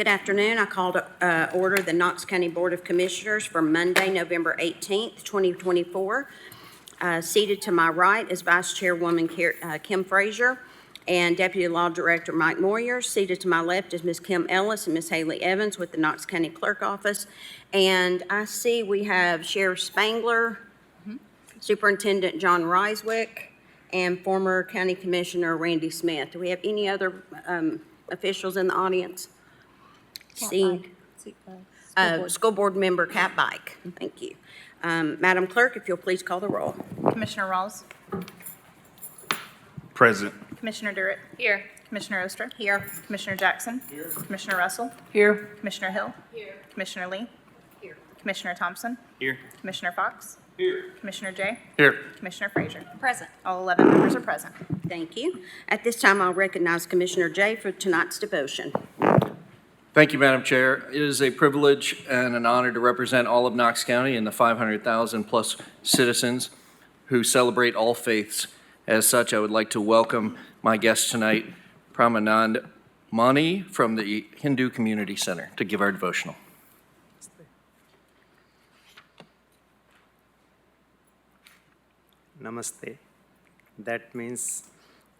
Good afternoon. I call to order the Knox County Board of Commissioners for Monday, November 18th, 2024. Seated to my right is Vice Chairwoman Kim Frazier and Deputy Law Director Mike Moyer. Seated to my left is Ms. Kim Ellis and Ms. Haley Evans with the Knox County Clerk Office. And I see we have Sheriff Spangler, Superintendent John Ryswick, and former County Commissioner Randy Smith. Do we have any other officials in the audience? School Board Member Cat Bike. Thank you. Madam Clerk, if you'll please call the roll. Commissioner Rawls. Present. Commissioner Durrett. Here. Commissioner Oster. Here. Commissioner Jackson. Here. Commissioner Russell. Here. Commissioner Hill. Here. Commissioner Lee. Here. Commissioner Thompson. Here. Commissioner Fox. Here. Commissioner Jay. Here. Commissioner Frazier. Present. All 11 members are present. Thank you. At this time, I'll recognize Commissioner Jay for tonight's devotion. Thank you, Madam Chair. It is a privilege and an honor to represent all of Knox County and the 500,000 plus citizens who celebrate all faiths. As such, I would like to welcome my guest tonight, Pramanand Mani from the Hindu Community Center, to give our devotional. Namaste. That means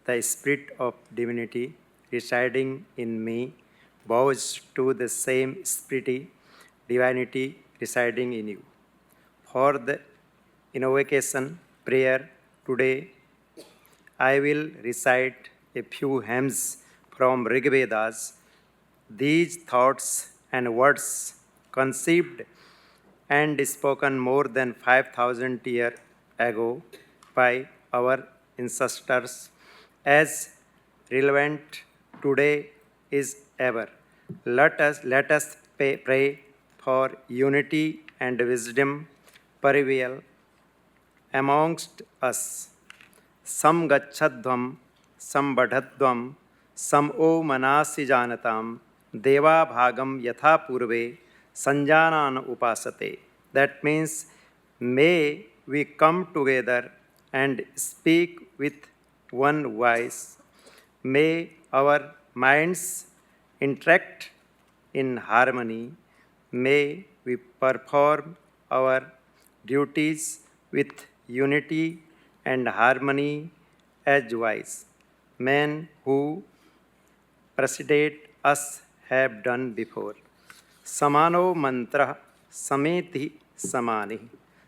the spirit of divinity residing in me bows to the same spirit divinity residing in you. For the invocation prayer today, I will recite a few hymns from Rig Vedas. These thoughts and words conceived and spoken more than 5,000 years ago by our ancestors as relevant today is ever. Let us pray for unity and wisdom prevail amongst us. Sam gacchadvam, sam badhadvam, sam o manasi janatam, deva bhagam yatha purve, sanjanan upasate. That means, may we come together and speak with one voice. May our minds interact in harmony. May we perform our duties with unity and harmony as wise men who preceded us have done before. Samano mantra sameti samani.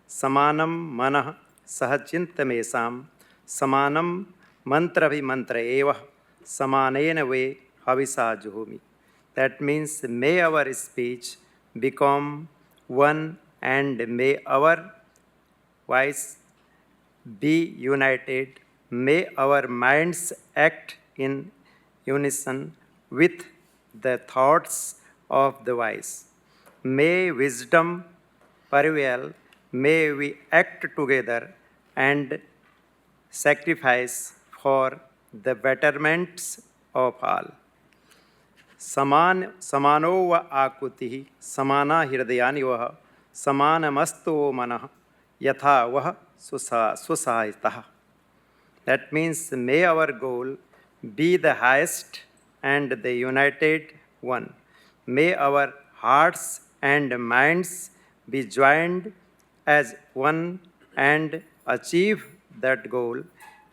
Samanam manah sahachintamesam. Samanam mantra vimantra eva. Samanena ve havisa juhumi. That means, may our speech become one and may our voice be united. May our minds act in unison with the thoughts of the wise. May wisdom prevail. May we act together and sacrifice for the betterments of all. Samano va akuti, samana hirdayani vaha, samanamasto manah, yatha vaha susahitah. That means, may our goal be the highest and the united one. May our hearts and minds be joined as one and achieve that goal.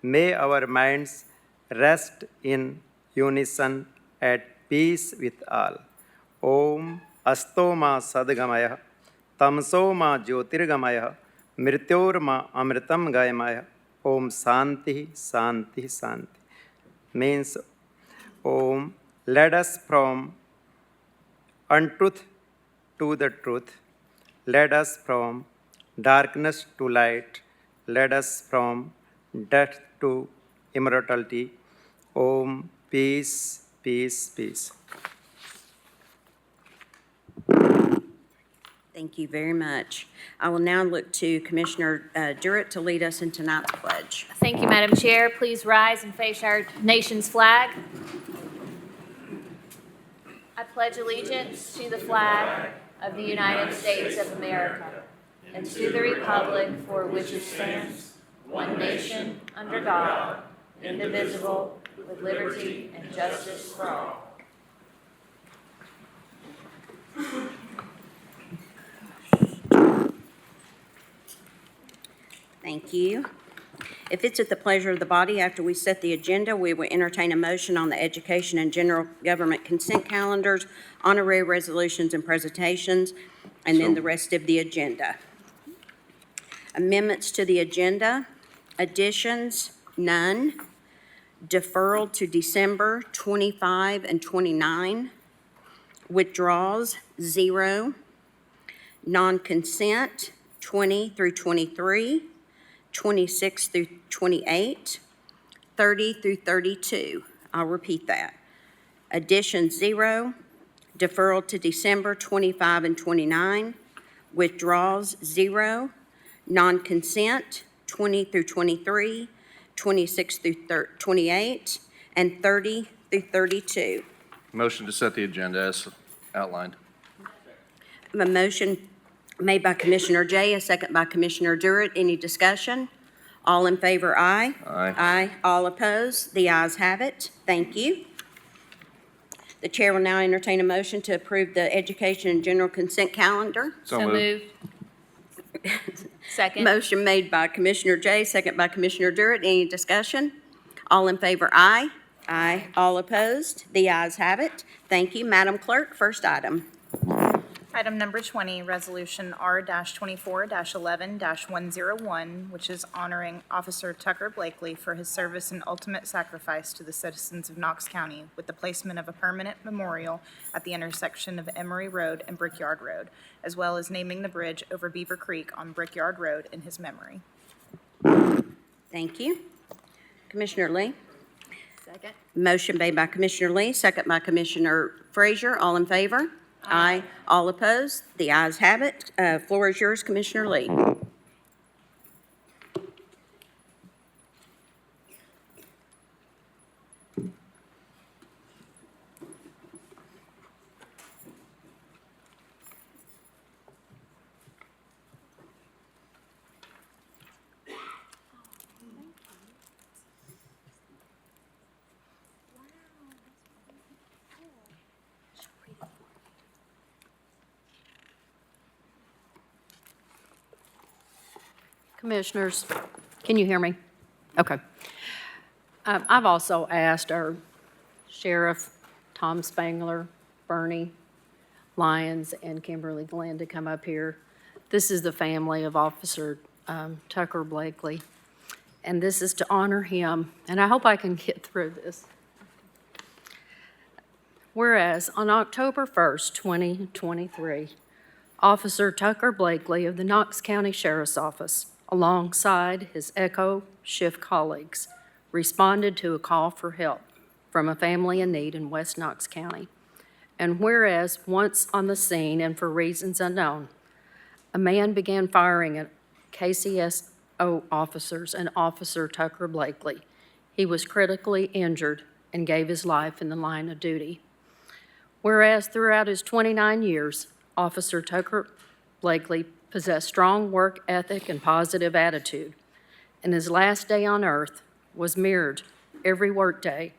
May our minds rest in unison at peace with all. Om Astoma Sadgamaya, Tamsoma Jyotirgamaya, Mrityorma Amritam Gayamaya. Om Santi, Santi, Santi. Means, Om, lead us from untruth to the truth. Lead us from darkness to light. Lead us from death to immortality. Om, peace, peace, peace. Thank you very much. I will now look to Commissioner Durrett to lead us in tonight's pledge. Thank you, Madam Chair. Please rise and face our nation's flag. I pledge allegiance to the flag of the United States of America and to the republic for which it stands, one nation, under God, indivisible, with liberty and justice for all. Thank you. If it's at the pleasure of the body, after we set the agenda, we will entertain a motion on the education and general government consent calendars, honorary resolutions and presentations, and then the rest of the agenda. Amendments to the agenda, additions, none. Deferral to December 25 and 29. Withdrawals, 0. Non-consent, 20 through 23. 26 through 28, 30 through 32. I'll repeat that. Addition 0, deferral to December 25 and 29, withdrawals 0, non-consent 20 through 23, 26 through 28, and 30 through 32. Motion to set the agenda as outlined. A motion made by Commissioner Jay, a second by Commissioner Durrett. Any discussion? All in favor, aye. Aye. Aye. All opposed? The ayes have it. Thank you. The chair will now entertain a motion to approve the education and general consent calendar. So moved. Second. Motion made by Commissioner Jay, second by Commissioner Durrett. Any discussion? All in favor, aye. Aye. All opposed? The ayes have it. Thank you. Madam Clerk, first item. Item number 20, Resolution R-24-11-101, which is honoring Officer Tucker Blakely for his service and ultimate sacrifice to the citizens of Knox County with the placement of a permanent memorial at the intersection of Emory Road and Brickyard Road, as well as naming the bridge over Beaver Creek on Brickyard Road in his memory. Thank you. Commissioner Lee. Second. Motion made by Commissioner Lee, second by Commissioner Frazier. All in favor? Aye. All opposed? The ayes have it. Floor is yours, Commissioner Lee. Commissioners, can you hear me? Okay. I've also asked our Sheriff, Tom Spangler, Bernie Lyons, and Kimberly Glenn to come up here. This is the family of Officer Tucker Blakely, and this is to honor him, and I hope I can get through this. Whereas on October 1st, 2023, Officer Tucker Blakely of the Knox County Sheriff's Office, alongside his Echo shift colleagues, responded to a call for help from a family in need in West Knox County. And whereas once on the scene and for reasons unknown, a man began firing at KCSO officers and Officer Tucker Blakely, he was critically injured and gave his life in the line of duty. Whereas throughout his 29 years, Officer Tucker Blakely possessed strong work ethic and positive attitude, and his last day on earth was mirrored every workday,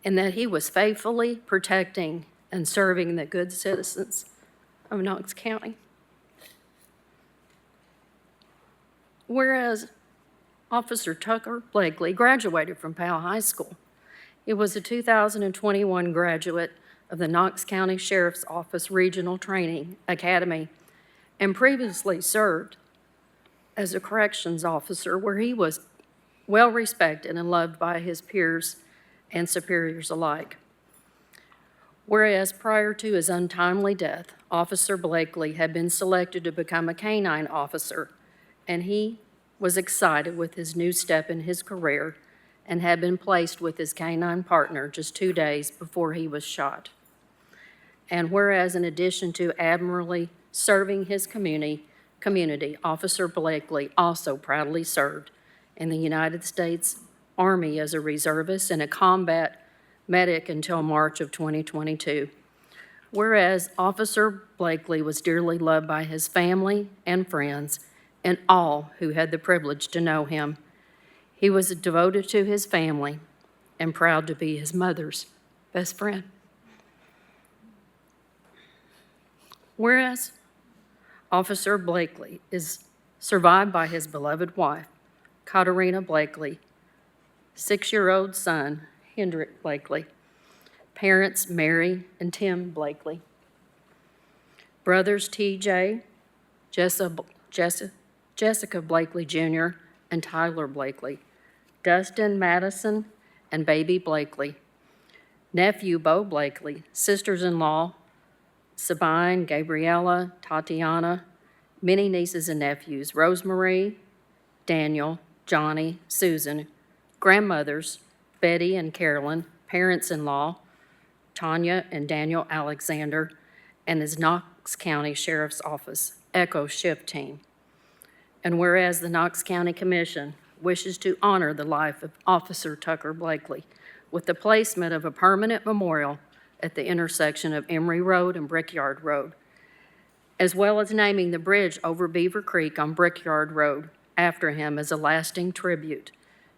and that he was faithfully protecting and serving the good citizens of Knox County. Whereas Officer Tucker Blakely graduated from Powell High School. He was a 2021 graduate of the Knox County Sheriff's Office Regional Training Academy and previously served as a corrections officer where he was well respected and loved by his peers and superiors alike. Whereas prior to his untimely death, Officer Blakely had been selected to become a canine officer, and he was excited with his new step in his career and had been placed with his canine partner just 2 days before he was shot. And whereas in addition to admirably serving his community, Officer Blakely also proudly served in the United States Army as a reservist and a combat medic until March of 2022. Whereas Officer Blakely was dearly loved by his family and friends and all who had the privilege to know him. He was devoted to his family and proud to be his mother's best friend. Whereas Officer Blakely is survived by his beloved wife, Katerina Blakely, 6-year-old son, Hendrik Blakely, parents Mary and Tim Blakely, brothers TJ, Jessica Blakely Jr., and Tyler Blakely, Dustin Madison, and baby Blakely, nephew Bo Blakely, sisters-in-law Sabine, Gabriella, Tatiana, many nieces and nephews, Rosemarie, Daniel, Johnny, Susan, grandmothers, Betty and Carolyn, parents-in-law, Tanya and Daniel Alexander, and his Knox County Sheriff's Office Echo Shift Team. And whereas the Knox County Commission wishes to honor the life of Officer Tucker Blakely with the placement of a permanent memorial at the intersection of Emory Road and Brickyard Road, as well as naming the bridge over Beaver Creek on Brickyard Road after him as a lasting tribute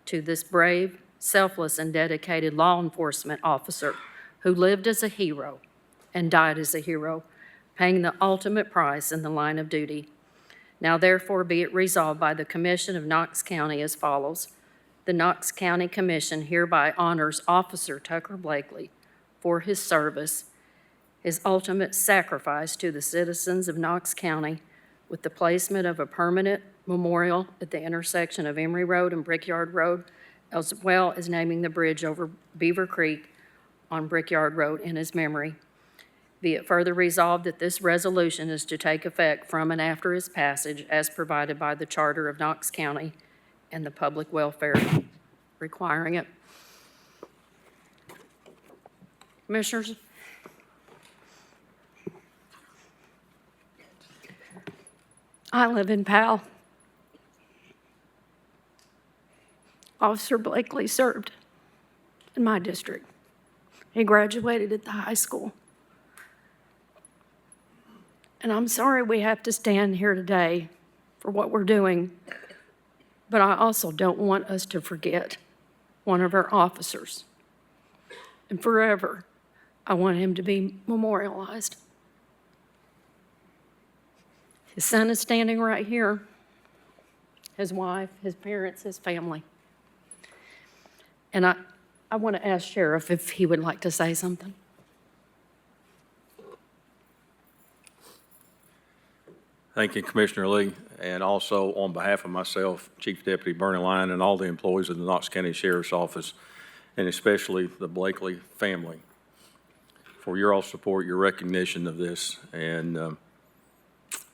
to this brave, selfless, and dedicated law enforcement officer who lived as a hero and died as a hero, paying the ultimate price in the line of duty. Now therefore be it resolved by the Commission of Knox County as follows. The Knox County Commission hereby honors Officer Tucker Blakely for his service, his ultimate sacrifice to the citizens of Knox County with the placement of a permanent memorial at the intersection of Emory Road and Brickyard Road, as well as naming the bridge over Beaver Creek on Brickyard Road in his memory. Be it further resolved that this resolution is to take effect from and after his passage as provided by the Charter of Knox County and the public welfare requiring it. Commissioners, I live in Powell. Officer Blakely served in my district. He graduated at the high school. And I'm sorry we have to stand here today for what we're doing, but I also don't want us to forget one of our officers. And forever, I want him to be memorialized. His son is standing right here, his wife, his parents, his family. And I want to ask Sheriff if he would like to say something. Thank you, Commissioner Lee, and also on behalf of myself, Chief Deputy Bernie Lyon, and all the employees of the Knox County Sheriff's Office, and especially the Blakely family, for your all support, your recognition of this, and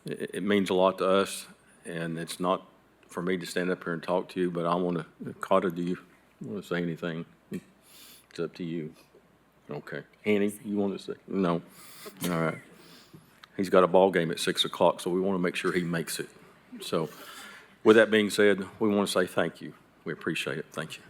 it means a lot to us, and it's not for me to stand up here and talk to you, but I want to, Carter, do you want to say anything? It's up to you. Okay. Annie, you want to say? No. All right. He's got a ball game at 6 o'clock, so we want to make sure he makes it. So with that being said, we want to say thank you. We appreciate it. Thank you.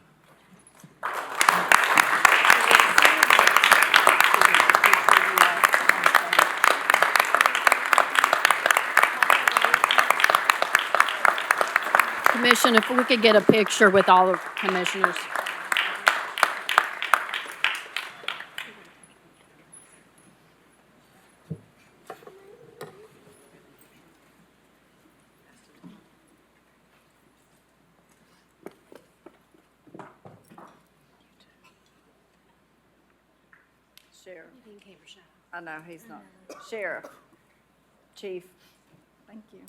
Commission, if we could get a picture with all the commissioners. Sheriff. I know, he's not. Sheriff. Chief. Thank you.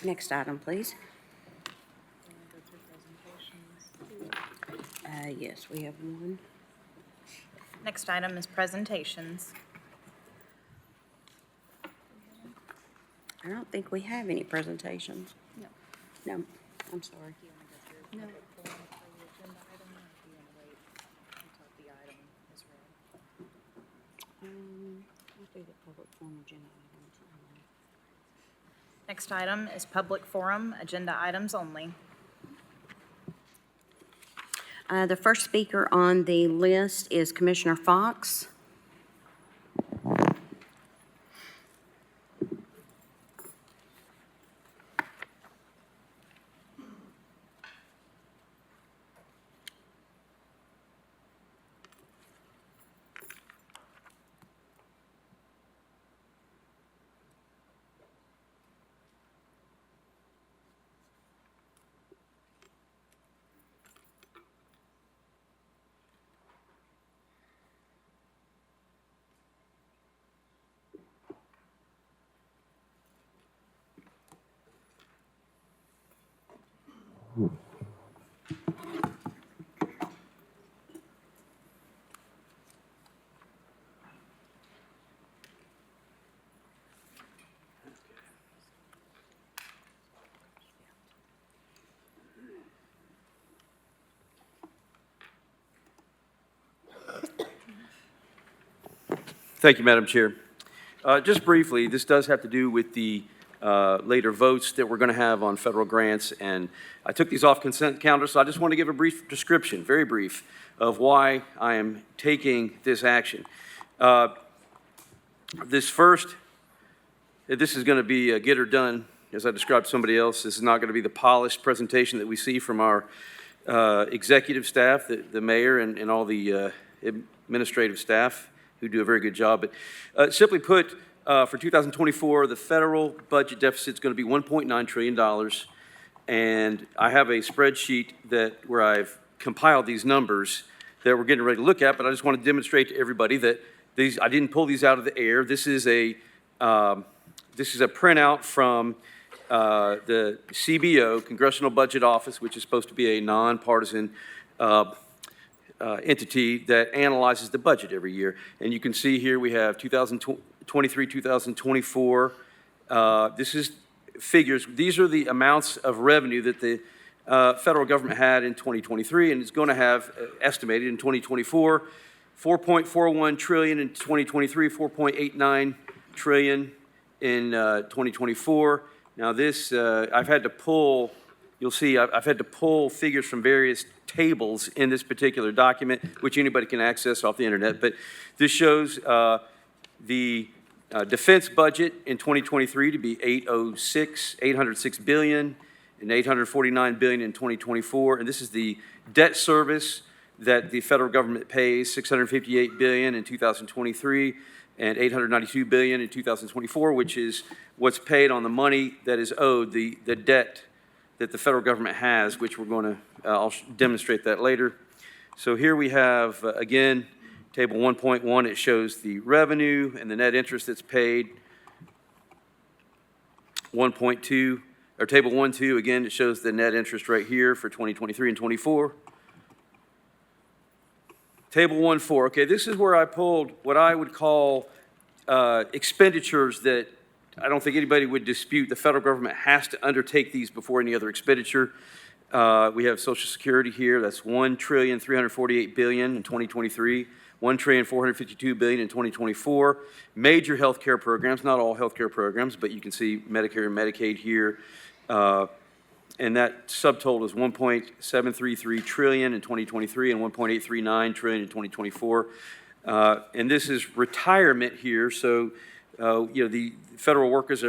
Next item, please. Yes, we have one. Next item is presentations. I don't think we have any presentations. No. No, I'm sorry. No. We'll do the public forum agenda items. Next item is public forum, agenda items only. The first speaker on the list is Commissioner Fox. Thank you, Madam Chair. Just briefly, this does have to do with the later votes that we're going to have on federal grants, and I took these off consent calendar, so I just want to give a brief description, very brief, of why I am taking this action. This is going to be a get or done, as I described to somebody else. This is not going to be the polished presentation that we see from our executive staff, the mayor, and all the administrative staff, who do a very good job. But simply put, for 2024, the federal budget deficit is going to be $1.9 trillion. And I have a spreadsheet where I've compiled these numbers that we're getting ready to look at, but I just want to demonstrate to everybody that I didn't pull these out of the air. This is a printout from the CBO, Congressional Budget Office, which is supposed to be a nonpartisan entity that analyzes the budget every year. And you can see here we have 2023, 2024. This is figures. These are the amounts of revenue that the federal government had in 2023 and is going to have estimated in 2024. 4.41 trillion in 2023, 4.89 trillion in 2024. Now this, I've had to pull, you'll see I've had to pull figures from various tables in this particular document, which anybody can access off the internet. But this shows the defense budget in 2023 to be 806 billion and 849 billion in 2024. And this is the debt service that the federal government pays, 658 billion in 2023 and 892 billion in 2024, which is what's paid on the money that is owed, the debt that the federal government has, which we're going to, I'll demonstrate that later. So here we have, again, table 1.1, it shows the revenue and the net interest that's paid. 1.2, or table 1.2, again, it shows the net interest right here for 2023 and 24. Table 1.4, okay, this is where I pulled what I would call expenditures that I don't think anybody would dispute. The federal government has to undertake these before any other expenditure. We have Social Security here. That's $1,348 billion in 2023, $1,452 billion in 2024. Major health care programs, not all health care programs, but you can see Medicare and Medicaid here. And that subtotal is $1.733 trillion in 2023 and $1.839 trillion in 2024. And this is retirement here. So, the federal workers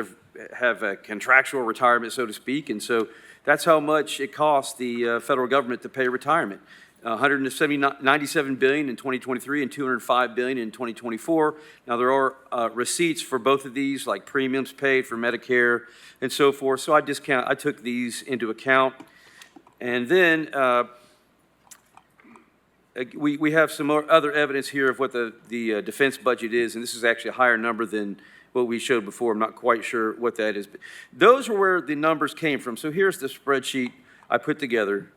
have a contractual retirement, so to speak. And so that's how much it costs the federal government to pay retirement. $197 billion in 2023 and $205 billion in 2024. Now, there are receipts for both of these, like premiums paid for Medicare and so forth. So I took these into account. And then we have some more other evidence here of what the defense budget is, and this is actually a higher number than what we showed before. I'm not quite sure what that is. But those are where the numbers came from. So here's the spreadsheet I put together.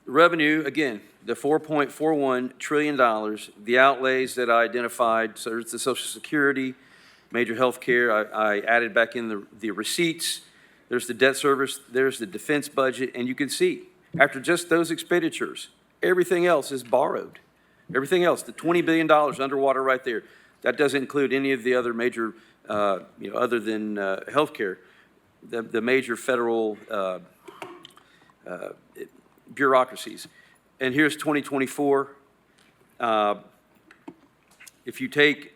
Revenue, again, the $4.41 trillion, the outlays that I identified, so it's the Social Security, major health care, I added back in the receipts, there's the debt service, there's the defense budget, and you can see, after just those expenditures, everything else is borrowed. Everything else, the $20 billion underwater right there, that doesn't include any of the other major, other than health care, the major federal bureaucracies. And here's 2024. If you take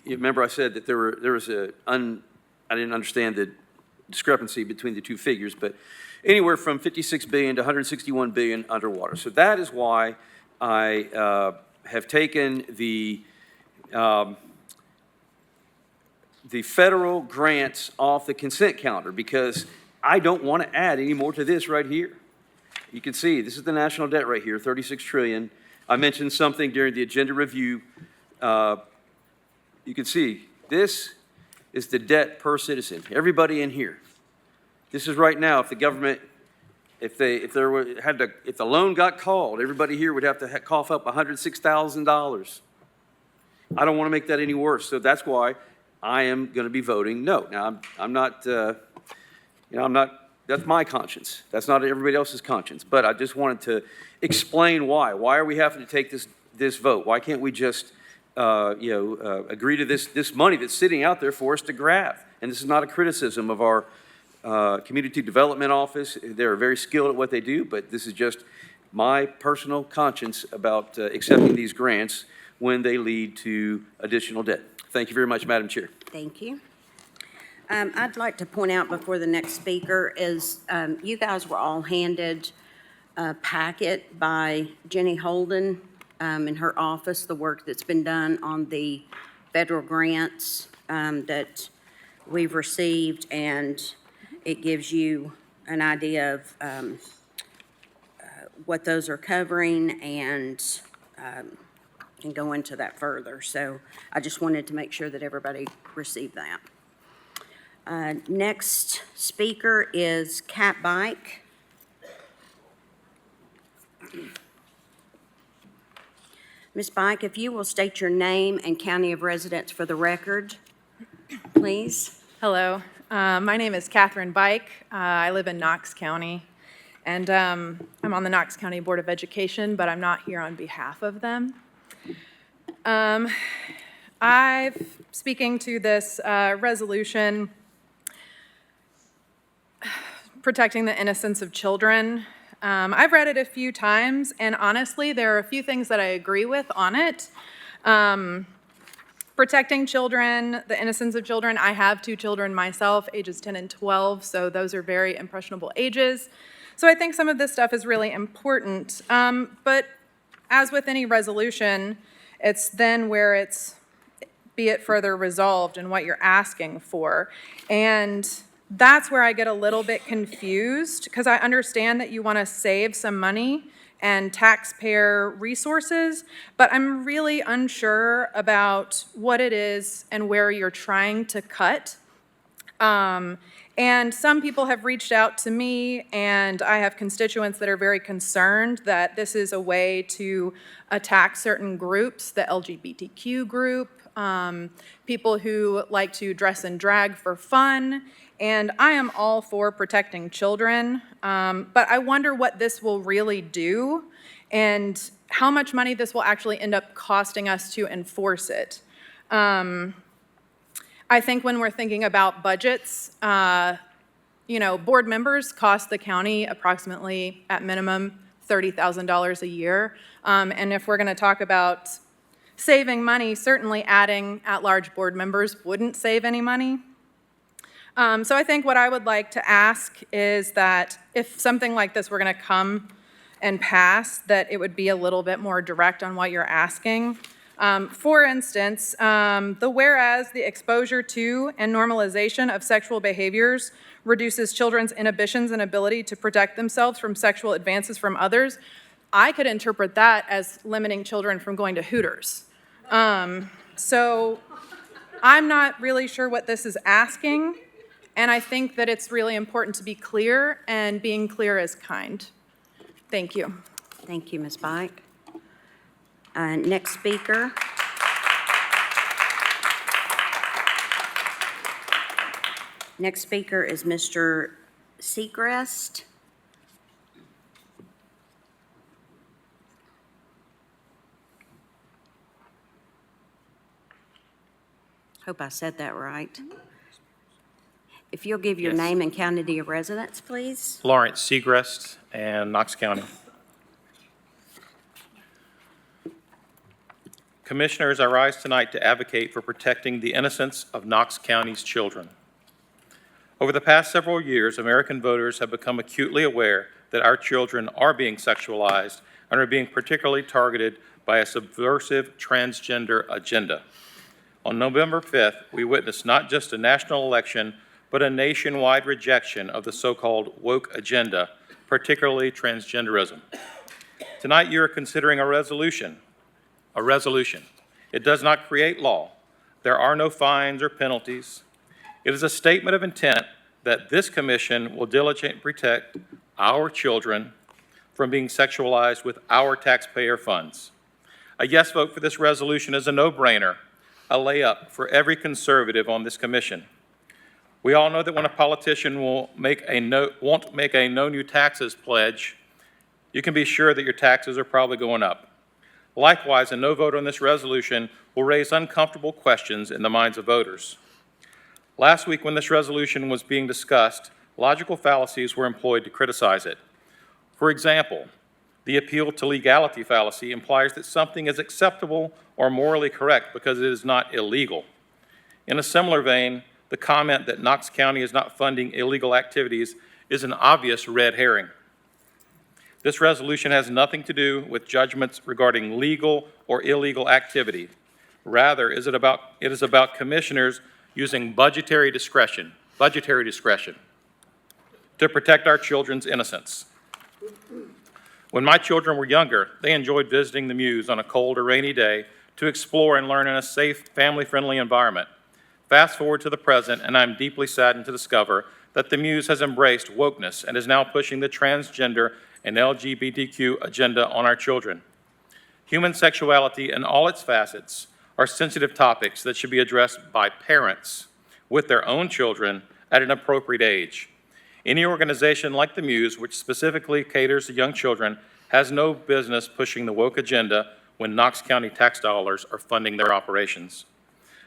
remember I said that there was I didn't understand the discrepancy between the two figures, but anywhere from 56 billion to 161 billion underwater. So that is why I have taken the federal grants off the consent calendar, because I don't want to add any more to this right here. You can see, this is the national debt right here, 36 trillion. I mentioned something during the agenda review. You can see, this is the debt per citizen, everybody in here. This is right now, if the government, if the loan got called, everybody here would have to cough up $106,000. I don't want to make that any worse, so that's why I am going to be voting no. Now, I'm not, that's my conscience. That's not everybody else's conscience. But I just wanted to explain why. Why are we having to take this vote? Why can't we just, agree to this money that's sitting out there for us to grab? And this is not a criticism of our Community Development Office. They're very skilled at what they do, but this is just my personal conscience about accepting these grants when they lead to additional debt. Thank you very much, Madam Chair. Thank you. I'd like to point out before the next speaker is you guys were all handed a packet by Jenny Holden in her office, the work that's been done on the federal grants that we've received, and it gives you an idea of what those are covering and can go into that further. So I just wanted to make sure that everybody received that. Next speaker is Kat Bike. Ms. Bike, if you will state your name and county of residence for the record, please. Hello, my name is Catherine Bike. I live in Knox County, and I'm on the Knox County Board of Education, but I'm not here on behalf of them. I'm speaking to this resolution protecting the innocence of children. I've read it a few times, and honestly, there are a few things that I agree with on it. Protecting children, the innocence of children. I have 2 children myself, ages 10 and 12, so those are very impressionable ages. So I think some of this stuff is really important. But as with any resolution, it's then where be it further resolved and what you're asking for. And that's where I get a little bit confused, because I understand that you want to save some money and taxpayer resources, but I'm really unsure about what it is and where you're trying to cut. And some people have reached out to me, and I have constituents that are very concerned that this is a way to attack certain groups, the LGBTQ group, people who like to dress and drag for fun, and I am all for protecting children, but I wonder what this will really do and how much money this will actually end up costing us to enforce it. I think when we're thinking about budgets, board members cost the county approximately, at minimum, $30,000 a year. And if we're going to talk about saving money, certainly adding at-large board members wouldn't save any money. So I think what I would like to ask is that if something like this were going to come and pass, that it would be a little bit more direct on what you're asking. For instance, whereas the exposure to and normalization of sexual behaviors reduces children's inhibitions and ability to protect themselves from sexual advances from others, I could interpret that as limiting children from going to Hooters. So I'm not really sure what this is asking, and I think that it's really important to be clear, and being clear is kind. Thank you. Thank you, Ms. Bike. Next speaker. Next speaker is Mr. Segrest. Hope I said that right. If you'll give your Yes. name and county of residence, please. Lawrence Segrest and Knox County. Commissioners, I rise tonight to advocate for protecting the innocence of Knox County's children. Over the past several years, American voters have become acutely aware that our children are being sexualized and are being particularly targeted by a subversive transgender agenda. On November 5th, we witnessed not just a national election, but a nationwide rejection of the so-called woke agenda, particularly transgenderism. Tonight, you are considering a resolution. It does not create law. There are no fines or penalties. It is a statement of intent that this commission will diligently protect our children from being sexualized with our taxpayer funds. A yes vote for this resolution is a no-brainer, a layup for every conservative on this commission. We all know that when a politician won't make a no new taxes pledge, you can be sure that your taxes are probably going up. Likewise, a no vote on this resolution will raise uncomfortable questions in the minds of voters. Last week, when this resolution was being discussed, logical fallacies were employed to criticize it. For example, the appeal to legality fallacy implies that something is acceptable or morally correct because it is not illegal. In a similar vein, the comment that Knox County is not funding illegal activities is an obvious red herring. This resolution has nothing to do with judgments regarding legal or illegal activity. Rather, it is about commissioners using budgetary discretion to protect our children's innocence. When my children were younger, they enjoyed visiting the Muse on a cold or rainy day to explore and learn in a safe, family-friendly environment. Fast forward to the present, and I'm deeply saddened to discover that the Muse has embraced wokeness and is now pushing the transgender and LGBTQ agenda on our children. Human sexuality in all its facets are sensitive topics that should be addressed by parents with their own children at an appropriate age. Any organization like the Muse, which specifically caters to young children, has no business pushing the woke agenda when Knox County tax dollars are funding their operations.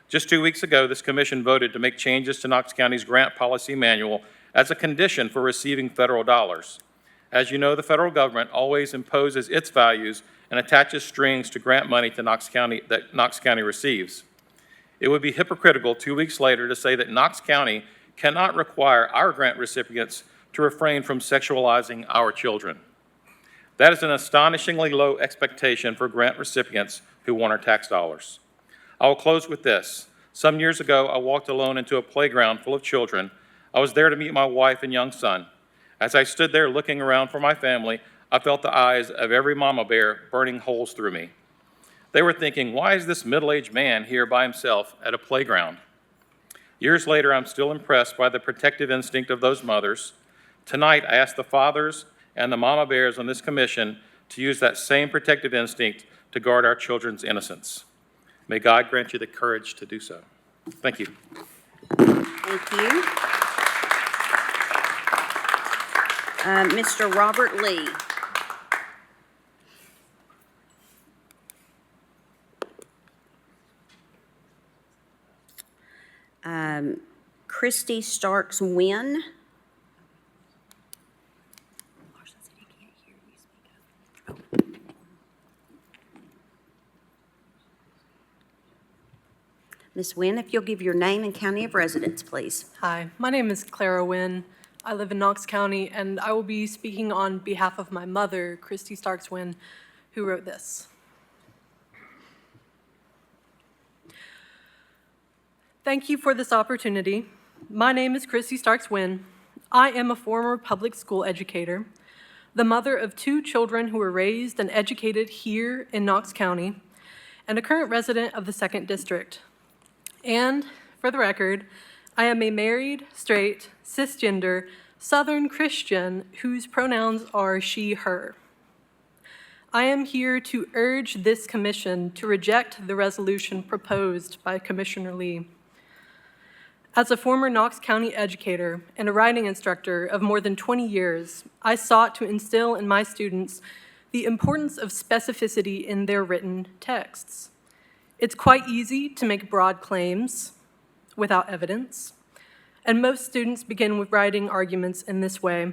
Just 2 weeks ago, this commission voted to make changes to Knox County's grant policy manual as a condition for receiving federal dollars. As you know, the federal government always imposes its values and attaches strings to grant money to Knox County that Knox County receives. It would be hypocritical 2 weeks later to say that Knox County cannot require our grant recipients to refrain from sexualizing our children. That is an astonishingly low expectation for grant recipients who want our tax dollars. I will close with this. Some years ago, I walked alone into a playground full of children. I was there to meet my wife and young son. As I stood there looking around for my family, I felt the eyes of every mama bear burning holes through me. They were thinking, why is this middle-aged man here by himself at a playground? Years later, I'm still impressed by the protective instinct of those mothers. Tonight, I ask the fathers and the mama bears on this commission to use that same protective instinct to guard our children's innocence. May God grant you the courage to do so. Thank you. Thank you. Mr. Robert Lee. Christy Starks Wynn. Ms. Wynn, if you'll give your name and county of residence, please. Hi, my name is Clara Wynn. I live in Knox County, and I will be speaking on behalf of my mother, Christy Starks Wynn, who wrote this. Thank you for this opportunity. My name is Christy Starks Wynn. I am a former public school educator, the mother of 2 children who were raised and educated here in Knox County, and a current resident of the 2nd District. And, for the record, I am a married, straight, cisgender, Southern Christian whose pronouns are she, her. I am here to urge this commission to reject the resolution proposed by Commissioner Lee. As a former Knox County educator and a writing instructor of more than 20 years, I sought to instill in my students the importance of specificity in their written texts. It's quite easy to make broad claims without evidence, and most students begin with writing arguments in this way.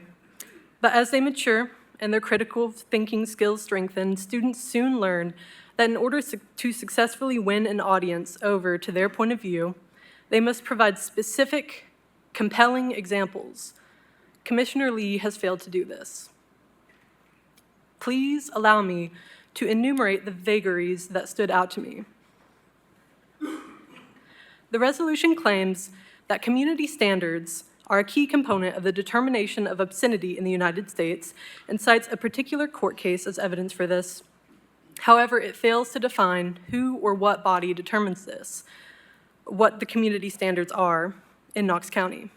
But as they mature and their critical thinking skills strengthen, students soon learn that in order to successfully win an audience over to their point of view, they must provide specific, compelling examples. Commissioner Lee has failed to do this. Please allow me to enumerate the vagaries that stood out to me. The resolution claims that community standards are a key component of the determination of obscenity in the United States and cites a particular court case as evidence for this. However, it fails to define who or what body determines this, what the community standards are in Knox County.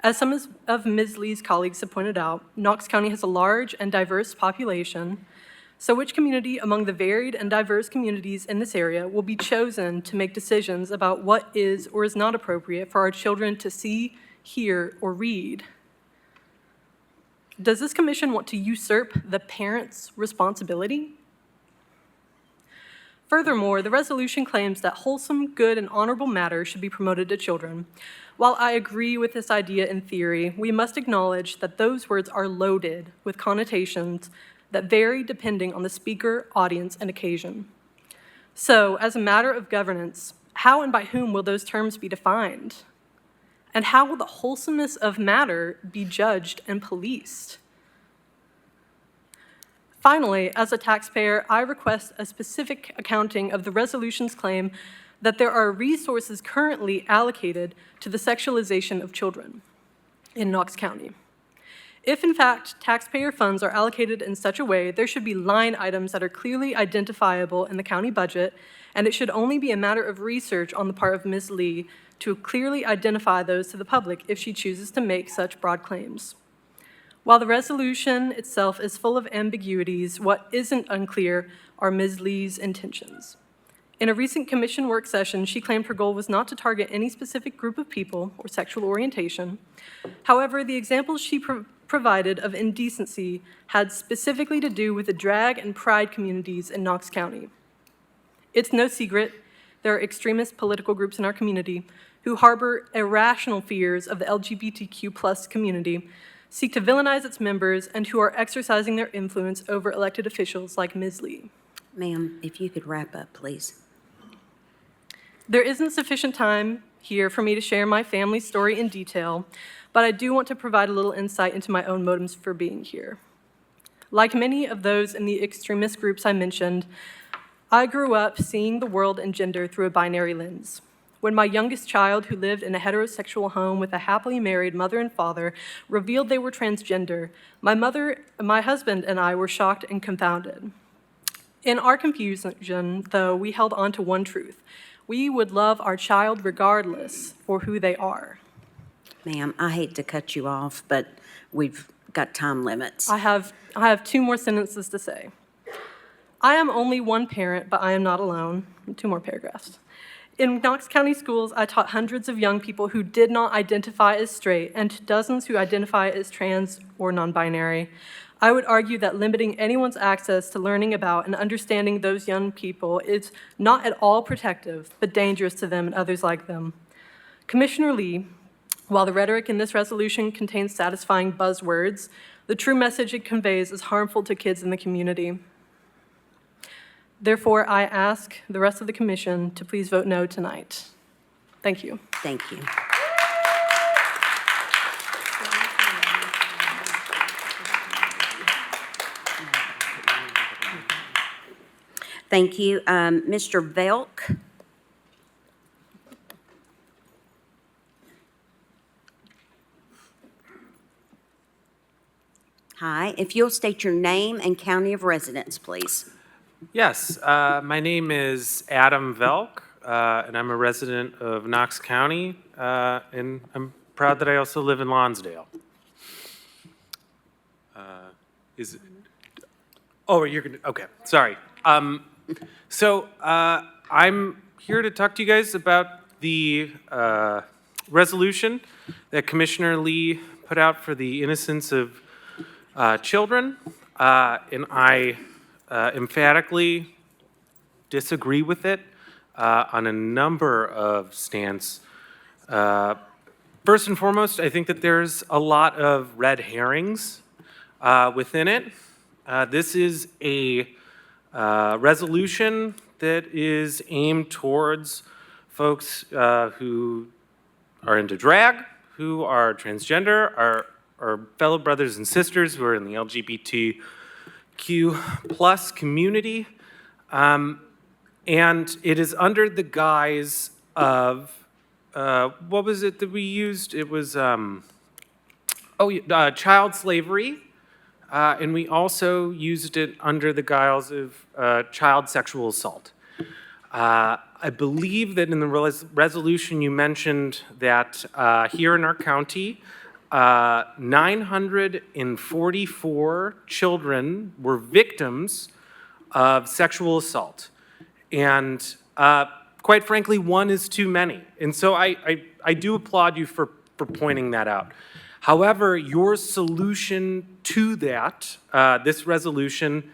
As some of Ms. Lee's colleagues have pointed out, Knox County has a large and diverse population, so which community among the varied and diverse communities in this area will be chosen to make decisions about what is or is not appropriate for our children to see, hear, or read? Does this commission want to usurp the parents' responsibility? Furthermore, the resolution claims that wholesome, good, and honorable matters should be promoted to children. While I agree with this idea in theory, we must acknowledge that those words are loaded with connotations that vary depending on the speaker, audience, and occasion. So, as a matter of governance, how and by whom will those terms be defined? And how will the wholesomeness of matter be judged and policed? Finally, as a taxpayer, I request a specific accounting of the resolution's claim that there are resources currently allocated to the sexualization of children in Knox County. If, in fact, taxpayer funds are allocated in such a way, there should be line items that are clearly identifiable in the county budget, and it should only be a matter of research on the part of Ms. Lee to clearly identify those to the public if she chooses to make such broad claims. While the resolution itself is full of ambiguities, what isn't unclear are Ms. Lee's intentions. In a recent commission work session, she claimed her goal was not to target any specific group of people or sexual orientation. However, the examples she provided of indecency had specifically to do with the drag and pride communities in Knox County. It's no secret there are extremist political groups in our community who harbor irrational fears of the LGBTQ+ community, seek to villainize its members, and who are exercising their influence over elected officials like Ms. Lee. Ma'am, if you could wrap up, please. There isn't sufficient time here for me to share my family's story in detail, but I do want to provide a little insight into my own motives for being here. Like many of those in the extremist groups I mentioned, I grew up seeing the world and gender through a binary lens. When my youngest child, who lived in a heterosexual home with a happily married mother and father, revealed they were transgender, my husband and I were shocked and confounded. In our confusion, though, we held on to one truth. We would love our child regardless for who they are. Ma'am, I hate to cut you off, but we've got time limits. I have 2 more sentences to say. I am only one parent, but I am not alone. 2 more paragraphs. In Knox County schools, I taught hundreds of young people who did not identify as straight and to dozens who identify as trans or non-binary. I would argue that limiting anyone's access to learning about and understanding those young people is not at all protective, but dangerous to them and others like them. Commissioner Lee, while the rhetoric in this resolution contains satisfying buzzwords, the true message it conveys is harmful to kids in the community. Therefore, I ask the rest of the commission to please vote no tonight. Thank you. Thank you. Thank you. Mr. Velk? Hi. If you'll state your name and county of residence, please. Yes, my name is Adam Velk, and I'm a resident of Knox County, and I'm proud that I also live in Lonsdale. Is it? Oh, you're gonna, okay, sorry. So I'm here to talk to you guys about the resolution that Commissioner Lee put out for the innocence of children, and I emphatically disagree with it on a number of stance. First and foremost, I think that there's a lot of red herrings within it. This is a resolution that is aimed towards folks who are into drag, who are transgender, our fellow brothers and sisters who are in the LGBTQ plus community. And it is under the guise of, what was it that we used? It was, child slavery. And we also used it under the guise of child sexual assault. I believe that in the resolution you mentioned that here in our county, 944 children were victims of sexual assault. And quite frankly, one is too many. And so I do applaud you for pointing that out. However, your solution to that, this resolution,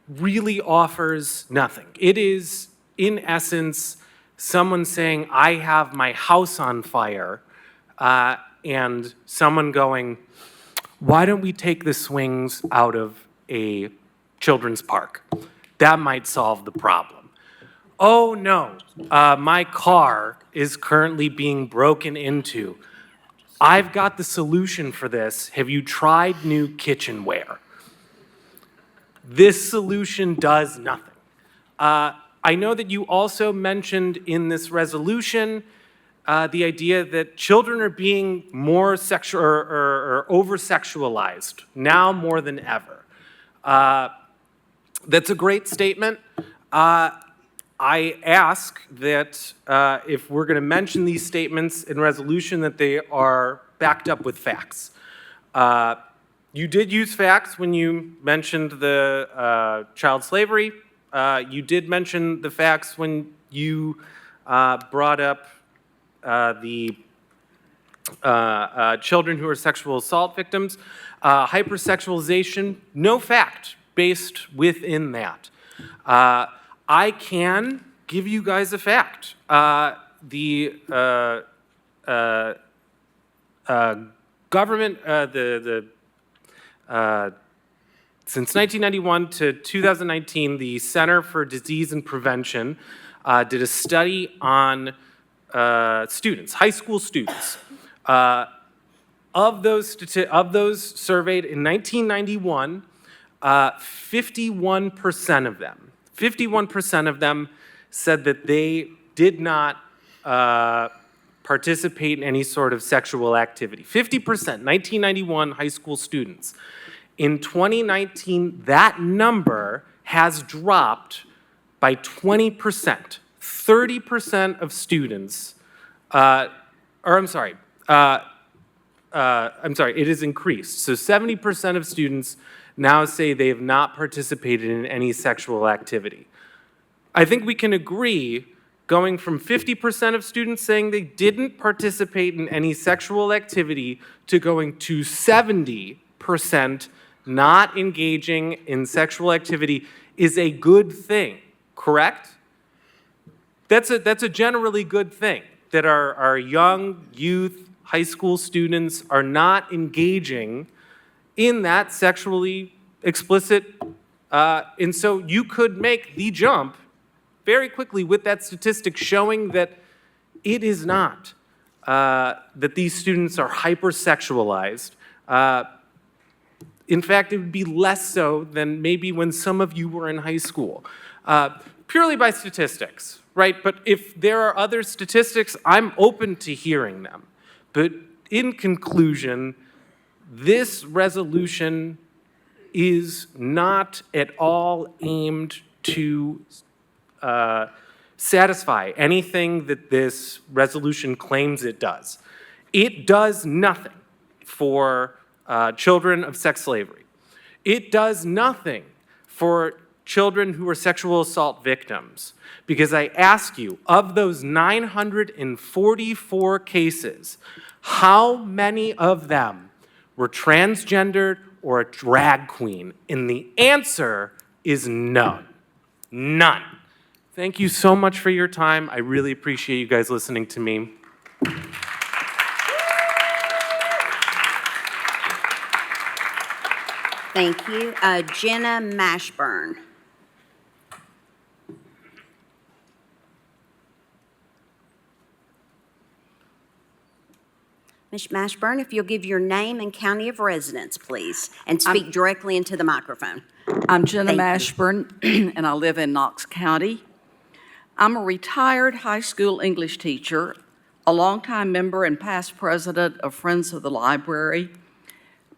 really offers nothing. It is, in essence, someone saying, I have my house on fire, and someone going, why don't we take the swings out of a children's park? That might solve the problem. Oh no, my car is currently being broken into. I've got the solution for this. Have you tried new kitchenware? This solution does nothing. I know that you also mentioned in this resolution the idea that children are being more sexual or over-sexualized now more than ever. That's a great statement. I ask that if we're going to mention these statements in resolution, that they are backed up with facts. You did use facts when you mentioned the child slavery. You did mention the facts when you brought up the children who are sexual assault victims. Hypersexualization, no fact based within that. I can give you guys a fact. The government, since 1991 to 2019, the Center for Disease and Prevention did a study on students, high school students. Of those surveyed in 1991, 51% of them said that they did not participate in any sort of sexual activity. 50%, 1991 high school students. In 2019, that number has dropped by 20%. 30% of students, it has increased. So 70% of students now say they have not participated in any sexual activity. I think we can agree, going from 50% of students saying they didn't participate in any sexual activity to going to 70% not engaging in sexual activity is a good thing, correct? That's a generally good thing, that our young youth, high school students are not engaging in that sexually explicit, and so you could make the jump very quickly with that statistic showing that it is not, that these students are hypersexualized. In fact, it would be less so than maybe when some of you were in high school, purely by statistics, right? But if there are other statistics, I'm open to hearing them. But in conclusion, this resolution is not at all aimed to satisfy anything that this resolution claims it does. It does nothing for children of sex slavery. It does nothing for children who are sexual assault victims. Because I ask you, of those 944 cases, how many of them were transgendered or a drag queen? And the answer is none. None. Thank you so much for your time. I really appreciate you guys listening to me. Thank you. Jenna Mashburn. Ms. Mashburn, if you'll give your name and county of residence, please, and speak directly into the microphone. I'm Jenna Thank you. Mashburn, and I live in Knox County. I'm a retired high school English teacher, a longtime member and past president of Friends of the Library,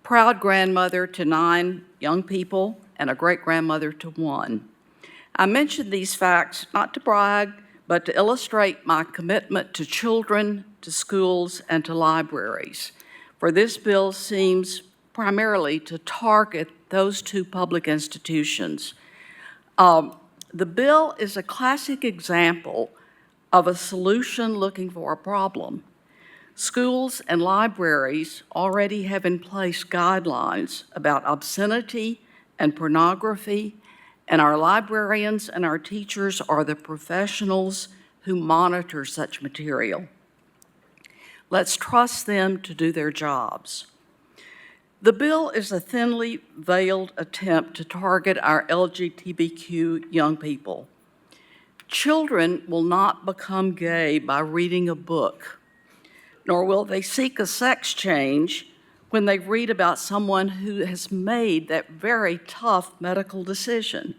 proud grandmother to 9 young people, and a great-grandmother to 1. I mention these facts not to brag, but to illustrate my commitment to children, to schools, and to libraries. For this bill seems primarily to target those 2 public institutions. The bill is a classic example of a solution looking for a problem. Schools and libraries already have in place guidelines about obscenity and pornography, and our librarians and our teachers are the professionals who monitor such material. Let's trust them to do their jobs. The bill is a thinly veiled attempt to target our LGBTQ young people. Children will not become gay by reading a book, nor will they seek a sex change when they read about someone who has made that very tough medical decision.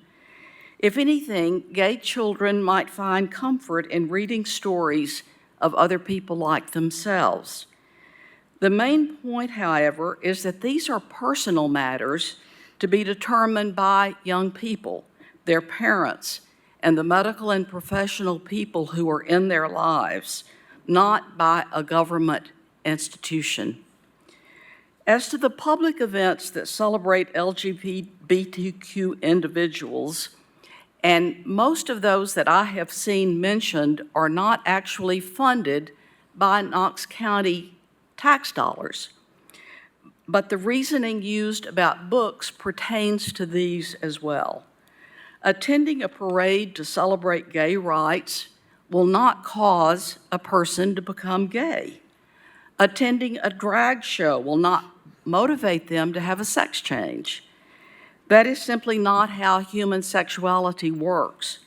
If anything, gay children might find comfort in reading stories of other people like themselves. The main point, however, is that these are personal matters to be determined by young people, their parents, and the medical and professional people who are in their lives, not by a government institution. As to the public events that celebrate LGBTQ individuals, and most of those that I have seen mentioned are not actually funded by Knox County tax dollars. But the reasoning used about books pertains to these as well. Attending a parade to celebrate gay rights will not cause a person to become gay. Attending a drag show will not motivate them to have a sex change. That is simply not how human sexuality works.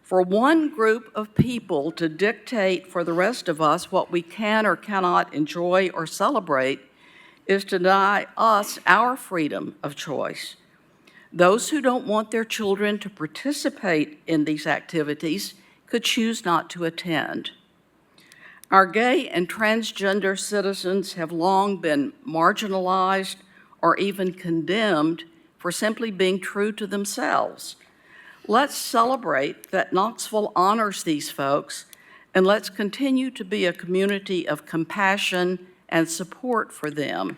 For one group of people to dictate for the rest of us what we can or cannot enjoy or celebrate is to deny us our freedom of choice. Those who don't want their children to participate in these activities could choose not to attend. Our gay and transgender citizens have long been marginalized or even condemned for simply being true to themselves. Let's celebrate that Knoxville honors these folks, and let's continue to be a community of compassion and support for them.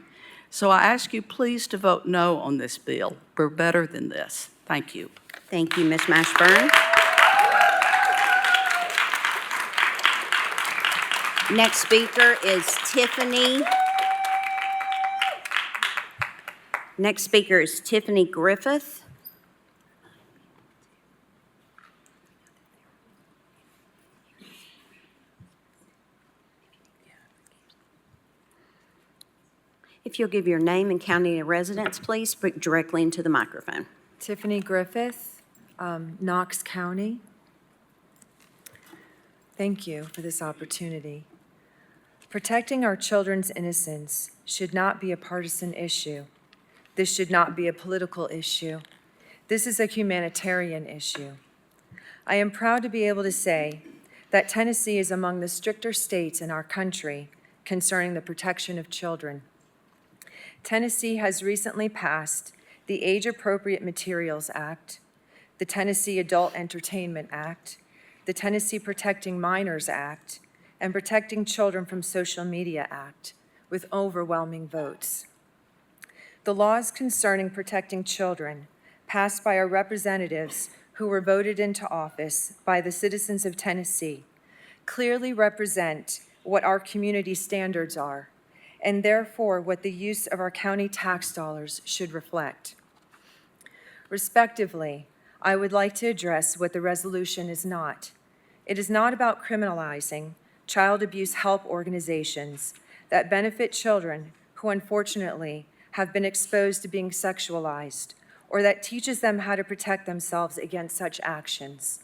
So I ask you please to vote no on this bill. We're better than this. Thank you. Thank you, Ms. Mashburn. Next speaker is Tiffany. Next speaker is Tiffany Griffith. If you'll give your name and county of residence, please, speak directly into the microphone. Tiffany Griffith, Knox County. Thank you for this opportunity. Protecting our children's innocence should not be a partisan issue. This should not be a political issue. This is a humanitarian issue. I am proud to be able to say that Tennessee is among the stricter states in our country concerning the protection of children. Tennessee has recently passed the Age Appropriate Materials Act, the Tennessee Adult Entertainment Act, the Tennessee Protecting Minors Act, and Protecting Children from Social Media Act, with overwhelming votes. The laws concerning protecting children, passed by our representatives who were voted into office by the citizens of Tennessee, clearly represent what our community standards are, and therefore what the use of our county tax dollars should reflect. Respectively, I would like to address what the resolution is not. It is not about criminalizing child abuse help organizations that benefit children who unfortunately have been exposed to being sexualized, or that teaches them how to protect themselves against such actions.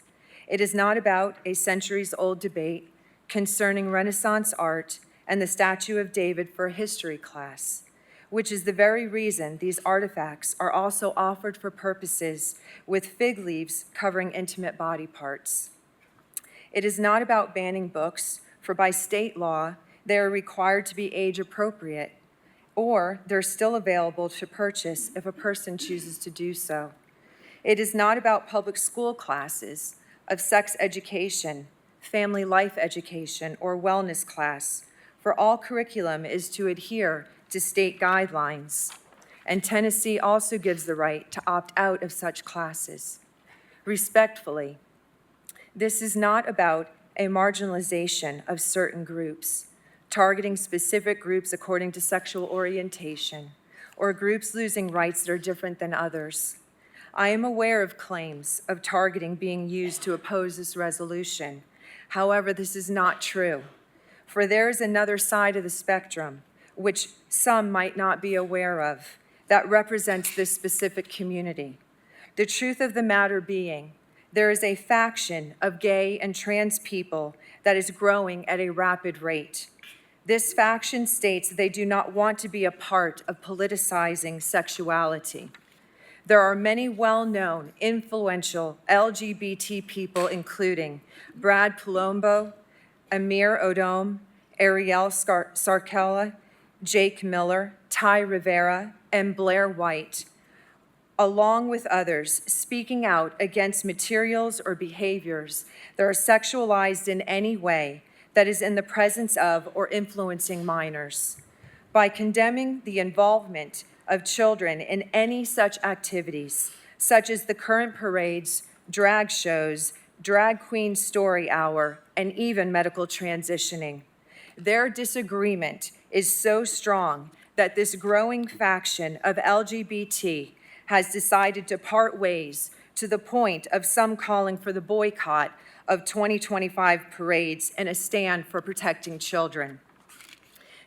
It is not about a centuries-old debate concerning Renaissance art and the statue of David for a history class, which is the very reason these artifacts are also offered for purposes with fig leaves covering intimate body parts. It is not about banning books, for by state law, they are required to be age appropriate, or they're still available to purchase if a person chooses to do so. It is not about public school classes of sex education, family life education, or wellness class, for all curriculum is to adhere to state guidelines, and Tennessee also gives the right to opt out of such classes. Respectfully, this is not about a marginalization of certain groups, targeting specific groups according to sexual orientation, or groups losing rights that are different than others. I am aware of claims of targeting being used to oppose this resolution. However, this is not true, for there is another side of the spectrum, which some might not be aware of, that represents this specific community. The truth of the matter being, there is a faction of gay and trans people that is growing at a rapid rate. This faction states they do not want to be a part of politicizing sexuality. There are many well-known, influential LGBT people, including Brad Palumbo, Amir Odom, Ariel Sarkella, Jake Miller, Ty Rivera, and Blair White, along with others, speaking out against materials or behaviors that are sexualized in any way that is in the presence of or influencing minors. By condemning the involvement of children in any such activities, such as the current parades, drag shows, drag queen story hour, and even medical transitioning. Their disagreement is so strong that this growing faction of LGBT has decided to part ways, to the point of some calling for the boycott of 2025 parades and a stand for protecting children.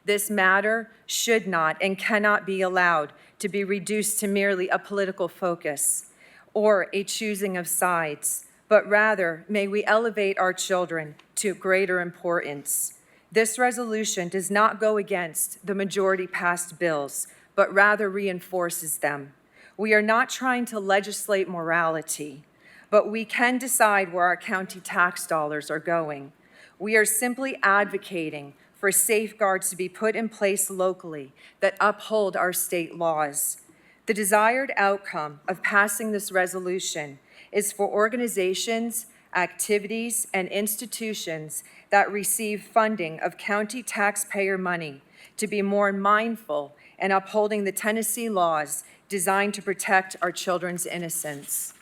This matter should not and cannot be allowed to be reduced to merely a political focus or a choosing of sides, but rather may we elevate our children to greater importance. This resolution does not go against the majority passed bills, but rather reinforces them. We are not trying to legislate morality, but we can decide where our county tax dollars are going. We are simply advocating for safeguards to be put in place locally that uphold our state laws. The desired outcome of passing this resolution is for organizations, activities, and institutions that receive funding of county taxpayer money to be more mindful in upholding the Tennessee laws designed to protect our children's innocence.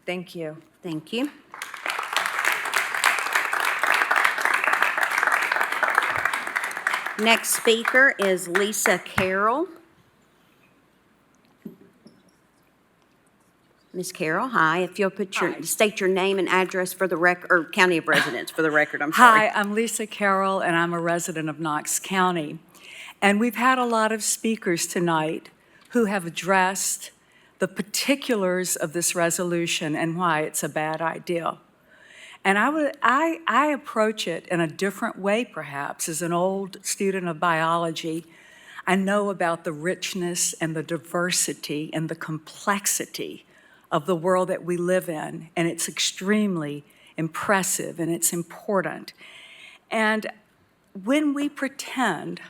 Thank you. Thank you. Next speaker is Lisa Carroll. Ms. Carroll, hi. If you'll state your name and address for the record, or county of residence for the record, I'm sorry. Hi, I'm Lisa Carroll, and I'm a resident of Knox County. And we've had a lot of speakers tonight who have addressed the particulars of this resolution and why it's a bad idea. And I approach it in a different way, perhaps. As an old student of biology, I know about the richness and the diversity and the complexity of the world that we live in, and it's extremely impressive and it's important. And when we pretend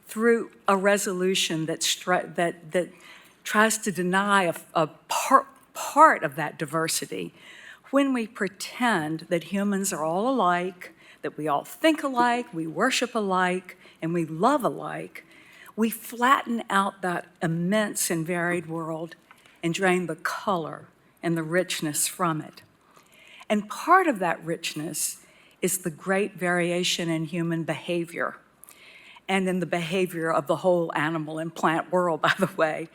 through a resolution that tries to deny a part of that diversity when we pretend that humans are all alike, that we all think alike, we worship alike, and we love alike. We flatten out that immense and varied world and drain the color and the richness from it. And part of that richness is the great variation in human behavior and in the behavior of the whole animal and plant world, by the way.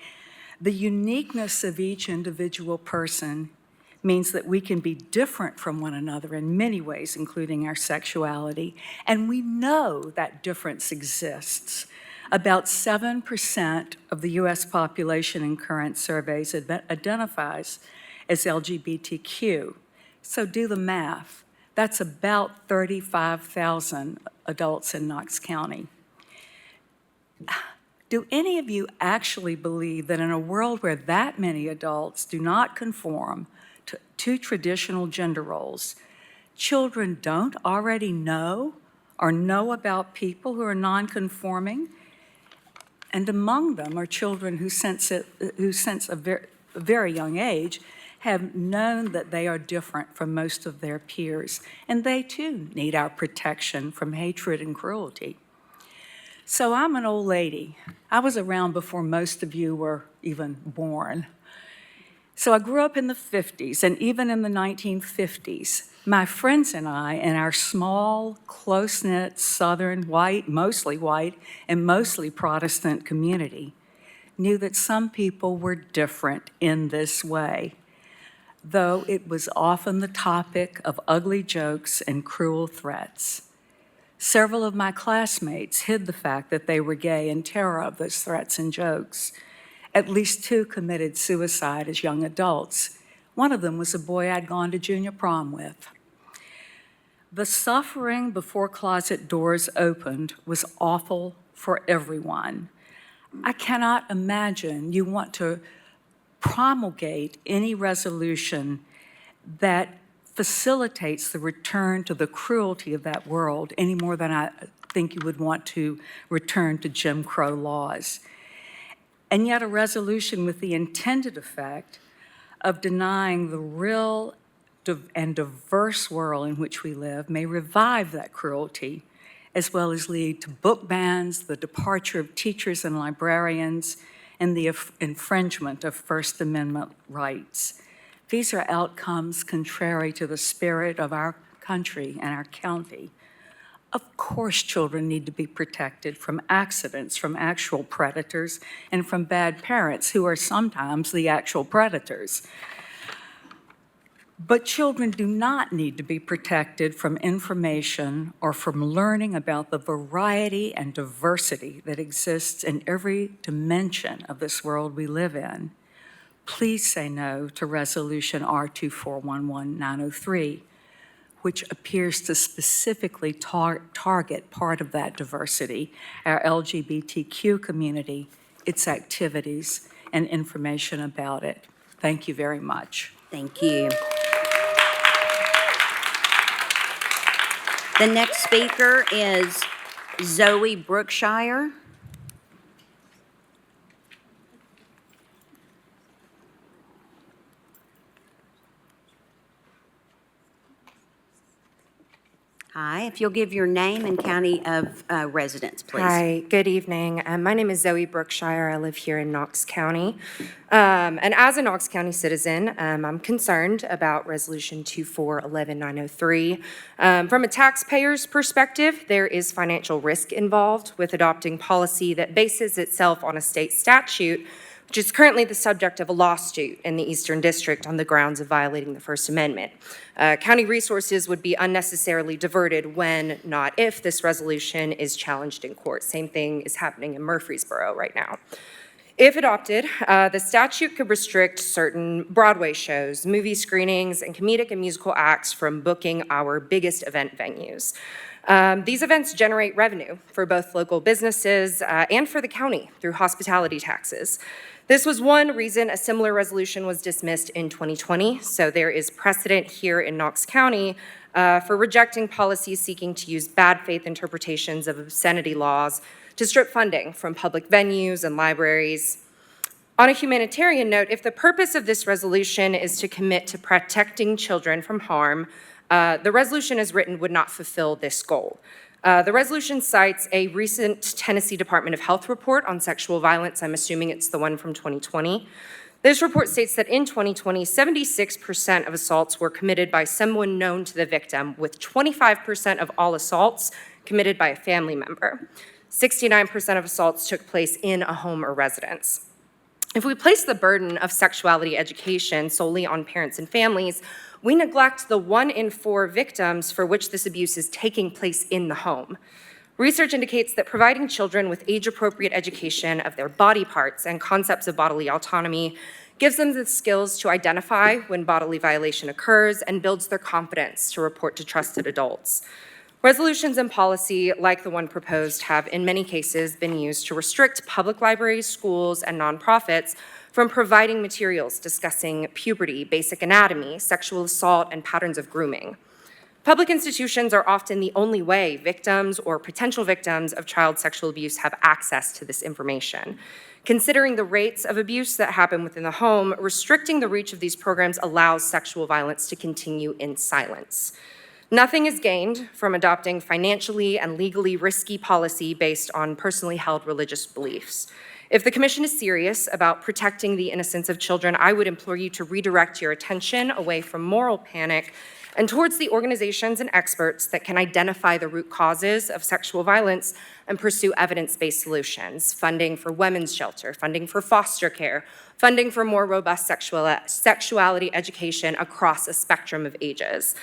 The uniqueness of each individual person means that we can be different from one another in many ways, including our sexuality, and we know that difference exists. About 7% of the US population in current surveys identifies as LGBTQ. So do the math. That's about 35,000 adults in Knox County. Do any of you actually believe that in a world where that many adults do not conform to traditional gender roles, children don't already know or know about people who are non-conforming? And among them are children who since a very young age have known that they are different from most of their peers, and they too need our protection from hatred and cruelty. So I'm an old lady. I was around before most of you were even born. So I grew up in the 50s, and even in the 1950s, my friends and I, in our small, close-knit, Southern, mostly white, and mostly Protestant community, knew that some people were different in this way, though it was often the topic of ugly jokes and cruel threats. Several of my classmates hid the fact that they were gay in terror of those threats and jokes. At least 2 committed suicide as young adults. One of them was a boy I'd gone to junior prom with. The suffering before closet doors opened was awful for everyone. I cannot imagine you want to promulgate any resolution that facilitates the return to the cruelty of that world any more than I think you would want to return to Jim Crow laws. And yet a resolution with the intended effect of denying the real and diverse world in which we live may revive that cruelty, as well as lead to book bans, the departure of teachers and librarians, and the infringement of First Amendment rights. These are outcomes contrary to the spirit of our country and our county. Of course, children need to be protected from accidents, from actual predators, and from bad parents who are sometimes the actual predators. But children do not need to be protected from information or from learning about the variety and diversity that exists in every dimension of this world we live in. Please say no to Resolution R2411903, which appears to specifically target part of that diversity, our LGBTQ community, its activities, and information about it. Thank you very much. Thank you. The next speaker is Zoe Brookshire. Hi, if you'll give your name and county of residence, please. Hi, good evening. My name is Zoe Brookshire. I live here in Knox County. And as a Knox County citizen, I'm concerned about Resolution 2411903. From a taxpayer's perspective, there is financial risk involved with adopting policy that bases itself on a state statute, which is currently the subject of a lawsuit in the Eastern District on the grounds of violating the First Amendment. County resources would be unnecessarily diverted when, not if, this resolution is challenged in court. Same thing is happening in Murfreesboro right now. If adopted, the statute could restrict certain Broadway shows, movie screenings, and comedic and musical acts from booking our biggest event venues. These events generate revenue for both local businesses and for the county through hospitality taxes. This was one reason a similar resolution was dismissed in 2020, so there is precedent here in Knox County for rejecting policies seeking to use bad faith interpretations of obscenity laws to strip funding from public venues and libraries. On a humanitarian note, if the purpose of this resolution is to commit to protecting children from harm, the resolution as written would not fulfill this goal. The resolution cites a recent Tennessee Department of Health report on sexual violence. I'm assuming it's the one from 2020. This report states that in 2020, 76% of assaults were committed by someone known to the victim, with 25% of all assaults committed by a family member. 69% of assaults took place in a home or residence. If we place the burden of sexuality education solely on parents and families, we neglect the 1 in 4 victims for which this abuse is taking place in the home. Research indicates that providing children with age-appropriate education of their body parts and concepts of bodily autonomy gives them the skills to identify when bodily violation occurs and builds their confidence to report to trusted adults. Resolutions and policy, like the one proposed, have in many cases been used to restrict public libraries, schools, and nonprofits from providing materials discussing puberty, basic anatomy, sexual assault, and patterns of grooming. Public institutions are often the only way victims or potential victims of child sexual abuse have access to this information. Considering the rates of abuse that happen within the home, restricting the reach of these programs allows sexual violence to continue in silence. Nothing is gained from adopting financially and legally risky policy based on personally held religious beliefs. If the Commission is serious about protecting the innocence of children, I would implore you to redirect your attention away from moral panic and towards the organizations and experts that can identify the root causes of sexual violence and pursue evidence-based solutions, funding for women's shelter, funding for foster care, funding for more robust sexuality education across a spectrum of ages.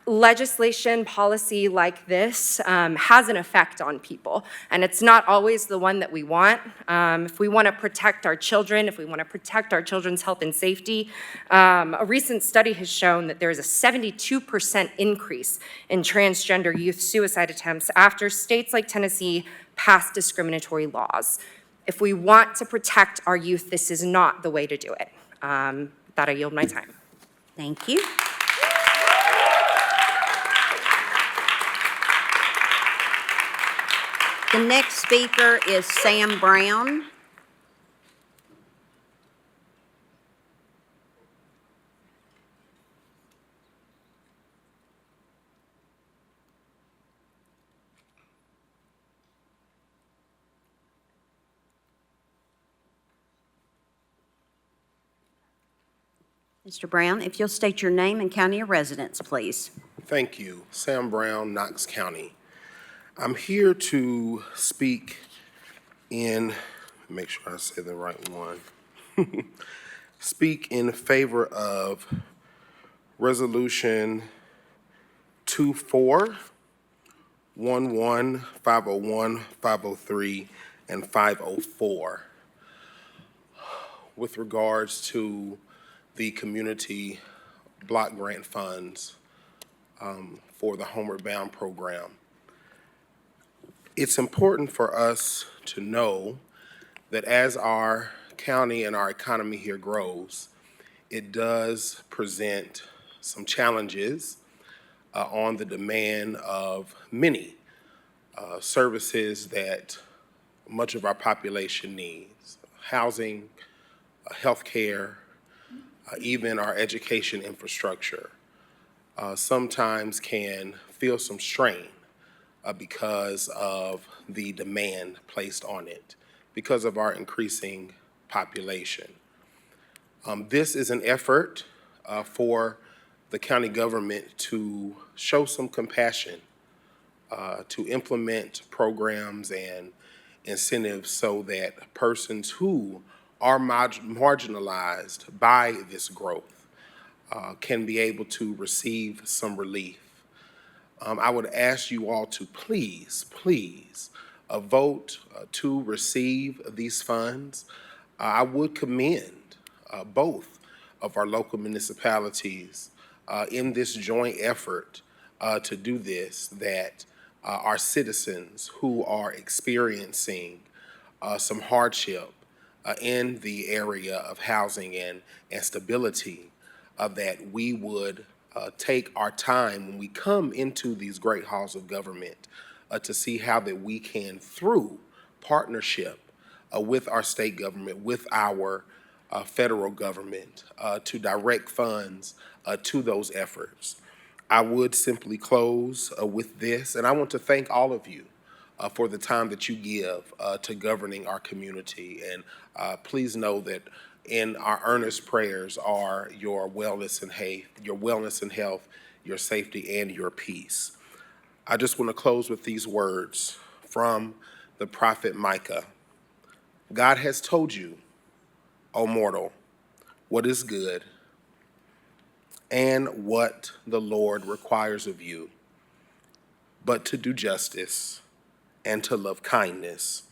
Legislation, policy like this has an effect on people, and it's not always the one that we want. If we want to protect our children, if we want to protect our children's health and safety, a recent study has shown that there is a 72% increase in transgender youth suicide attempts after states like Tennessee passed discriminatory laws. If we want to protect our youth, this is not the way to do it. That I yield my time. Thank you. The next speaker is Sam Brown. Mr. Brown, if you'll state your name and county of residence, please. Thank you. Sam Brown, Knox County. I'm here to speak in, make sure I say the right one, speak in favor of Resolution 24, 11, 501, 503, and 504 with regards to the community block grant funds for the Homeward Bound program. It's important for us to know that as our county and our economy here grows, it does present some challenges on the demand of many services that much of our population needs. Housing, healthcare, even our education infrastructure sometimes can feel some strain because of the demand placed on it, because of our increasing population. This is an effort for the county government to show some compassion, to implement programs and incentives so that persons who are marginalized by this growth can be able to receive some relief. I would ask you all to please vote to receive these funds. I would commend both of our local municipalities in this joint effort to do this, that our citizens who are experiencing some hardship in the area of housing and stability, that we would take our time when we come into these great halls of government to see how that we can, through partnership, with our state government, with our federal government to direct funds to those efforts. I would simply close with this, and I want to thank all of you for the time that you give to governing our community. And please know that in our earnest prayers are your wellness and health, your safety, and your peace. I just want to close with these words from the prophet Micah. God has told you, O mortal, what is good and what the Lord requires of you, but to do justice and to love kindness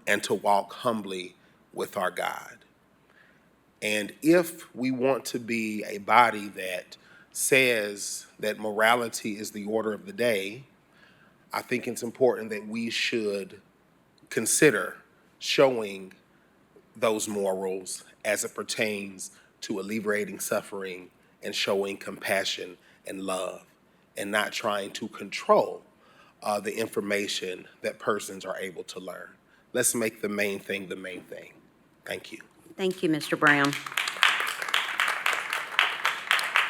and to walk humbly with our God. And if we want to be a body that says that morality is the order of the day, I think it's important that we should consider showing those morals as it pertains to alleviating suffering and showing compassion and love, and not trying to control the information that persons are able to learn. Let's make the main thing the main thing. Thank you. Thank you, Mr. Brown.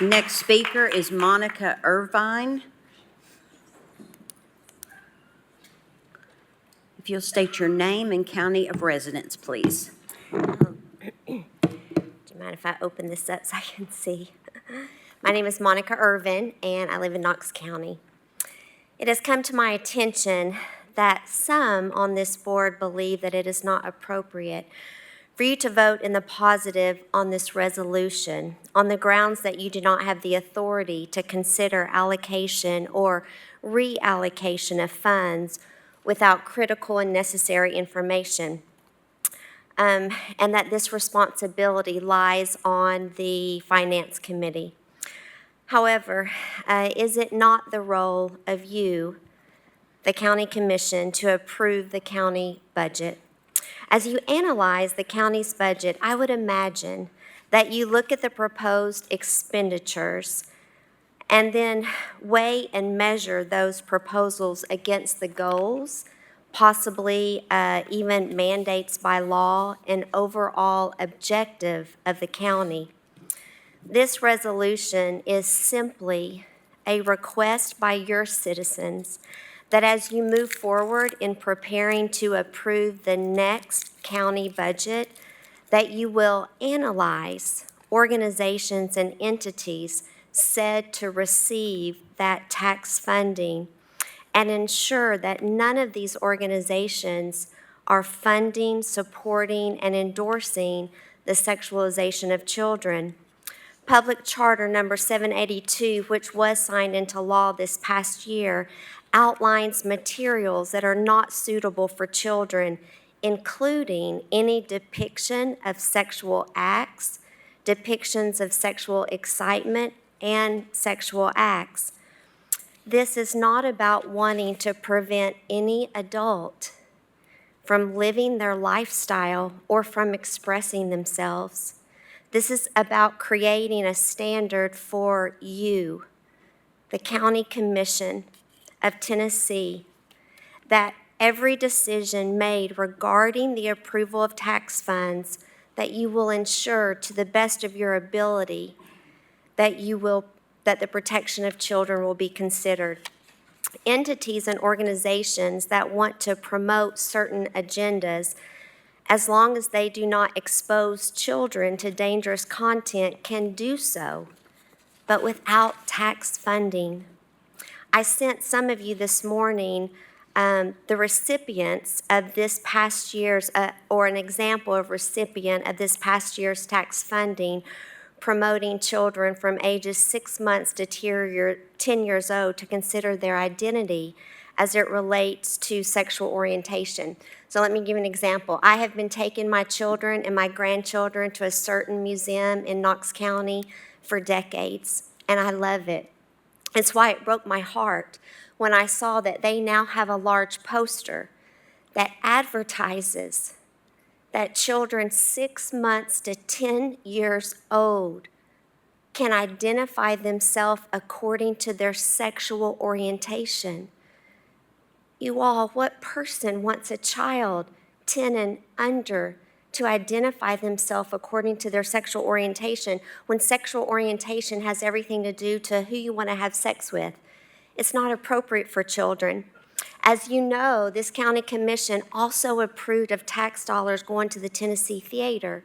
Next speaker is Monica Irvine. If you'll state your name and county of residence, please. Do you mind if I open this up so I can see? My name is Monica Irvin, and I live in Knox County. It has come to my attention that some on this board believe that it is not appropriate for you to vote in the positive on this resolution on the grounds that you do not have the authority to consider allocation or reallocation of funds without critical and necessary information. And that this responsibility lies on the Finance Committee. However, is it not the role of you, the County Commission, to approve the county budget? As you analyze the county's budget, I would imagine that you look at the proposed expenditures and then weigh and measure those proposals against the goals, possibly even mandates by law, and overall objective of the county. This resolution is simply a request by your citizens that as you move forward in preparing to approve the next county budget, that you will analyze organizations and entities said to receive that tax funding and ensure that none of these organizations are funding, supporting, and endorsing the sexualization of children. Public Charter number 782, which was signed into law this past year, outlines materials that are not suitable for children, including any depiction of sexual acts, depictions of sexual excitement, and sexual acts. This is not about wanting to prevent any adult from living their lifestyle or from expressing themselves. This is about creating a standard for you, the County Commission of Tennessee, that every decision made regarding the approval of tax funds, that you will ensure to the best of your ability that the protection of children will be considered. Entities and organizations that want to promote certain agendas, as long as they do not expose children to dangerous content, can do so, but without tax funding. I sent some of you this morning the recipients of this past year's, or an example of recipient of this past year's tax funding, promoting children from ages 6 months to 10 years old to consider their identity as it relates to sexual orientation. So let me give you an example. I have been taking my children and my grandchildren to a certain museum in Knox County for decades, and I love it. It's why it broke my heart when I saw that they now have a large poster that advertises that children 6 months to 10 years old can identify themselves according to their sexual orientation. You all, what person wants a child 10 and under to identify themselves according to their sexual orientation when sexual orientation has everything to do to who you want to have sex with. It's not appropriate for children. As you know, this county commission also approved of tax dollars going to the Tennessee Theater,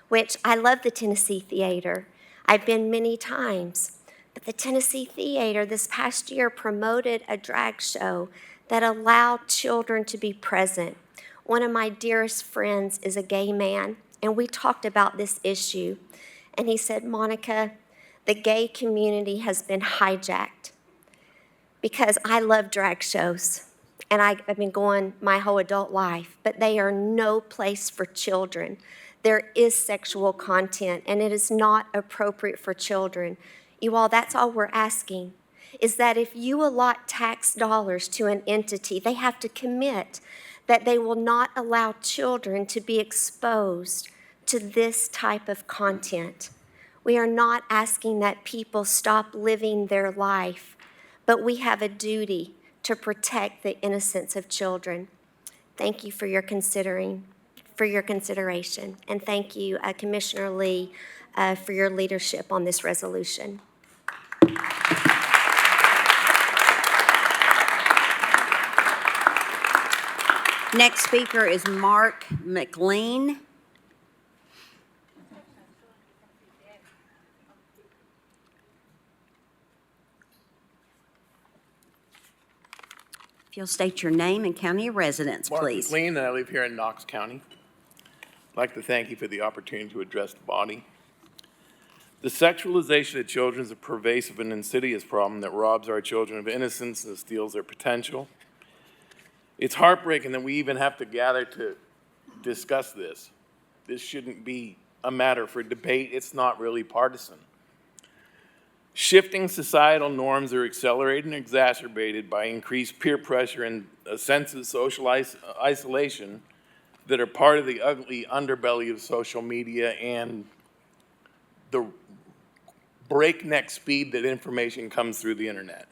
which I love the Tennessee Theater. I've been many times. But the Tennessee Theater this past year promoted a drag show that allowed children to be present. One of my dearest friends is a gay man, and we talked about this issue. And he said, Monica, the gay community has been hijacked because I love drag shows. And I've been going my whole adult life, but they are no place for children. There is sexual content, and it is not appropriate for children. You all, that's all we're asking, is that if you allot tax dollars to an entity, they have to commit that they will not allow children to be exposed to this type of content. We are not asking that people stop living their life, but we have a duty to protect the innocence of children. Thank you for your consideration, and thank you, Commissioner Lee, for your leadership on this resolution. Next speaker is Mark McLean. If you'll state your name and county of residence, please. Mark McLean, and I live here in Knox County. I'd like to thank you for the opportunity to address the body. The sexualization of children is a pervasive and insidious problem that robs our children of innocence and steals their potential. It's heartbreaking that we even have to gather to discuss this. This shouldn't be a matter for debate. It's not really partisan. Shifting societal norms are accelerated and exacerbated by increased peer pressure and a sense of social isolation that are part of the ugly underbelly of social media and the breakneck speed that information comes through the internet.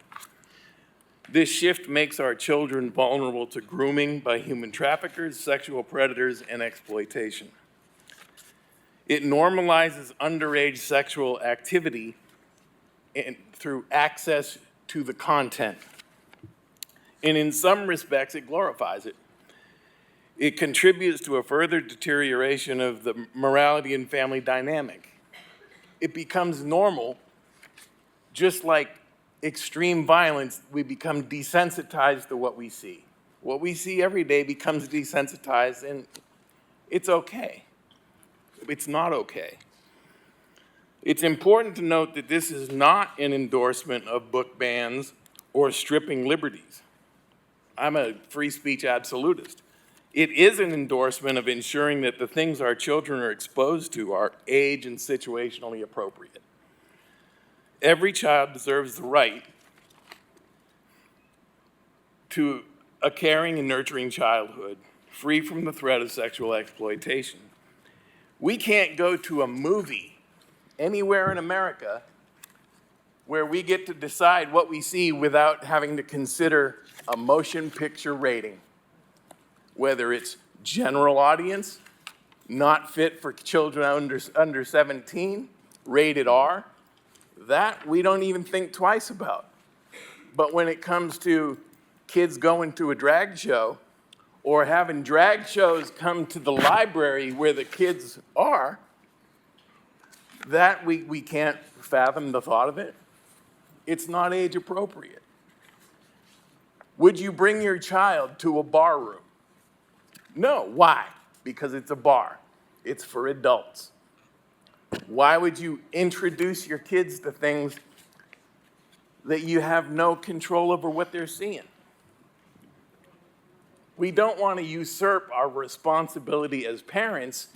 This shift makes our children vulnerable to grooming by human traffickers, sexual predators, and exploitation. It normalizes underage sexual activity and through access to the content. And in some respects, it glorifies it. It contributes to a further deterioration of the morality and family dynamic. It becomes normal, just like extreme violence, we become desensitized to what we see. What we see every day becomes desensitized, and it's okay. It's not okay. It's important to note that this is not an endorsement of book bans or stripping liberties. I'm a free speech absolutist. It is an endorsement of ensuring that the things our children are exposed to are age and situationally appropriate. Every child deserves the right to a caring and nurturing childhood, free from the threat of sexual exploitation. We can't go to a movie anywhere in America where we get to decide what we see without having to consider a motion picture rating, whether it's general audience, not fit for children under 17, rated R. That we don't even think twice about. But when it comes to kids going to a drag show or having drag shows come to the library where the kids are, that we can't fathom the thought of it. It's not age appropriate. Would you bring your child to a bar room? No. Why? Because it's a bar. It's for adults. Why would you introduce your kids to things that you have no control over what they're seeing? We don't want to usurp our responsibility as parents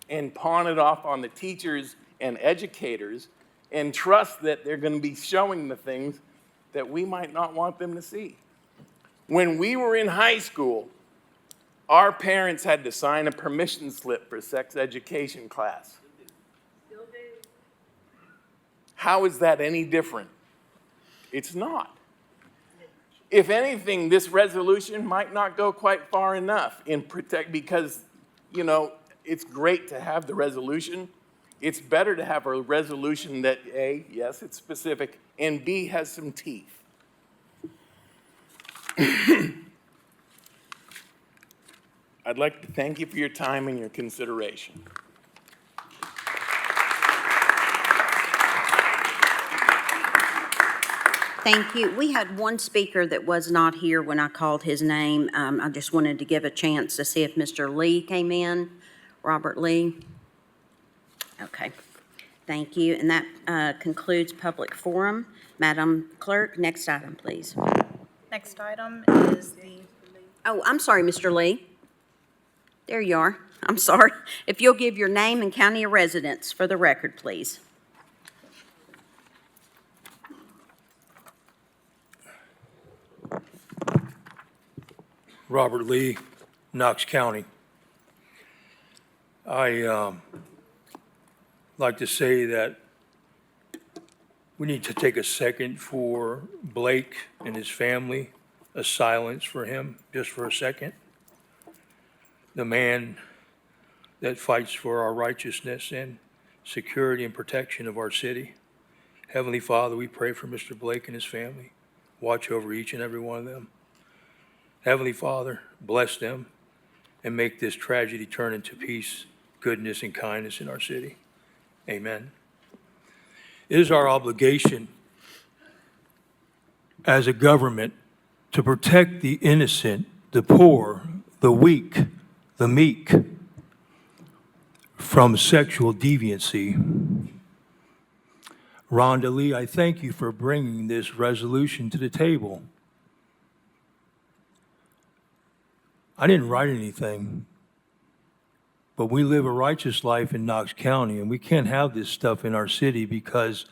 and pawn it off on the teachers and educators and trust that they're going to be showing the things that we might not want them to see. When we were in high school, our parents had to sign a permission slip for sex education class. How is that any different? It's not. If anything, this resolution might not go quite far enough in because you know, it's great to have the resolution. It's better to have a resolution that A, yes, it's specific, and B, has some teeth. I'd like to thank you for your time and your consideration. Thank you. We had one speaker that was not here when I called his name. I just wanted to give a chance to see if Mr. Lee came in. Robert Lee. Okay. Thank you. And that concludes public forum. Madam Clerk, next item, please. Next item is the, Oh, I'm sorry, Mr. Lee. There you are. I'm sorry. If you'll give your name and county of residence for the record, please. Robert Lee, Knox County. I like to say that we need to take a second for Blake and his family, a silence for him, just for a second. The man that fights for our righteousness and security and protection of our city. Heavenly Father, we pray for Mr. Blake and his family. Watch over each and every one of them. Heavenly Father, bless them and make this tragedy turn into peace, goodness, and kindness in our city. Amen. It is our obligation as a government to protect the innocent, the poor, the weak, the meek from sexual deviancy. Rhonda Lee, I thank you for bringing this resolution to the table. I didn't write anything, but we live a righteous life in Knox County, and we can't have this stuff in our city because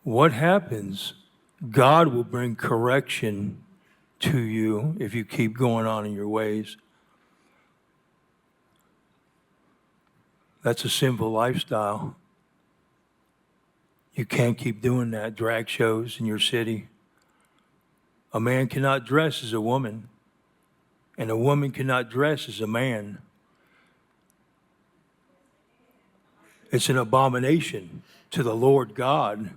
what happens, God will bring correction to you if you keep going on in your ways. That's a sinful lifestyle. You can't keep doing that, drag shows in your city. A man cannot dress as a woman, and a woman cannot dress as a man. It's an abomination to the Lord God.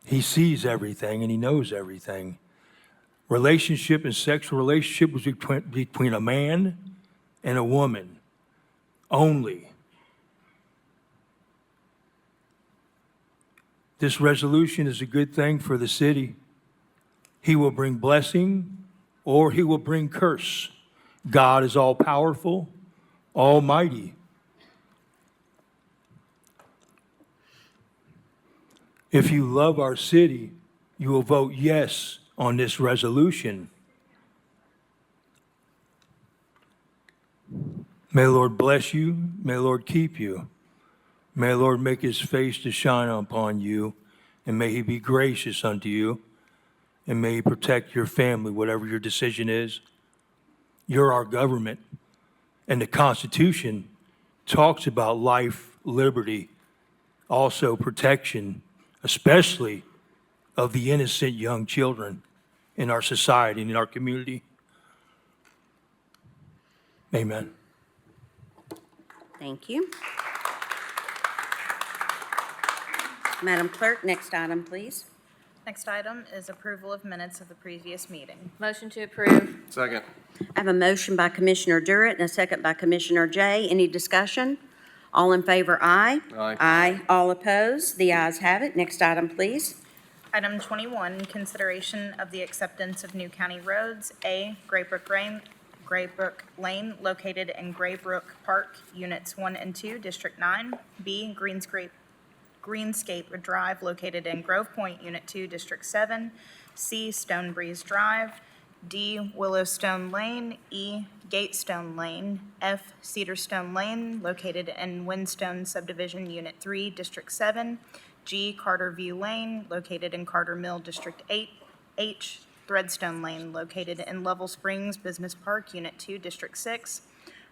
He sees everything and he knows everything. Relationship and sexual relationship was between a man and a woman only. This resolution is a good thing for the city. He will bring blessing or he will bring curse. God is all powerful, almighty. If you love our city, you will vote yes on this resolution. May the Lord bless you. May the Lord keep you. May the Lord make his face to shine upon you, and may he be gracious unto you, and may he protect your family, whatever your decision is. You're our government, and the Constitution talks about life, liberty, also protection, especially of the innocent young children in our society and in our community. Amen. Thank you. Madam Clerk, next item, please. next item is approval of minutes of the previous meeting. Motion to approve. Second. I have a motion by Commissioner Durrett and a second by Commissioner Jay. Any discussion? All in favor, aye. Aye. Aye. All opposed? The ayes have it. Next item, please. Item 21, consideration of the acceptance of new county roads. A, Graybrook Lane, located in Graybrook Park, Units 1 and 2, District 9. B, Greenscape Drive, located in Grove Point, Unit 2, District 7. C, Stone Breeze Drive. D, Willowstone Lane. E, Gatestone Lane. F, Cedarstone Lane, located in Windstone Subdivision, Unit 3, District 7. G, Carter View Lane, located in Carter Mill, District 8. H, Threadstone Lane, located in Level Springs Business Park, Unit 2, District 6.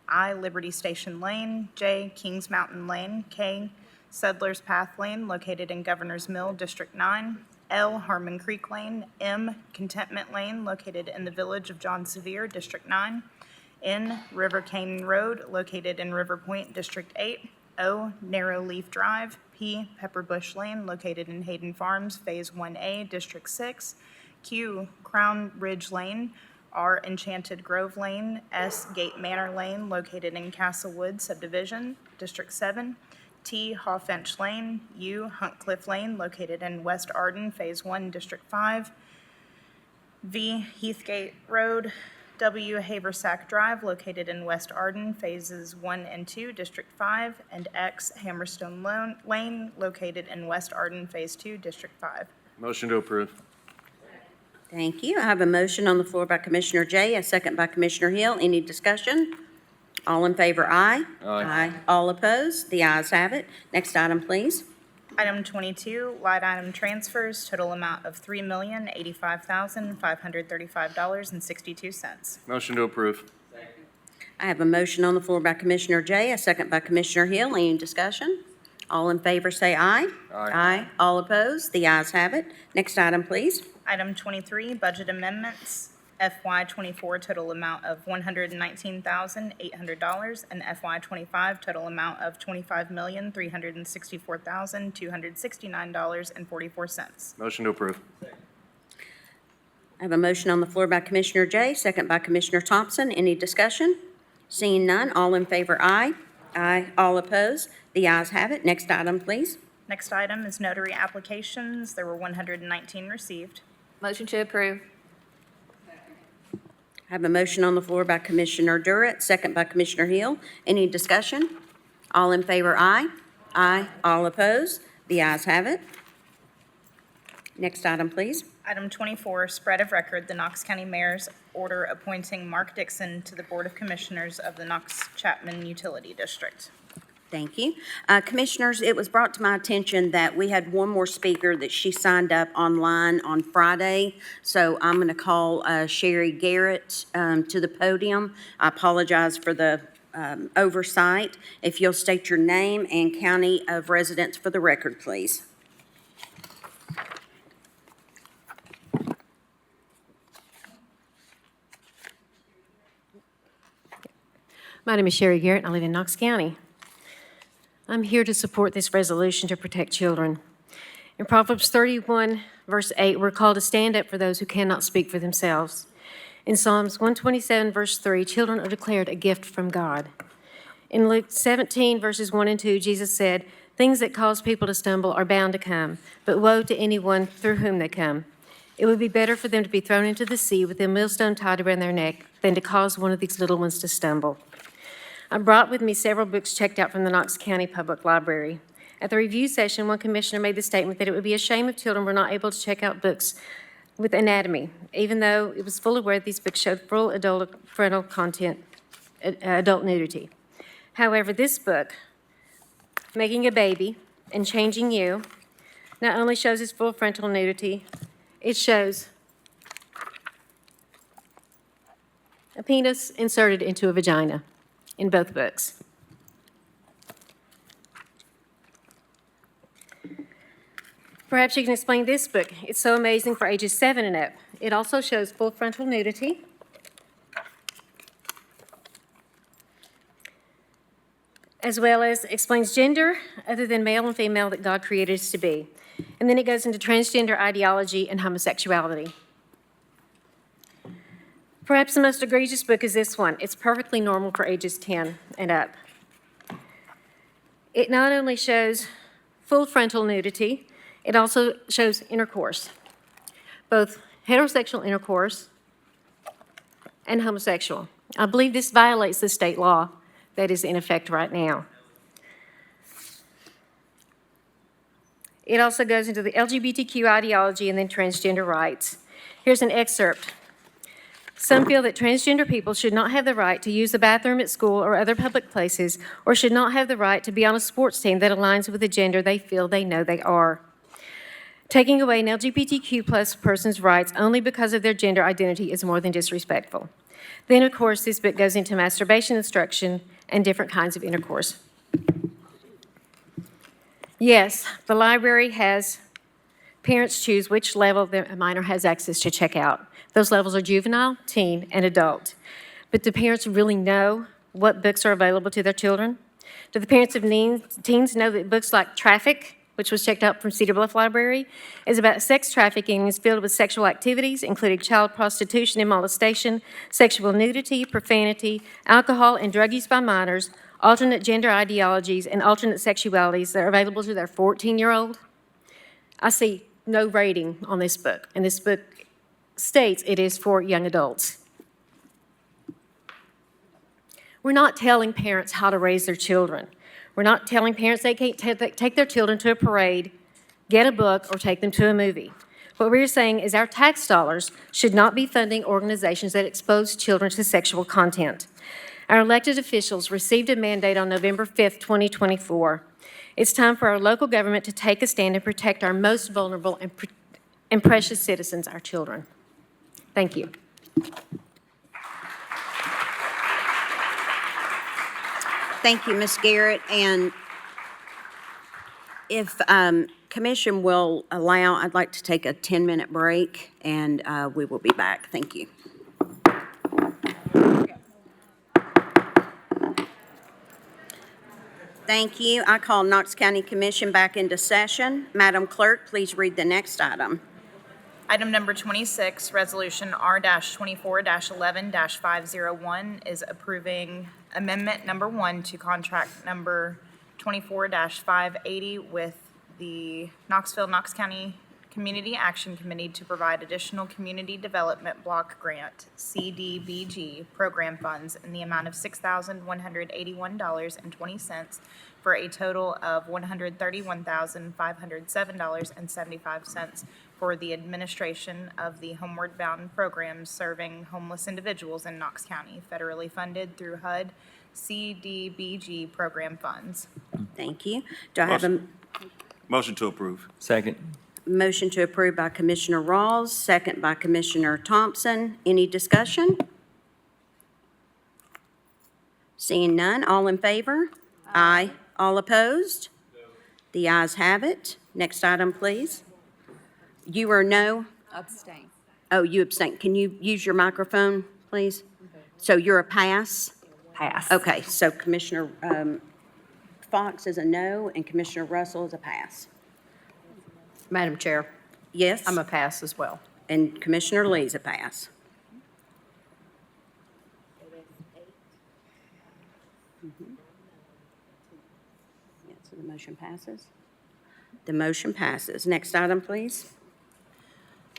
I, Liberty Station Lane. J, Kings Mountain Lane. K, Settlers Path Lane, located in Governor's Mill, District 9. L, Harmon Creek Lane. M, Contentment Lane, located in the Village of John Sevier, District 9. N, River Canyon Road, located in River Point, District 8. O, Narrow Leaf Drive. P, Pepper Bush Lane, located in Hayden Farms, Phase 1A, District 6. Q, Crown Ridge Lane. R, Enchanted Grove Lane. S, Gate Manor Lane, located in Castlewood Subdivision, District 7. T, Hawfinch Lane. U, Hunt Cliff Lane, located in West Arden, Phase 1, District 5. V, Heathgate Road. W, Haversack Drive, located in West Arden, Phases 1 and 2, District 5. And X, Hammerstone Lane, located in West Arden, Phase 2, District 5. Motion to approve. Thank you. I have a motion on the floor by Commissioner Jay, a second by Commissioner Hill. Any discussion? All in favor, aye. Aye. All opposed? The ayes have it. Next item, please. Item 22, line item transfers, total amount of $3,085,535.62. Motion to approve. I have a motion on the floor by Commissioner Jay, a second by Commissioner Hill. Any discussion? All in favor say aye. Aye. All opposed? The ayes have it. Next item, please. Item 23, budget amendments, FY 24 total amount of $119,800, and FY 25 total amount of $25,364,269.44. Motion to approve. I have a motion on the floor by Commissioner Jay, second by Commissioner Thompson. Any discussion? Seeing none, all in favor, aye. All opposed? The ayes have it. Next item, please. Next item is notary applications. There were 119 received. Motion to approve. I have a motion on the floor by Commissioner Durrett, second by Commissioner Hill. Any discussion? All in favor, aye. All opposed? The ayes have it. Next item, please. Item 24, spread of record, the Knox County Mayor's order appointing Mark Dixon to the Board of Commissioners of the Knox-Chapman Utility District. Thank you. Commissioners, it was brought to my attention that we had one more speaker that she signed up online on Friday. So I'm going to call Sherry Garrett to the podium. I apologize for the oversight. If you'll state your name and county of residence for the record, please. My name is Sherry Garrett, and I live in Knox County. I'm here to support this resolution to protect children. In Proverbs 31, verse 8, we're called to stand up for those who cannot speak for themselves. In Psalms 127, verse 3, children are declared a gift from God. In Luke 17, verses 1 and 2, Jesus said, "Things that cause people to stumble are bound to come, but woe to anyone through whom they come. It would be better for them to be thrown into the sea with a millstone tied around their neck than to cause one of these little ones to stumble." I brought with me several books checked out from the Knox County Public Library. At the review session, one commissioner made the statement that it would be a shame if children were not able to check out books with anatomy, even though it was fully aware these books showed full adult frontal content, adult nudity. However, this book, Making a Baby and Changing You, not only shows its full frontal nudity, it shows a penis inserted into a vagina in both books. Perhaps you can explain this book. It's so amazing for ages 7 and up. It also shows full frontal nudity, as well as explains gender other than male and female that God created us to be. And then it goes into transgender ideology and homosexuality. Perhaps the most egregious book is this one. It's perfectly normal for ages 10 and up. It not only shows full frontal nudity, it also shows intercourse, both heterosexual intercourse and homosexual. I believe this violates the state law that is in effect right now. It also goes into the LGBTQ ideology and then transgender rights. Here's an excerpt. Some feel that transgender people should not have the right to use the bathroom at school or other public places, or should not have the right to be on a sports team that aligns with the gender they feel they know they are. Taking away an LGBTQ plus person's rights only because of their gender identity is more than disrespectful. Then, of course, this book goes into masturbation instruction and different kinds of intercourse. Yes, the library has parents choose which level their minor has access to check out. Those levels are juvenile, teen, and adult. but do parents really know what books are available to their children? Do the parents of teens know that books like Traffic, which was checked out from Cedar Bluff Library, is about sex trafficking and is filled with sexual activities, including child prostitution and molestation, sexual nudity, profanity, alcohol and drug use by minors, alternate gender ideologies, and alternate sexualities that are available to their 14-year-old? I see no rating on this book, and this book states it is for young adults. We're not telling parents how to raise their children. We're not telling parents they can't take their children to a parade, get a book, or take them to a movie. What we're saying is our tax dollars should not be funding organizations that expose children to sexual content. Our elected officials received a mandate on November 5th, 2024. It's time for our local government to take a stand and protect our most vulnerable and precious citizens, our children. Thank you. Thank you, Ms. Garrett. And if Commission will allow, I'd like to take a 10-minute break, and we will be back. Thank you. Thank you. I call Knox County Commission back into session. Madam Clerk, please read the next item. Item number 26, Resolution R-24-11-501 is approving Amendment Number 1 to Contract Number 24-580 with the Knox County Community Action Committee to provide additional Community Development Block Grant, CDBG, program funds in the amount of $6,181.20 for a total of $131,507.75 for the administration of the Homeward Bound program serving homeless individuals in Knox County, federally funded through HUD CDBG program funds. Thank you. Do I have a Motion to approve. Second. motion to approve by Commissioner Rawls, second by Commissioner Thompson? Any discussion? Seeing none, all in favor? Aye. All opposed? The ayes have it. Next item, please. You or no? Abstain. Oh, you abstain. Can you use your microphone, please? So you're a pass? Pass. Okay, so Commissioner Fox is a no, and Commissioner Russell is a pass. Madam Chair, Yes? I'm a pass as well. And Commissioner Lee's a pass. Yeah, so the motion passes? The motion passes. Next item, please.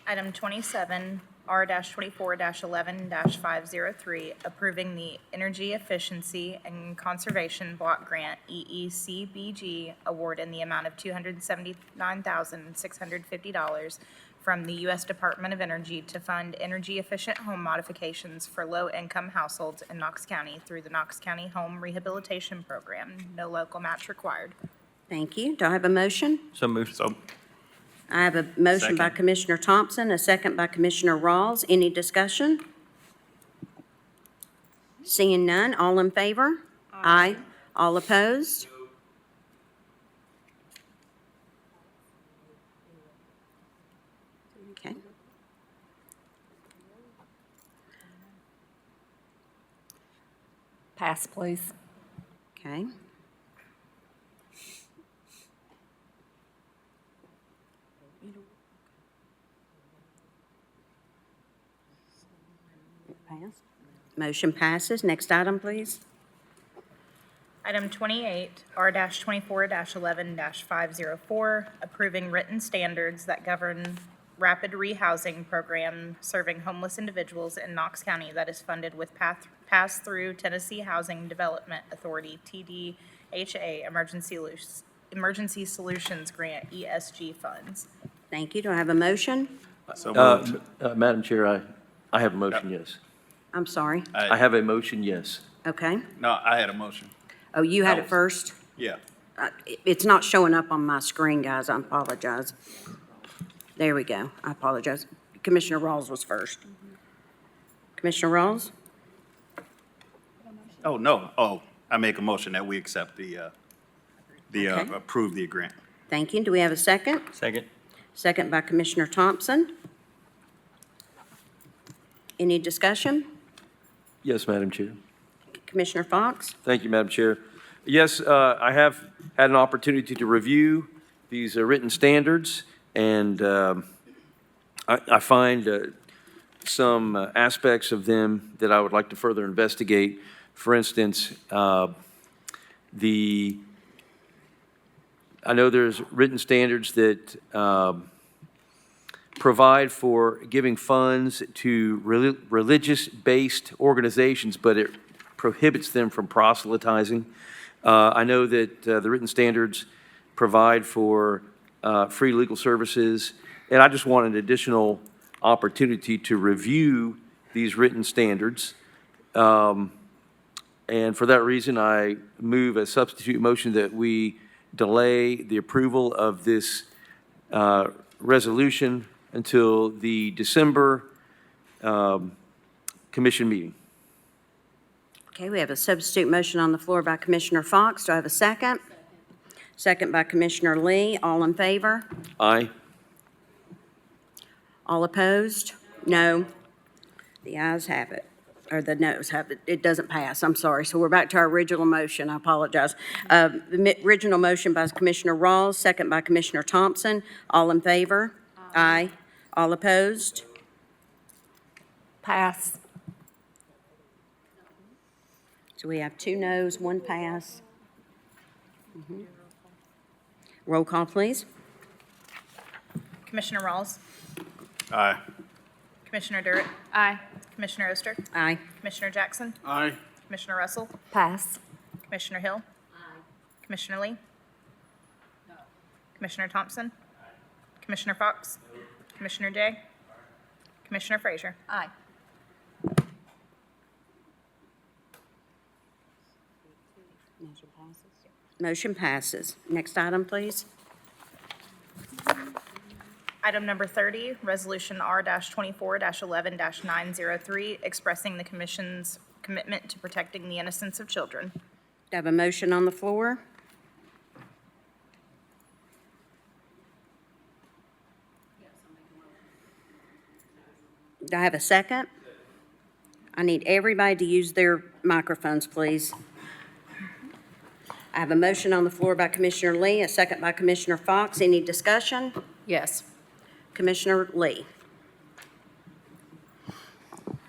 Item 27, R-24-11-503, approving the Energy Efficiency and Conservation Block Grant, EECBG, award in the amount of $279,650 from the U.S. Department of Energy to fund energy-efficient home modifications for low-income households in Knox County through the Knox County Home Rehabilitation Program. No local match required. Thank you. Do I have a motion? So moved. I have a motion by Second. Commissioner Thompson, a second by Commissioner Rawls. Any discussion? Seeing none, all in favor? Aye. All opposed? Okay. Pass, please. Okay. Pass. Motion passes. Next item, please. Item 28, R-24-11-504, approving written standards that govern rapid rehousing program serving homeless individuals in Knox County that is funded with pass-through Tennessee Housing Development Authority, TDHA, Emergency Solutions Grant, ESG funds. Thank you. Do I have a motion? So moved. Madam Chair, I have a motion, yes. I'm sorry. I have a motion, yes. Okay. No, I had a motion. Oh, you had it first? Yeah. It's not showing up on my screen, guys. I apologize. There we go. I apologize. Commissioner Rawls was first. Commissioner Rawls? Oh, no. Oh, I make a motion that we accept Okay. approve the grant. Thank you. Do we have a second? Second. Second by Commissioner Thompson. Any discussion? Yes, Madam Chair. Commissioner Fox? Thank you, Madam Chair. Yes, I have had an opportunity to review these written standards, and I find some aspects of them that I would like to further investigate. For instance, I know there's written standards that provide for giving funds to religious-based organizations, but it prohibits them from proselytizing. I know that the written standards provide for free legal services, and I just want an additional opportunity to review these written standards. And for that reason, I move a substitute motion that we delay the approval of this resolution until the December commission meeting. Okay, we have a substitute motion on the floor by Commissioner Fox. Do I have a second? Second by Commissioner Lee. All in favor? Aye. All opposed? No. The ayes have it, or the noes have it. It doesn't pass. I'm sorry. So we're back to our original motion. I apologize. The original motion by Commissioner Rawls, second by Commissioner Thompson. All in favor? Aye. All opposed? Pass. So we have 2 noes, 1 pass. Roll call, please. Commissioner Rawls? Aye. Commissioner Durrett? Aye. Commissioner Oster? Aye. Commissioner Jackson? Aye. Commissioner Russell? Pass. Commissioner Hill? Aye. Commissioner Lee? No. Commissioner Thompson? Commissioner Fox? Commissioner Day? Commissioner Frazier? Aye. Motion passes. Next item, please. Item number 30, Resolution R-24-11-903, expressing the Commission's commitment to protecting the innocence of children. Do I have a motion on the floor? Do I have a second? I need everybody to use their microphones, please. I have a motion on the floor by Commissioner Lee, a second by Commissioner Fox. Any discussion? Yes. Commissioner Lee.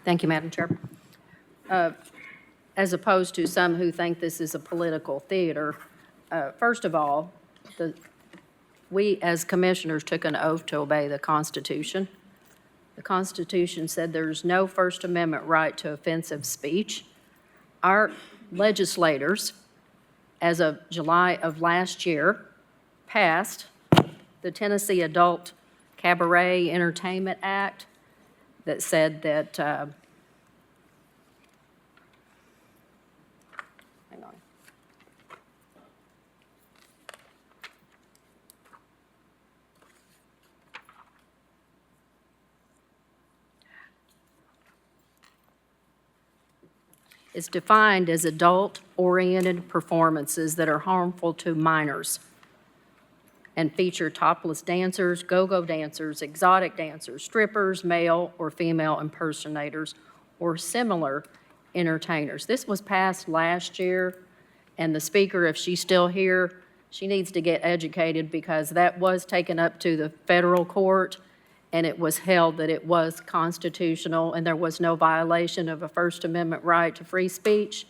Thank you, Madam Chair. As opposed to some who think this is a political theater, first of all, we as commissioners took an oath to obey the Constitution. The Constitution said there's no First Amendment right to offensive speech. Our legislators, as of July of last year, passed the Tennessee Adult Cabaret Entertainment Act that said that, hang on. It's defined as adult-oriented performances that are harmful to minors and feature topless dancers, go-go dancers, exotic dancers, strippers, male or female impersonators, or similar entertainers. This was passed last year, and the speaker, if she's still here, she needs to get educated because that was taken up to the federal court, and it was held that it was constitutional and there was no violation of a First Amendment right to free speech.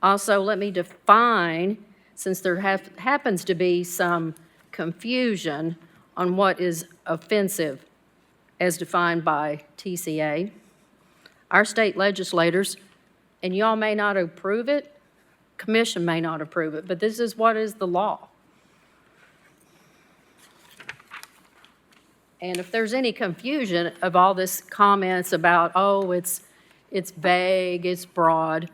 Also, let me define, since there happens to be some confusion on what is offensive as defined by TCA. Our state legislators, and y'all may not approve it, commission may not approve it, but this is what is the law. And if there's any confusion of all this comments about, oh, it's vague, it's broad,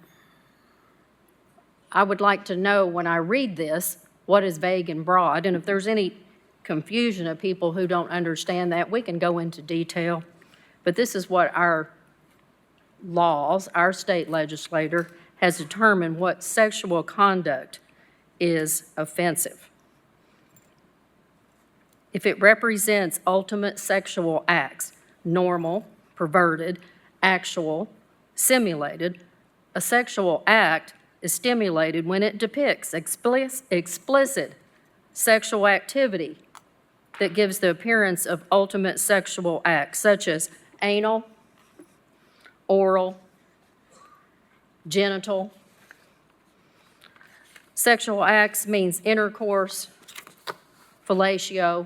I would like to know when I read this, what is vague and broad, and if there's any confusion of people who don't understand that, we can go into detail. But this is what our laws, our state legislator has determined what sexual conduct is offensive. If it represents ultimate sexual acts, normal, perverted, actual, simulated. A sexual act is stimulated when it depicts explicit sexual activity that gives the appearance of ultimate sexual acts, such as anal, oral, genital. Sexual acts means intercourse, fellatio,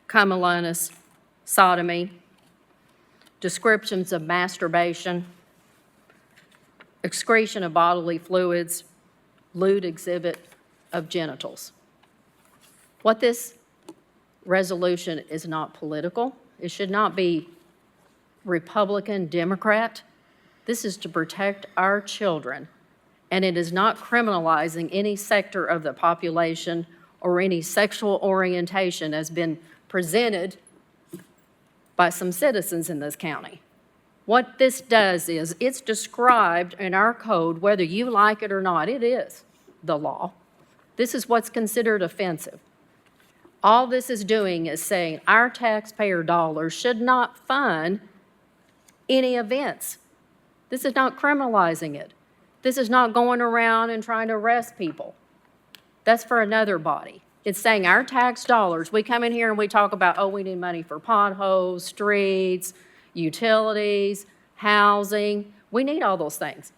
cumulonius, sodomy, descriptions of masturbation, excretion of bodily fluids, lewd exhibit of genitals. What this resolution is not political. It should not be Republican, Democrat. This is to protect our children, and it is not criminalizing any sector of the population or any sexual orientation as been presented by some citizens in this county. What this does is it's described in our code, whether you like it or not, it is the law. This is what's considered offensive. All this is doing is saying our taxpayer dollars should not fund any events. This is not criminalizing it. This is not going around and trying to arrest people. That's for another body. It's saying our tax dollars, we come in here and we talk about, oh, we need money for potholes, streets, utilities, housing. We need all those things.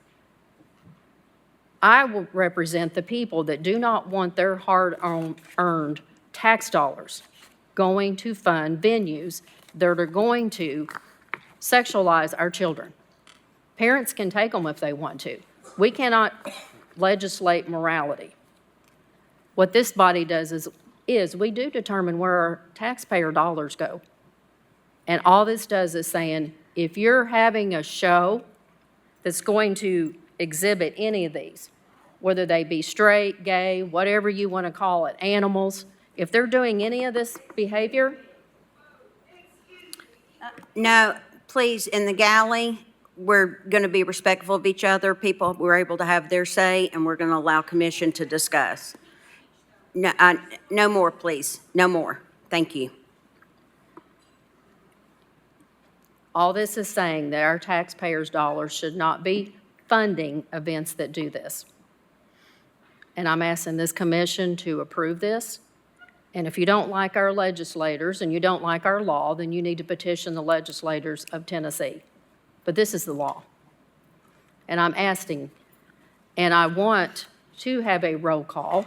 I will represent the people that do not want their hard-earned tax dollars going to fund venues that are going to sexualize our children. Parents can take them if they want to. We cannot legislate morality. What this body does is we do determine where our taxpayer dollars go. And all this does is saying, if you're having a show that's going to exhibit any of these, whether they be straight, gay, whatever you want to call it, animals, if they're doing any of this behavior. No, please, in the galley, we're going to be respectful of each other. People were able to have their say, and we're going to allow commission to discuss. No, no more, please. No more. Thank you. All this is saying that our taxpayers' dollars should not be funding events that do this. And I'm asking this commission to approve this. And if you don't like our legislators and you don't like our law, then you need to petition the legislators of Tennessee. But this is the law. And I'm asking, and I want to have a roll call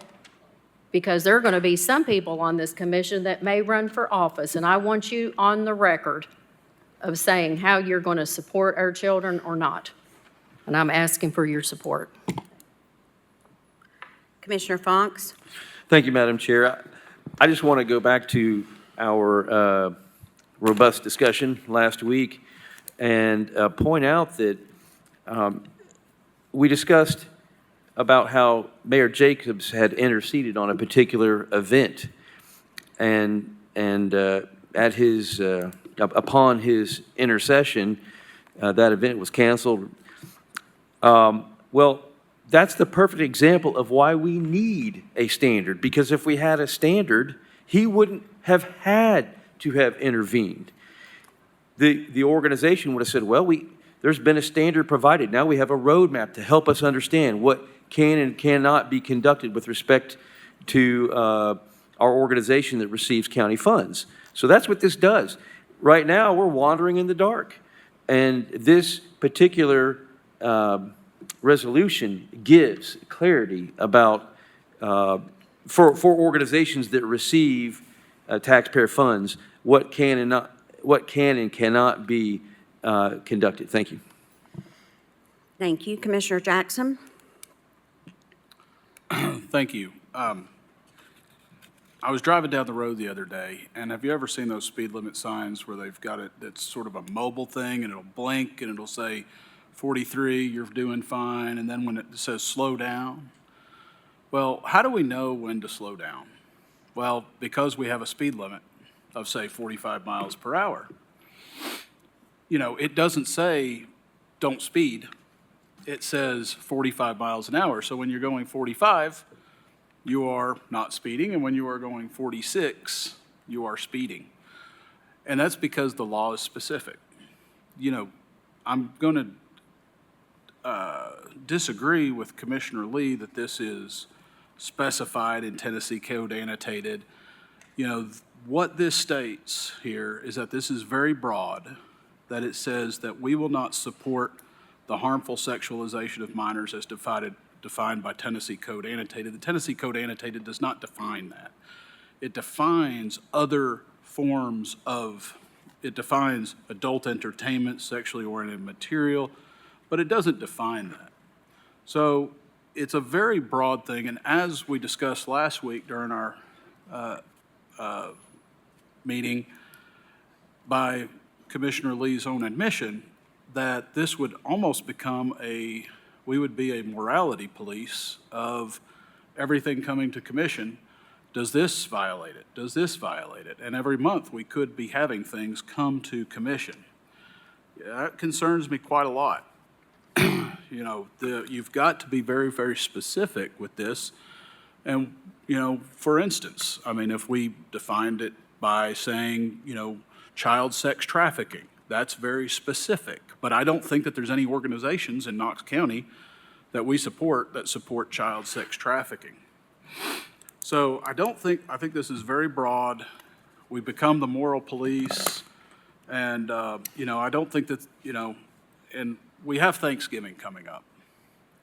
because there are going to be some people on this commission that may run for office. And I want you on the record of saying how you're going to support our children or not. And I'm asking for your support. Commissioner Fonks? Thank you, Madam Chair. I just want to go back to our robust discussion last week and point out that we discussed about how Mayor Jacobs had interceded on a particular event, and at his upon his intercession, that event was canceled. Well, that's the perfect example of why we need a standard, because if we had a standard, he wouldn't have had to have intervened. The organization would have said, well, there's been a standard provided. Now we have a roadmap to help us understand what can and cannot be conducted with respect to our organization that receives county funds. So that's what this does. Right now, we're wandering in the dark. And this particular resolution gives clarity about, for organizations that receive taxpayer funds, what can and cannot be conducted. Thank you. Thank you. Commissioner Jackson? Thank you. I was driving down the road the other day, and have you ever seen those speed limit signs where they've got it, that's sort of a mobile thing, and it'll blink, and it'll say 43, you're doing fine, and then when it says slow down? Well, how do we know when to slow down? Well, because we have a speed limit of, say, 45 miles per hour. You know, it doesn't say don't speed. It says 45 miles an hour. So when you're going 45, you are not speeding, and when you are going 46, you are speeding. And that's because the law is specific. You know, I'm going to disagree with Commissioner Lee that this is specified in Tennessee Code annotated. You know, what this states here is that this is very broad, that it says that we will not support the harmful sexualization of minors as defined by Tennessee Code annotated. The Tennessee Code annotated does not define that. It defines other forms of, it defines adult entertainment, sexually oriented material, but it doesn't define that. So it's a very broad thing, and as we discussed last week during our meeting, by Commissioner Lee's own admission, that this would almost become we would be a morality police of everything coming to commission. Does this violate it? Does this violate it? And every month we could be having things come to commission. Yeah, that concerns me quite a lot. You know, you've got to be very, very specific with this. And, you know, for instance, I mean, if we defined it by saying, you know, child sex trafficking, that's very specific. But I don't think that there's any organizations in Knox County that we support that support child sex trafficking. So I think this is very broad. We become the moral police. And, you know, I don't think that, you know, and we have Thanksgiving coming up.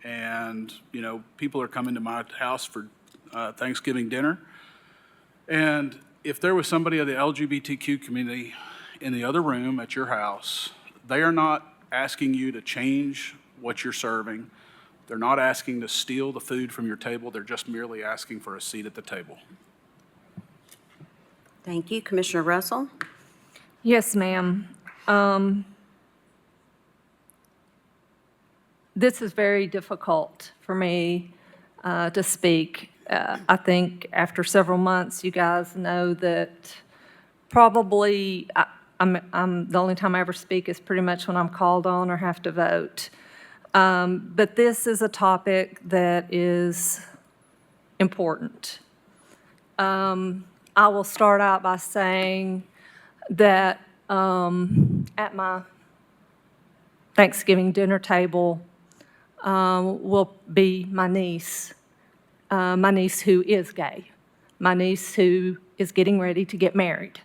And, you know, people are coming to my house for Thanksgiving dinner. And if there was somebody of the LGBTQ community in the other room at your house, they are not asking you to change what you're serving. They're not asking to steal the food from your table. They're just merely asking for a seat at the table. Thank you. Commissioner Russell? Yes, ma'am. This is very difficult for me to speak. I think after several months, you guys know that probably I'm the only time I ever speak is pretty much when I'm called on or have to vote. But this is a topic that is important. I will start out by saying that at my Thanksgiving dinner table will be my niece who is gay, my niece who is getting ready to get married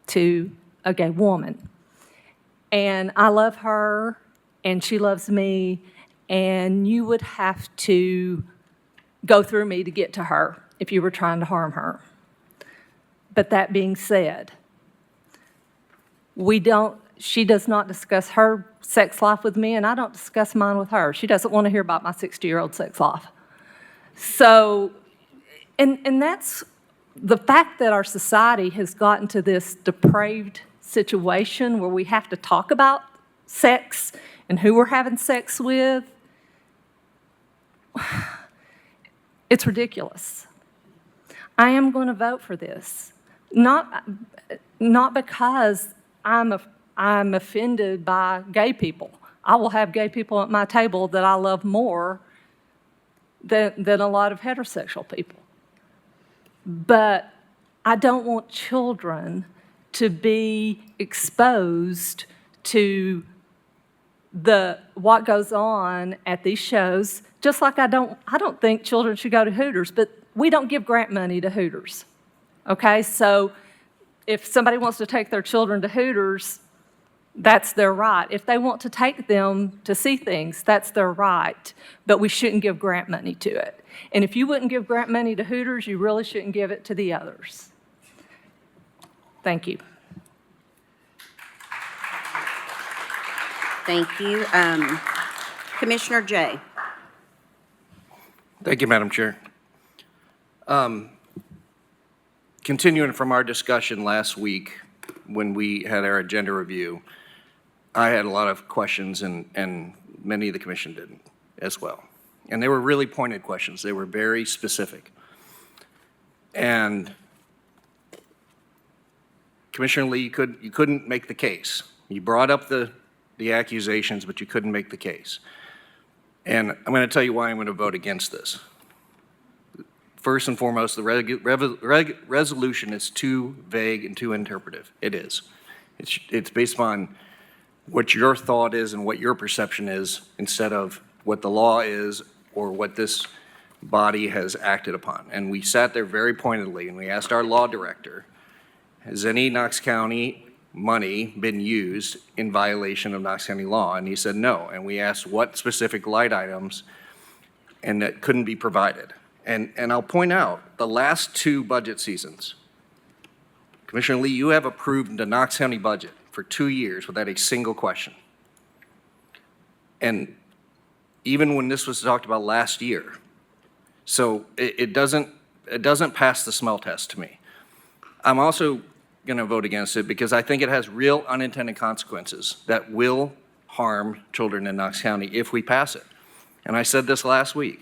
to a gay woman. And I love her, and she loves me, and you would have to go through me to get to her if you were trying to harm her. But that being said, she does not discuss her sex life with me, and I don't discuss mine with her. She doesn't want to hear about my 60-year-old sex life. So, and that's the fact that our society has gotten to this depraved situation where we have to talk about sex and who we're having sex with. It's ridiculous. I am going to vote for this, not because I'm offended by gay people. I will have gay people at my table that I love more than a lot of heterosexual people. But I don't want children to be exposed to what goes on at these shows, just like I don't think children should go to Hooters, but we don't give grant money to Hooters. Okay, so if somebody wants to take their children to Hooters, that's their right. If they want to take them to see things, that's their right, but we shouldn't give grant money to it. And if you wouldn't give grant money to Hooters, you really shouldn't give it to the others. Thank you. Thank you. Commissioner Jay? Thank you, Madam Chair. Continuing from our discussion last week when we had our agenda review, I had a lot of questions, and many of the commission didn't as well. And they were really pointed questions. They were very specific. And Commissioner Lee, you couldn't make the case. You brought up the accusations, but you couldn't make the case. And I'm going to tell you why I'm going to vote against this. First and foremost, the resolution is too vague and too interpretive. It is. It's based on what your thought is and what your perception is instead of what the law is or what this body has acted upon. And we sat there very pointedly and we asked our law director, has any Knox County money been used in violation of Knox County law? And he said no. And we asked what specific light items, and that couldn't be provided. And I'll point out, the last 2 budget seasons, Commissioner Lee, you have approved the Knox County budget for 2 years without a single question. And even when this was talked about last year. So it doesn't pass the smell test to me. I'm also going to vote against it because I think it has real unintended consequences that will harm children in Knox County if we pass it. And I said this last week.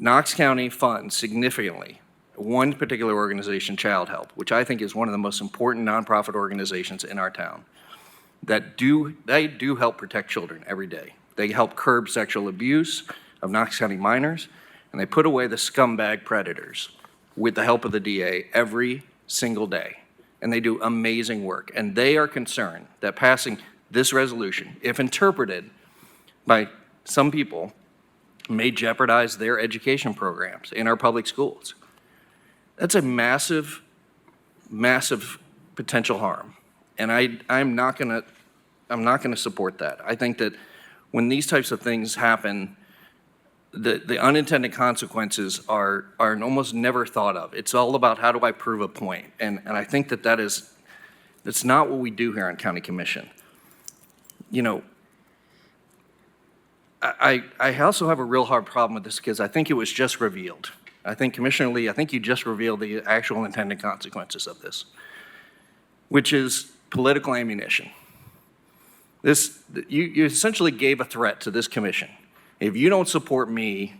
Knox County funds significantly one particular organization, Child Help, which I think is one of the most important nonprofit organizations in our town, that they do help protect children every day. They help curb sexual abuse of Knox County minors, and they put away the scumbag predators with the help of the DA every single day. And they do amazing work. And they are concerned that passing this resolution, if interpreted by some people, may jeopardize their education programs in our public schools. That's a massive, massive potential harm. And I'm not gonna support that. I think that when these types of things happen, the unintended consequences are almost never thought of. It's all about how do I prove a point? And I think that's not what we do here on County Commission. You know, I also have a real hard problem with this because I think it was just revealed. I think, Commissioner Lee, I think you just revealed the actual intended consequences of this, which is political ammunition. You essentially gave a threat to this commission. If you don't support me,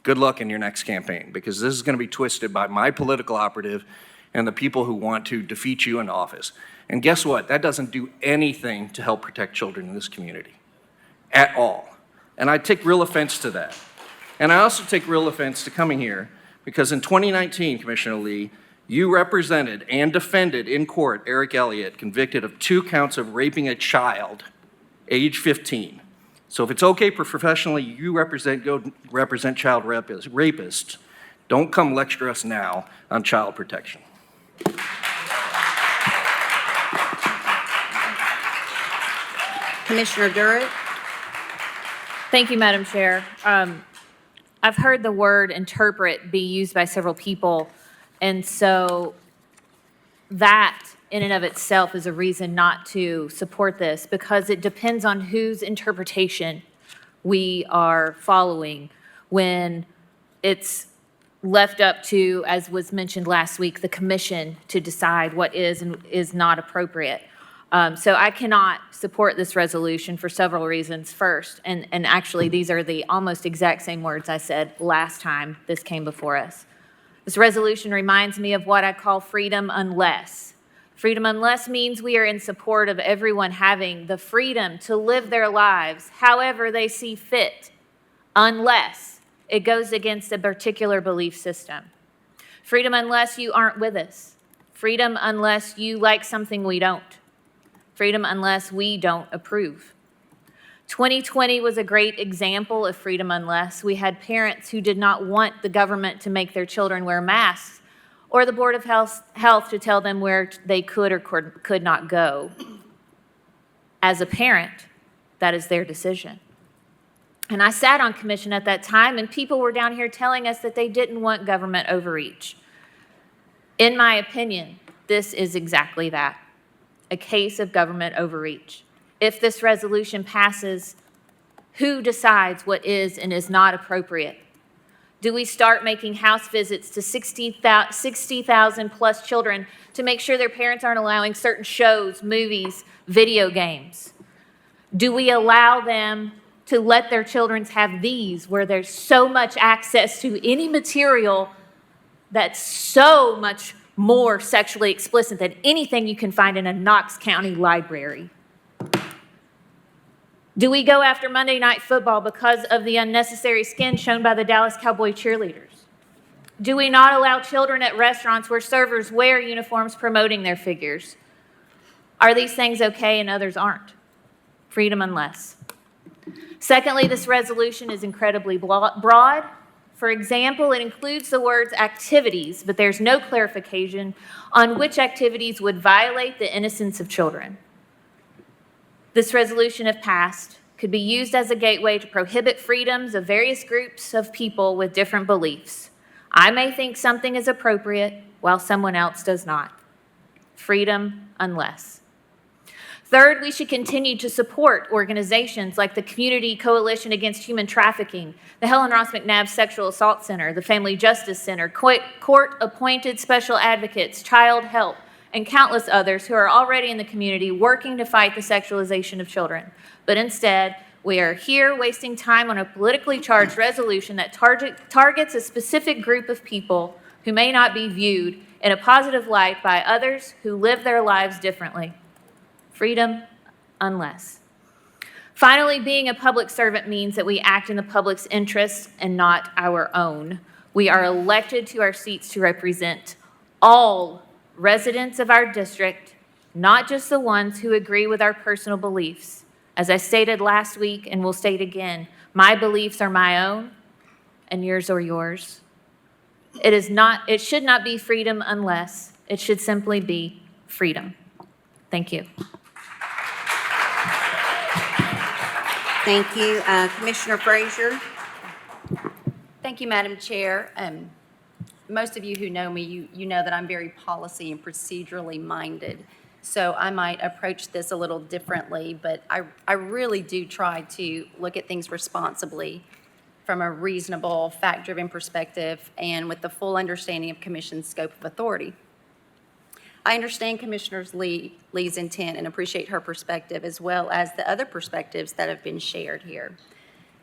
good luck in your next campaign, because this is going to be twisted by my political operative and the people who want to defeat you in office. And guess what? That doesn't do anything to help protect children in this community at all. And I take real offense to that. And I also take real offense to coming here because in 2019, Commissioner Lee, you represented and defended in court Eric Elliott, convicted of 2 counts of raping a child, age 15. So if it's okay professionally, you go represent child rapists. Don't come lecture us now on child protection. Commissioner Durrett? Thank you, Madam Chair. I've heard the word interpret be used by several people, and so that in and of itself is a reason not to support this, because it depends on whose interpretation we are following when it's left up to, as was mentioned last week, the commission to decide what is and is not appropriate. So I cannot support this resolution for several reasons. First, and actually these are the almost exact same words I said last time this came before us. This resolution reminds me of what I call freedom unless. Freedom unless means we are in support of everyone having the freedom to live their lives however they see fit, unless it goes against a particular belief system. Freedom unless you aren't with us. Freedom unless you like something we don't. Freedom unless we don't approve. 2020 was a great example of freedom unless. We had parents who did not want the government to make their children wear masks or the Board of Health to tell them where they could or could not go. As a parent, that is their decision. And I sat on commission at that time, and people were down here telling us that they didn't want government overreach. In my opinion, this is exactly that, a case of government overreach. If this resolution passes, who decides what is and is not appropriate? Do we start making house visits to 60,000 plus children to make sure their parents aren't allowing certain shows, movies, video games? Do we allow them to let their children have these where there's so much access to any material that's so much more sexually explicit than anything you can find in a Knox County library? Do we go after Monday Night Football because of the unnecessary skin shown by the Dallas Cowboy cheerleaders? Do we not allow children at restaurants where servers wear uniforms promoting their figures? Are these things okay and others aren't? Freedom unless. Secondly, this resolution is incredibly broad. For example, it includes the words activities, but there's no clarification on which activities would violate the innocence of children. This resolution, if passed, could be used as a gateway to prohibit freedoms of various groups of people with different beliefs. I may think something is appropriate while someone else does not. Freedom unless. Third, we should continue to support organizations like the Community Coalition Against Human Trafficking, the Helen Ross McNabb Sexual Assault Center, the Family Justice Center, court-appointed special advocates, Child Help, and countless others who are already in the community working to fight the sexualization of children. But instead, we are here wasting time on a politically charged resolution that targets a specific group of people who may not be viewed in a positive light by others who live their lives differently. Freedom unless. Finally, being a public servant means that we act in the public's interests and not our own. We are elected to our seats to represent all residents of our district, not just the ones who agree with our personal beliefs. As I stated last week and will state again, my beliefs are my own and yours are yours. It should not be freedom unless. It should simply be freedom. Thank you. Thank you. Commissioner Frazier? Thank you, Madam Chair. Most of you who know me, you know that I'm very policy and procedurally minded. So I might approach this a little differently, but I really do try to look at things responsibly from a reasonable, fact-driven perspective and with the full understanding of Commission's scope of authority. I understand Commissioner Lee's intent and appreciate her perspective as well as the other perspectives that have been shared here.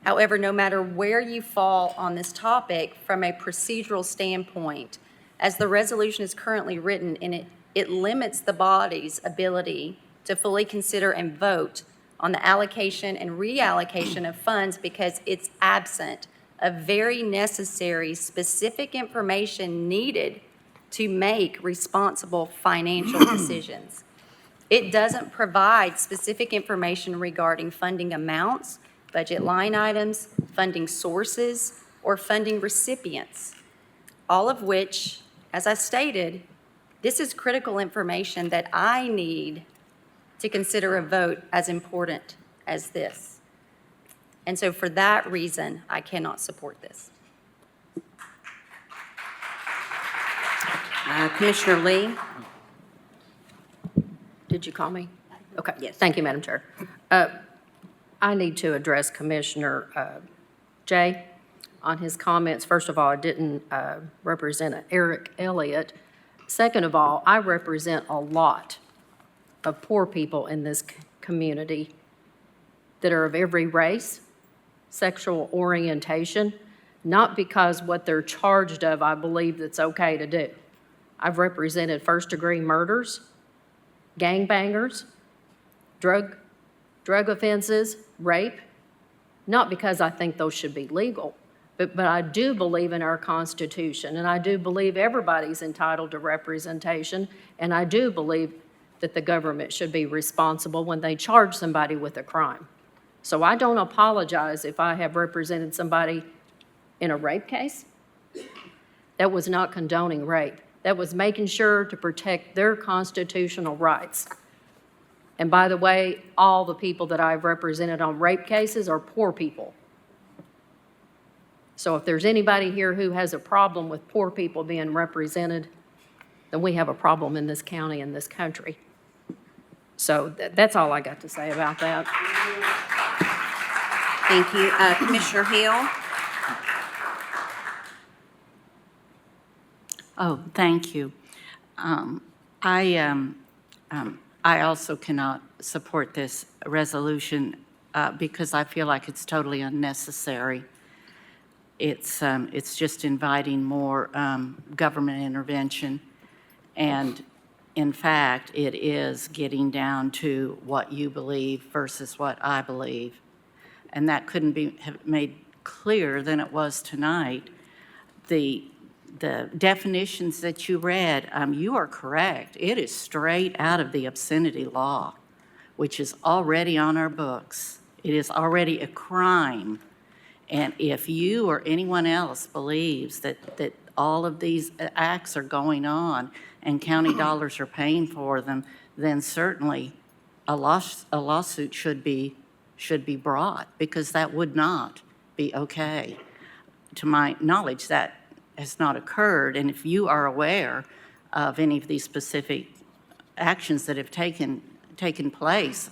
However, no matter where you fall on this topic from a procedural standpoint, as the resolution is currently written, it limits the body's ability to fully consider and vote on the allocation and reallocation of funds because it's absent of very necessary specific information needed to make responsible financial decisions. It doesn't provide specific information regarding funding amounts, budget line items, funding sources, or funding recipients, all of which, as I stated, this is critical information that I need to consider a vote as important as this. And so for that reason, I cannot support this. Commissioner Lee? Did you call me? Okay. Yes. Thank you, Madam Chair. I need to address Commissioner Jay on his comments. First of all, I didn't represent Eric Elliott. Second of all, I represent a lot of poor people in this community that are of every race, sexual orientation, not because what they're charged of I believe that's okay to do. I've represented first-degree murders, gangbangers, drug offenses, rape, not because I think those should be legal, but I do believe in our Constitution, and I do believe everybody's entitled to representation, and I do believe that the government should be responsible when they charge somebody with a crime. So I don't apologize if I have represented somebody in a rape case. That was not condoning rape. That was making sure to protect their constitutional rights. And by the way, all the people that I've represented on rape cases are poor people. So if there's anybody here who has a problem with poor people being represented, then we have a problem in this county and this country. So that's all I got to say about that. Thank you. Commissioner Hill? Oh, thank you. I also cannot support this resolution because I feel like it's totally unnecessary. It's just inviting more government intervention, and in fact, it is getting down to what you believe versus what I believe, and that couldn't be have made clearer than it was tonight. The definitions that you read, you are correct. It is straight out of the obscenity law. which is already on our books. It is already a crime. And if you or anyone else believes that all of these acts are going on and county dollars are paying for them, then certainly a lawsuit should be brought, because that would not be okay. To my knowledge, that has not occurred, and if you are aware of any of these specific actions that have taken place,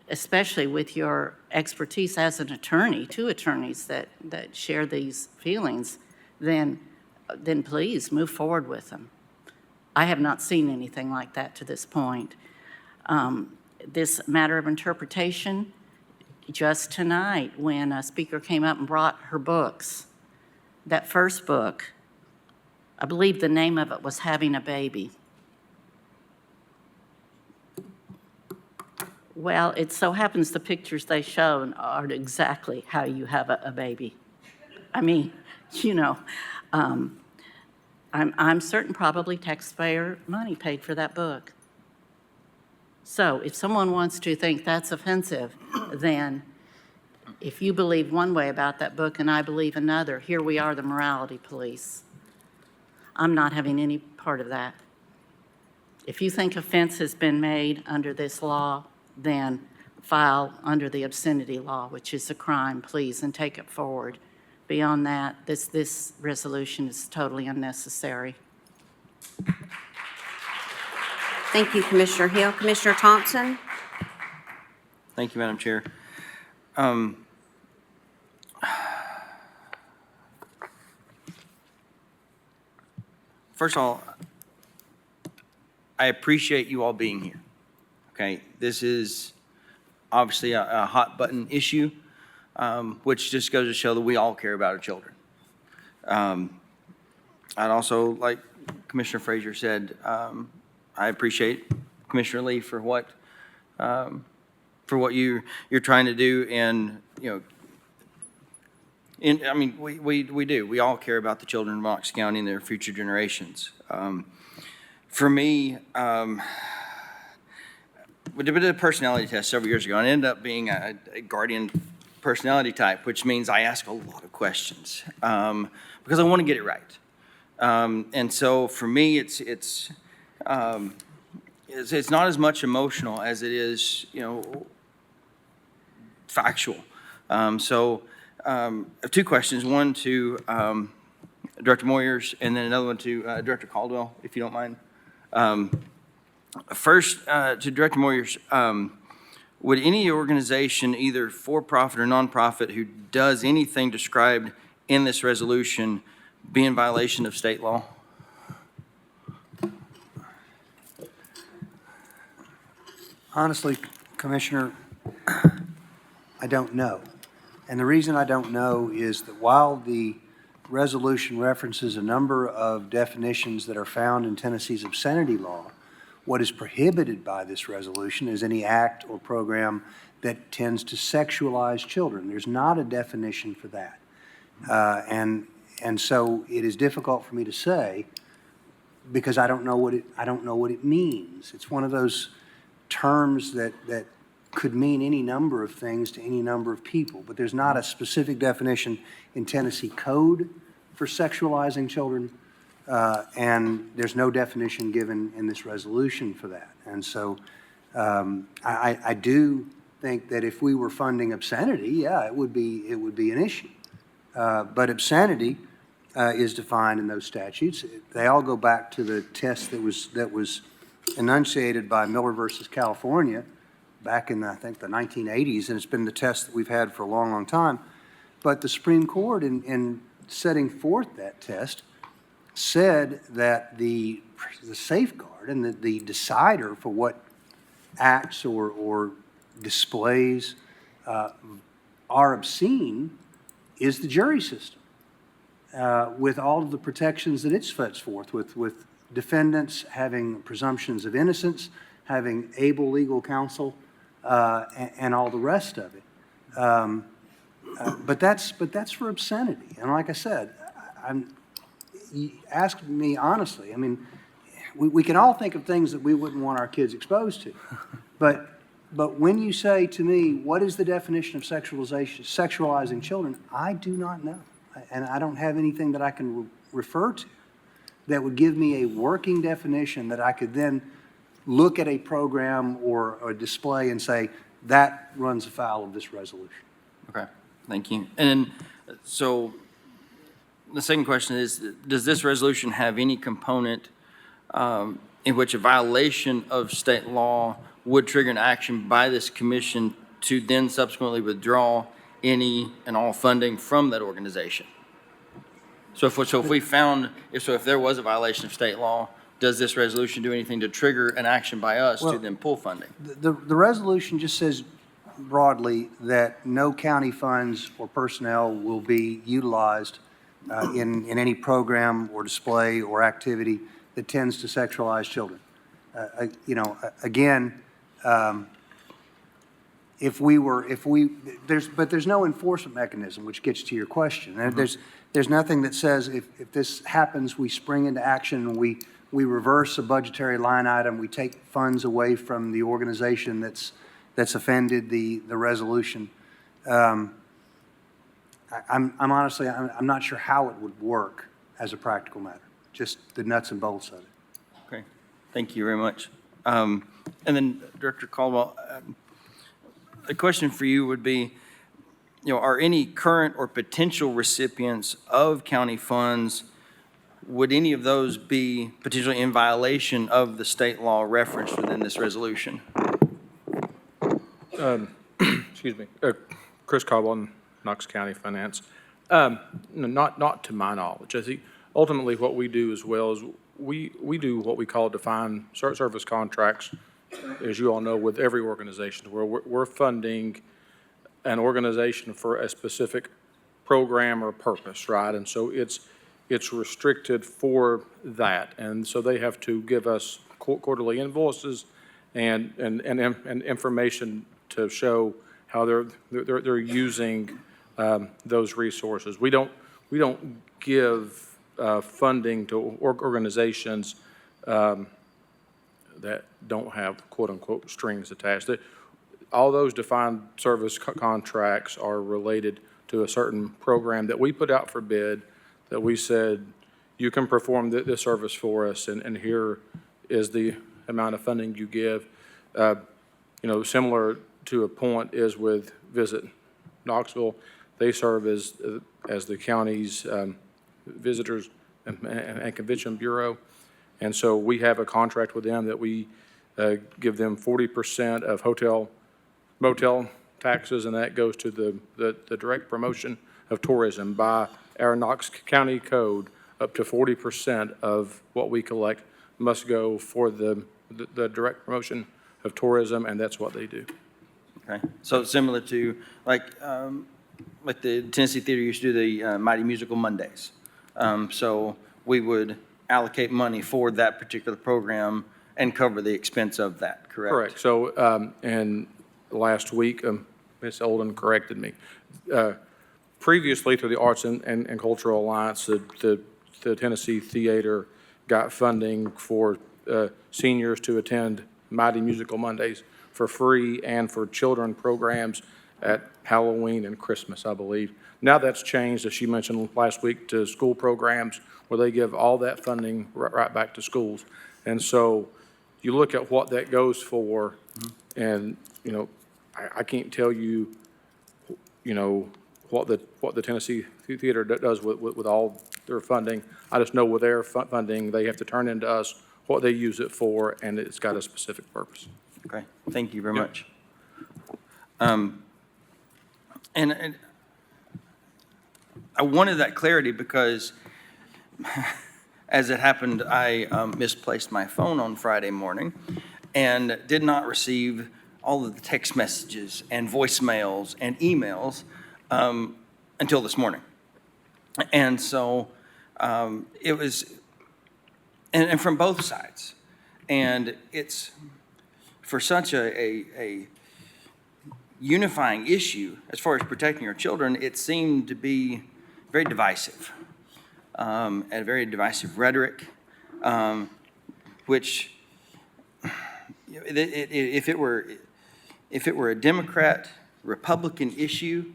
especially with your expertise as an attorney, two attorneys that share these feelings, then please move forward with them. I have not seen anything like that to this point. This matter of interpretation, just tonight when a speaker came up and brought her books, that first book, I believe the name of it was Having a Baby. Well, it so happens the pictures they showed are exactly how you have a baby. I mean, you know, I'm certain probably taxpayer money paid for that book. So if someone wants to think that's offensive, then if you believe one way about that book and I believe another, here we are, the morality police. I'm not having any part of that. If you think offense has been made under this law, then file under the obscenity law, which is a crime, please, and take it forward. Beyond that, this resolution is totally unnecessary. Thank you, Commissioner Hill. Commissioner Thompson? Thank you, Madam Chair. First of all, I appreciate you all being here. Okay, this is obviously a hot button issue, which just goes to show that we all care about our children. I'd also, like Commissioner Frazier said, I appreciate Commissioner Lee for what you're trying to do, and I mean we do. We all care about the children of Knox County and their future generations. For me, we did a personality test several years ago, and I ended up being a guardian personality type, which means I ask a lot of questions because I want to get it right. And so for me, it's not as much emotional as it is, factual. So I have two questions, one to Director Moyers and then another one to Director Caldwell, if you don't mind. First, to Director Moyers, would any organization, either for-profit or nonprofit, who does anything described in this resolution be in violation of state law? Honestly, Commissioner, I don't know. And the reason I don't know is that while the resolution references a number of definitions that are found in Tennessee's obscenity law, what is prohibited by this resolution is any act or program that tends to sexualize children. There's not a definition for that. And so it is difficult for me to say because I don't know what it means. It's one of those terms that could mean any number of things to any number of people, but there's not a specific definition in Tennessee code for sexualizing children, and there's no definition given in this resolution for that. And so I do think that if we were funding obscenity, yeah, it would be an issue. But obscenity is defined in those statutes. They all go back to the test that was enunciated by Miller versus California back in, I think, the 1980s, and it's been the test that we've had for a long, long time. But the Supreme Court, in setting forth that test, said that the safeguard and the decider for what acts or displays are obscene is the jury system, with all of the protections that it sets forth, with defendants having presumptions of innocence, having able legal counsel, and all the rest of it. But that's for obscenity. And like I said, you ask me honestly, I mean, we can all think of things that we wouldn't want our kids exposed to. But But when you say to me, what is the definition of sexualizing children, I do not know. And I don't have anything that I can refer to that would give me a working definition that I could then look at a program or a display and say, that runs afoul of this resolution. Okay, thank you. And so the second question is, does this resolution have any component in which a violation of state law would trigger an action by this commission to then subsequently withdraw any and all funding from that organization? So if there was a violation of state law, does this resolution do anything to trigger an action by us to then pull funding? The resolution just says broadly that no county funds or personnel will be utilized in any program or display or activity that tends to sexualize children. Again, there's no enforcement mechanism, which gets to your question. Mm-hmm. There's nothing that says if this happens, we spring into action and we reverse a budgetary line item, we take funds away from the organization that's offended the resolution. I'm honestly not sure how it would work as a practical matter, just the nuts and bolts of it. Okay, thank you very much. And then Director Caldwell, the question for you would be, are any current or potential recipients of county funds, would any of those be potentially in violation of the state law referenced within this resolution? Excuse me, Chris Caldwell, Knox County Finance. Not to my knowledge. I think ultimately what we do as well is we do what we call defined service contracts, as you all know, with every organization, where we're funding an organization for a specific program or purpose, right? And so it's restricted for that, and so they have to give us quarterly invoices and information to show how they're using those resources. We don't give funding to organizations that don't have quote-unquote strings attached. All those defined service contracts are related to a certain program that we put out for bid, that we said, you can perform this service for us, and here is the amount of funding you give. Similar to a point is with Visit Knoxville. They serve as the county's visitors and convention bureau. And so we have a contract with them that we give them 40% of motel taxes, and that goes to the direct promotion of tourism. By our Knox County code, up to 40% of what we collect must go for the direct promotion of tourism, and that's what they do. Okay, so similar to like the Tennessee Theater used to do the Mighty Musical Mondays. So we would allocate money for that particular program and cover the expense of that, correct? Correct. So, and last week, Ms. Olden corrected me. Previously to the Arts and Cultural Alliance, the Tennessee Theater got funding for seniors to attend Mighty Musical Mondays for free and for children programs at Halloween and Christmas, I believe. Now that's changed, as she mentioned last week, to school programs where they give all that funding right back to schools. And so you look at what that goes for, and, I can't tell you, what the Tennessee Theater does with all their funding. I just know with their funding, they have to turn into us what they use it for, and it's got a specific purpose. Okay, thank you very much. And I wanted that clarity because, as it happened, I misplaced my phone on Friday morning and did not receive all of the text messages and voicemails and emails until this morning. And so it was, and from both sides. And it's, for such a unifying issue as far as protecting our children, it seemed to be very divisive, and very divisive rhetoric, which, if if it were a Democrat-Republican issue,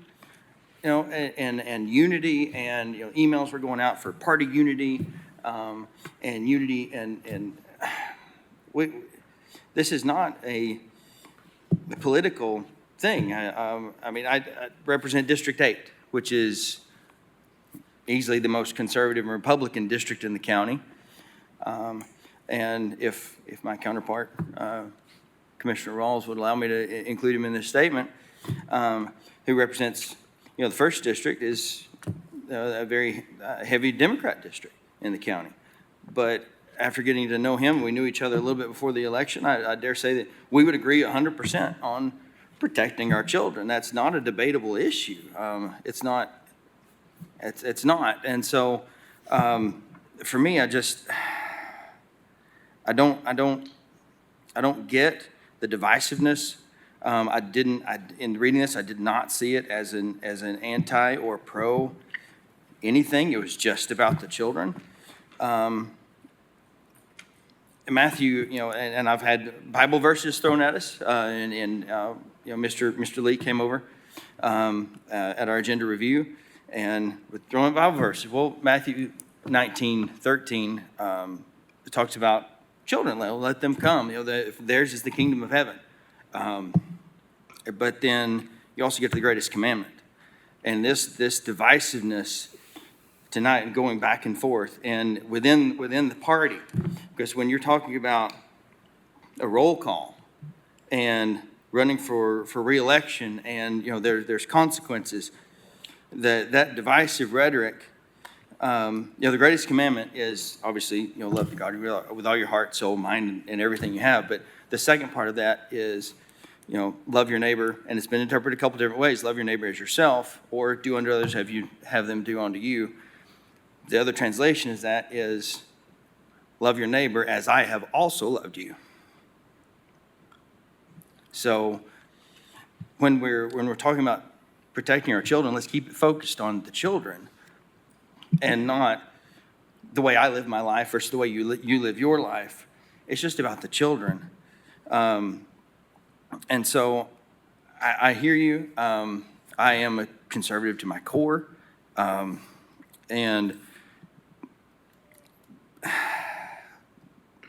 you know, and unity, and, you know, emails were going out for party unity, and unity, and this is not a political thing. I mean, I represent District 8, which is easily the most conservative and Republican district in the county. And if my counterpart, Commissioner Rawls, would allow me to include him in this statement, who represents, you know, the first district is a very heavy Democrat district in the county. But after getting to know him, we knew each other a little bit before the election, I dare say that we would agree 100% on protecting our children. That's not a debatable issue. It's not. It's not. And so, for me, I don't get the divisiveness. In reading this, I did not see it as an anti or pro anything. It was just about the children. Matthew, you know, and I've had Bible verses thrown at us, and you know, Mr. Lee came over at our agenda review and with throwing Bible verses. Well, Matthew 19:13 talks about children. Let them come. You know, theirs is the kingdom of heaven. But then you also get to the greatest commandment, and this divisiveness tonight, and going back and forth, and within the party, because when you're talking about a roll call and running for re-election, and you know there's consequences, that divisive rhetoric. You know, the greatest commandment is obviously, you know, love God with all your heart, soul, mind, and everything you have. But the second part of that is, you know, love your neighbor, and it's been interpreted a couple different ways. Love your neighbor as yourself, or do unto others have them do unto you. The other translation is love your neighbor as I have also loved you. So when we're talking about protecting our children, let's keep it focused on the children, and not the way I live my life versus the way you live your life. It's just about the children. And so I hear you. I am a conservative to my core. And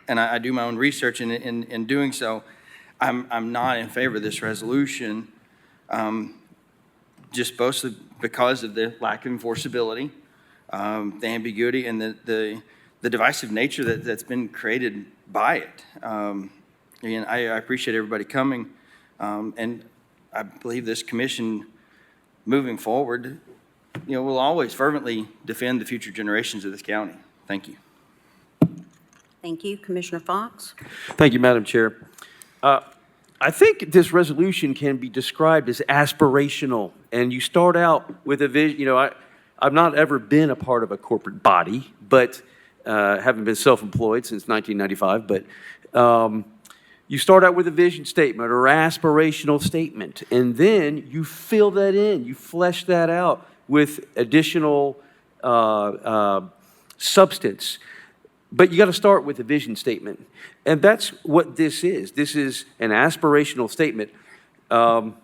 I do my own research, and in doing so, I'm not in favor of this resolution, just mostly because of the lack of enforceability, the ambiguity, and the divisive nature that's been created by it. And I appreciate everybody coming, and I believe this commission, moving forward, you know, will always fervently defend the future generations of this county. Thank you. Thank you. Commissioner Fox? Thank you, Madam Chair. I think this resolution can be described as aspirational, and you start out with a vision. You know, I've not ever been a part of a corporate body, but haven't been self-employed since 1995, but you start out with a vision statement or aspirational statement, and then you fill that in, you flesh that out with additional substance. But you got to start with a vision statement. And that's what this is. This is an aspirational statement. Going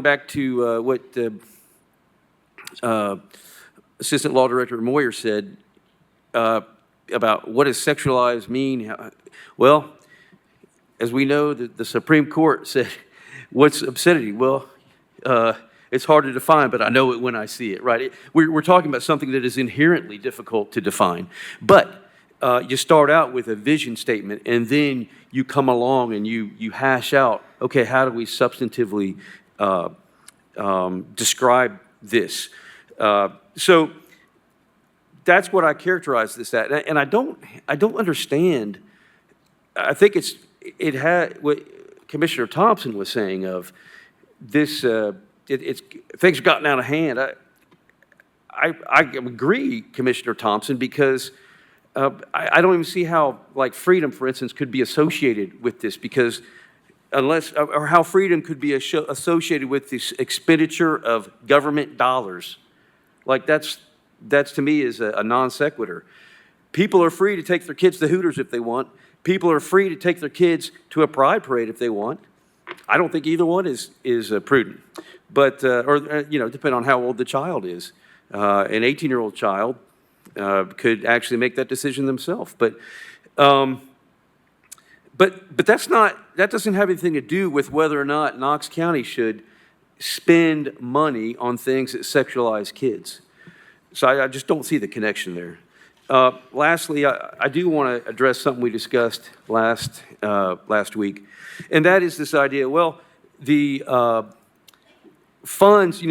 back to what Assistant Law Director Moyer said about what does sexualized mean. Well, as we know, the Supreme Court said, what's obscenity? Well, it's hard to define, but I know it when I see it, right? We're talking about something that is inherently difficult to define. But you start out with a vision statement, and then you come along and you hash out, okay, how do we substantively describe this? So that's what I characterize this at. And I don't understand. I think it had what Commissioner Thompson was saying of this. Things have gotten out of hand. I agree, Commissioner Thompson, because I don't even see how, like, freedom, for instance, could be associated with this, because or how freedom could be associated with this expenditure of government dollars. Like, that's to me is a non sequitur. People are free to take their kids to Hooters if they want. People are free to take their kids to a pride parade if they want. I don't think either one is prudent. But, depending on how old the child is. An 18-year-old child could actually make that decision themselves. But that doesn't have anything to do with whether or not Knox County should spend money on things that sexualize kids. So I just don't see the connection there. Lastly, I do want to address something we discussed last week, and that is this idea, well, the funds,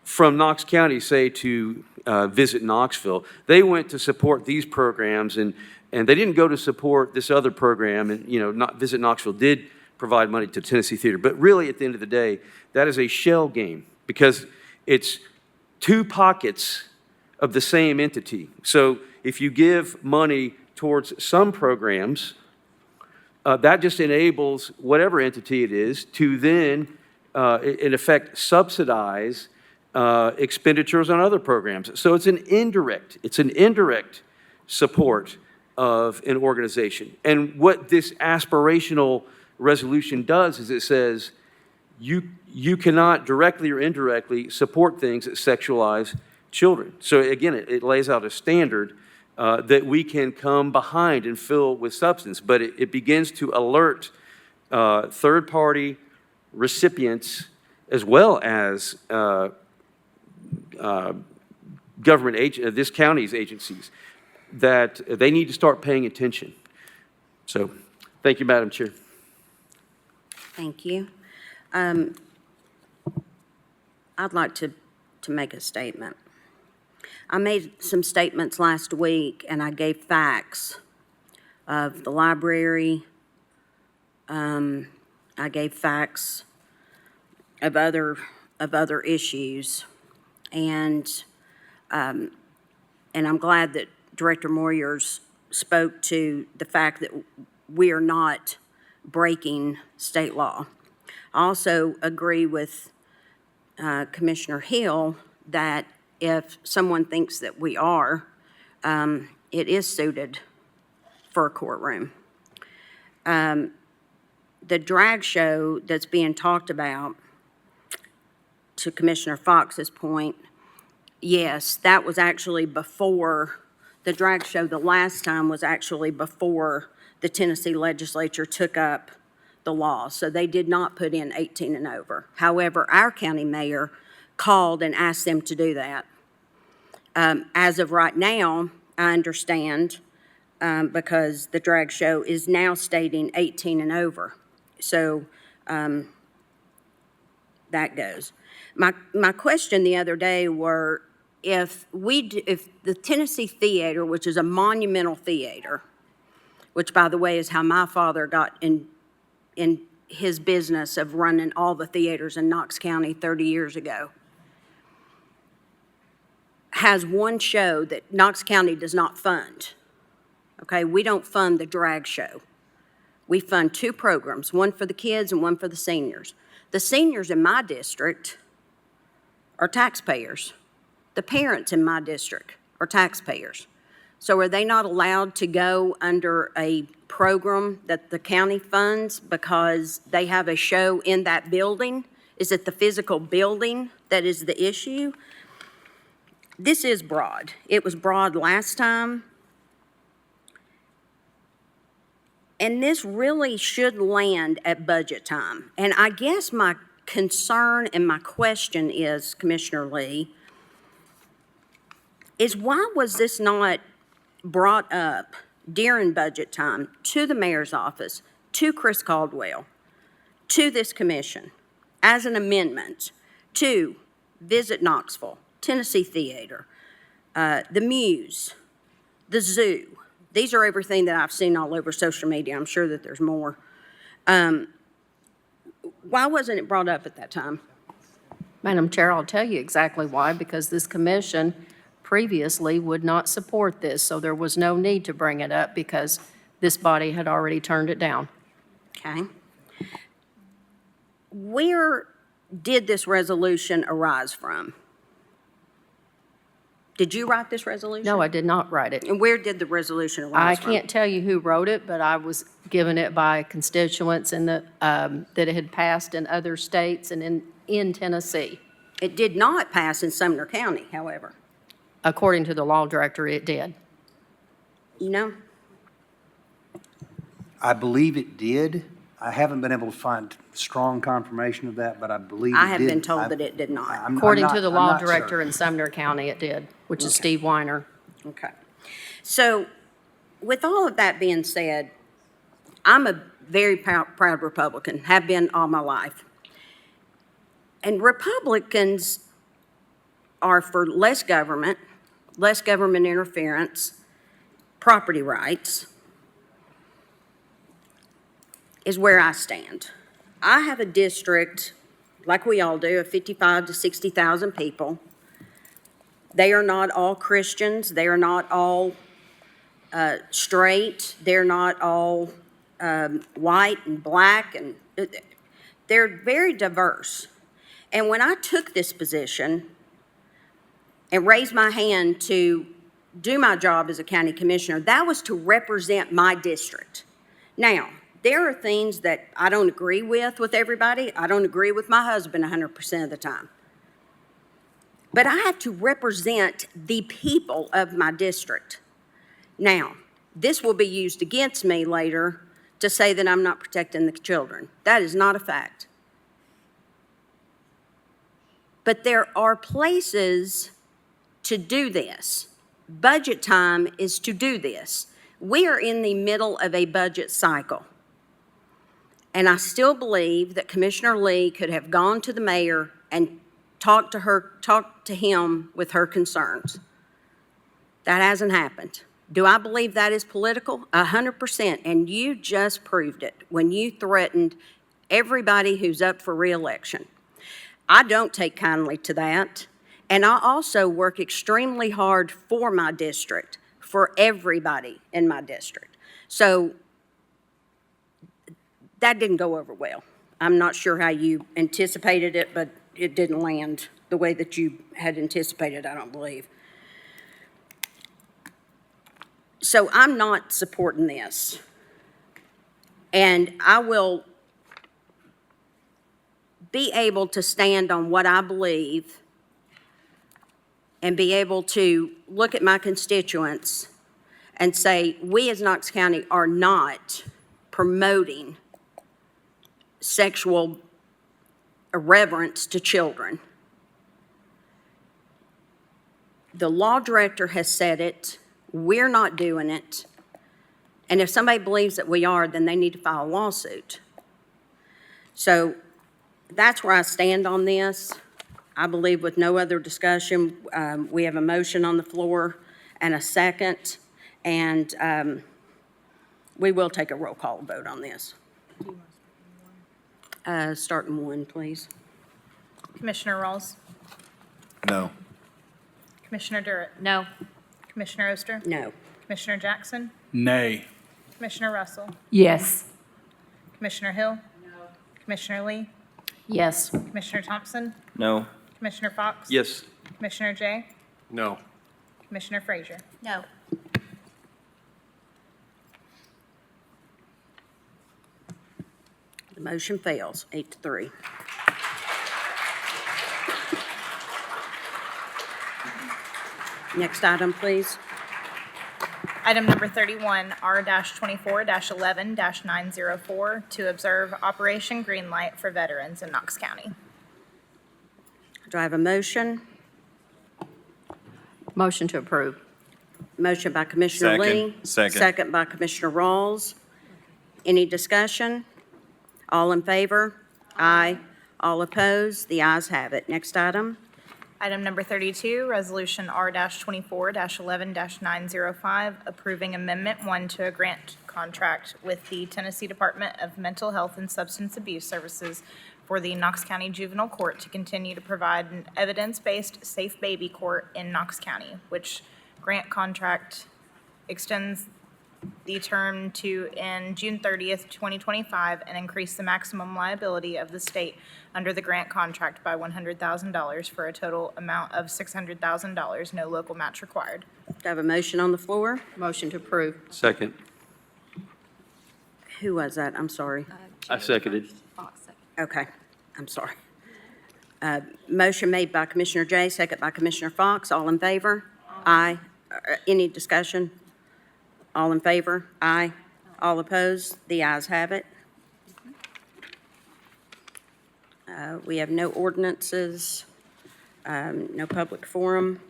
from Knox County, say, to Visit Knoxville, they went to support these programs, and they didn't go to support this other program, and, Visit Knoxville did provide money to Tennessee Theater. But really, at the end of the day, that is a shell game, because it's two pockets of the same entity. So if you give money towards some programs, that just enables whatever entity it is to then, in effect, subsidize expenditures on other programs. So it's an indirect support of an organization. And what this aspirational resolution does is it says you cannot directly or indirectly support things that sexualize children. So again, it lays out a standard that we can come behind and fill with substance, but it begins to alert third-party recipients as well as government this county's agencies that they need to start paying attention. So, thank you, Madam Chair. Thank you. I'd like to make a statement. I made some statements last week, and I gave facts of the library. I gave facts of other issues, and I'm glad that Director Moyers spoke to the fact that we are not breaking state law. I also agree with Commissioner Hill that if someone thinks that we are, it is suited for a courtroom. The drag show that's being talked about, to Commissioner Fox's point, yes, that was actually before, the drag show the last time was actually before the Tennessee legislature took up the law. So they did not put in 18 and over. However, our county mayor called and asked them to do that. As of right now, I understand, because the drag show is now stating 18 and over. So that goes. My question the other day were, if the Tennessee Theater, which is a monumental theater, which, by the way, is how my father got in his business of running all the theaters in Knox County 30 years ago, has one show that Knox County does not fund. Okay, we don't fund the drag show. We fund two programs, one for the kids and one for the seniors. The seniors in my district are taxpayers. The parents in my district are taxpayers. So are they not allowed to go under a program that the county funds because they have a show in that building? Is it the physical building that is the issue? This is broad. It was broad last time. And this really should land at budget time. And I guess my concern and my question is, Commissioner Lee, is why was this not brought up during budget time to the mayor's office, to Chris Caldwell, to this commission, as an amendment to Visit Knoxville, Tennessee Theater, the Muse, the Zoo? These are everything that I've seen all over social media. I'm sure that there's more. Why wasn't it brought up at that time? Madam Chair, I'll tell you exactly why, because this commission previously would not support this, so there was no need to bring it up because this body had already turned it down. Okay. Where did this resolution arise from? Did you write this resolution? No, I did not write it. And where did the resolution I arise from? can't tell you who wrote it, but I was given it by constituents and that it had passed in other states and in Tennessee. It did not pass in Sumner County, however. According to the law director, it did. No? I believe it did. I haven't been able to find strong confirmation of that, but I believe it did. I have been told that it did not. According to the law director in Sumner County, it did, which is Steve Weiner. Okay. So with all of that being said, I'm a very proud Republican, have been all my life. And Republicans are for less government interference, property rights, is where I stand. I have a district, like we all do, of 55 to 60,000 people. They are not all Christians. They are not all straight. They're not all white and black, and they're very diverse. And when I took this position and raised my hand to do my job as a county commissioner, that was to represent my district. Now, there are things that I don't agree with everybody. I don't agree with my husband 100% of the time. But I have to represent the people of my district. Now, this will be used against me later to say that I'm not protecting the children. That is not a fact. But there are places to do this. Budget time is to do this. We are in the middle of a budget cycle. And I still believe that Commissioner Lee could have gone to the mayor and talked to him with her concerns. That hasn't happened. Do I believe that is political? 100%. And you just proved it when you threatened everybody who's up for re-election. I don't take kindly to that. And I also work extremely hard for my district, for everybody in my district. So that didn't go over well. I'm not sure how you anticipated it, but it didn't land the way that you had anticipated, I don't believe. So I'm not supporting this. And I will be able to stand on what I believe and be able to look at my constituents and say, we as Knox County are not promoting sexual irreverence to children. The law director has said it. We're not doing it. And if somebody believes that we are, then they need to file a lawsuit. So that's where I stand on this. I believe with no other discussion, we have a motion on the floor and a second, and we will take a roll call vote on this. Starting one, please. Commissioner Rawls? No. Commissioner Durrett? No. Commissioner Oster? No. Commissioner Jackson? Nay. Commissioner Russell? Yes. Commissioner Hill? No. Commissioner Lee? Yes. Commissioner Thompson? No. Commissioner Fox? Yes. Commissioner Jay? No. Commissioner Frazier? No. The motion fails, 8-3. Next item, please. Item number 31, R-24-11-904, to observe Operation Greenlight for veterans in Knox County. Do I have a motion? Motion to approve. Motion by Commissioner Lee. Second. Second by Commissioner Rawls. Any discussion? All in favor? Aye. All opposed? The ayes have it. Next item. Item number 32, Resolution R-24-11-905, approving Amendment 1 to a grant contract with the Tennessee Department of Mental Health and Substance Abuse Services for the Knox County Juvenile Court to continue to provide an evidence-based safe baby court in Knox County, which grant contract extends the term to end June 30th, 2025, and increase the maximum liability of the state under the grant contract by $100,000 for a total amount of $600,000, no local match required. Do I have a motion on the floor? Motion to approve. Second. Who was that? I'm sorry. I seconded. Okay, I'm sorry. Motion made by Commissioner Jay, second by Commissioner Fox. All in favor? Aye. Any discussion? All in favor? Aye. All opposed? The ayes have it. We have no ordinances, no public forum.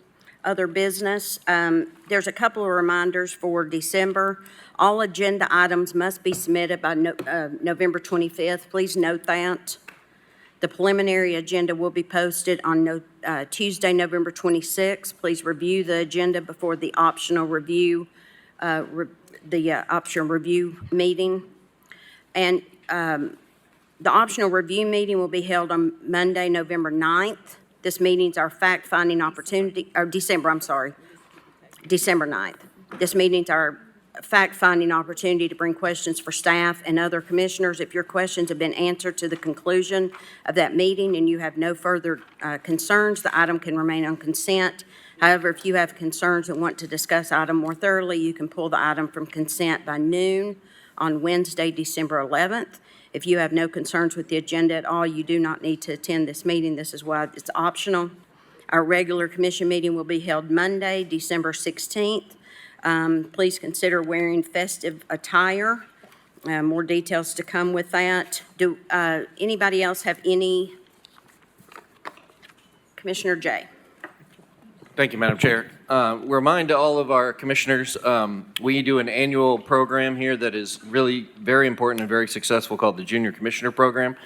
Other business, there's a couple of reminders for December. All agenda items must be submitted by November 25th. Please note that. The preliminary agenda will be posted on Tuesday, November 26th. Please review the agenda before the optional review meeting. And the optional review meeting will be held on Monday, November 9th. This meeting's our fact-finding opportunity, or December 9th. This meeting's our fact-finding opportunity to bring questions for staff and other commissioners. If your questions have been answered to the conclusion of that meeting and you have no further concerns, the item can remain on consent. However, if you have concerns and want to discuss item more thoroughly, you can pull the item from consent by noon on Wednesday, December 11th. If you have no concerns with the agenda at all, you do not need to attend this meeting. This is why it's optional. Our regular commission meeting will be held Monday, December 16th. Please consider wearing festive attire. More details to come with that. Do anybody else have any? Commissioner Jay. Thank you, Madam Chair. Remind all of our commissioners, we do an annual program here that is really very important and very successful called the Junior Commissioner Program.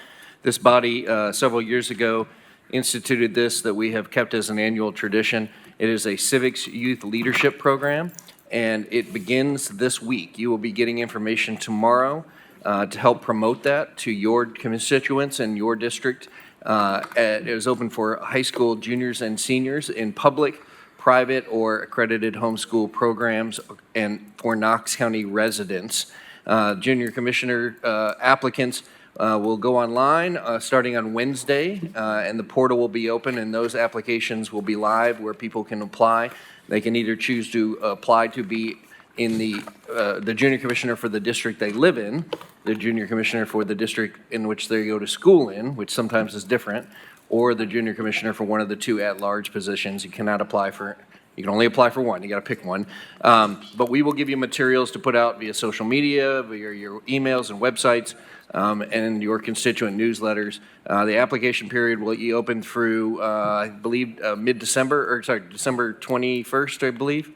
This body, several years ago, instituted this that we have kept as an annual tradition. It is a civics youth leadership program, and it begins this week. You will be getting information tomorrow to help promote that to your constituents and your district. It is open for high school juniors and seniors in public, private, or accredited homeschool programs and for Knox County residents. Junior Commissioner applicants will go online starting on Wednesday, and the portal will be open, and those applications will be live where people can apply. They can either choose to apply to be in the junior commissioner for the district they live in, the junior commissioner for the district in which they go to school in, which sometimes is different, or the junior commissioner for one of the two at-large positions. You cannot apply for, you can only apply for one. You got to pick one. But we will give you materials to put out via social media, via your emails and websites, and your constituent newsletters. The application period will be open through, I believe, December 21st, I believe.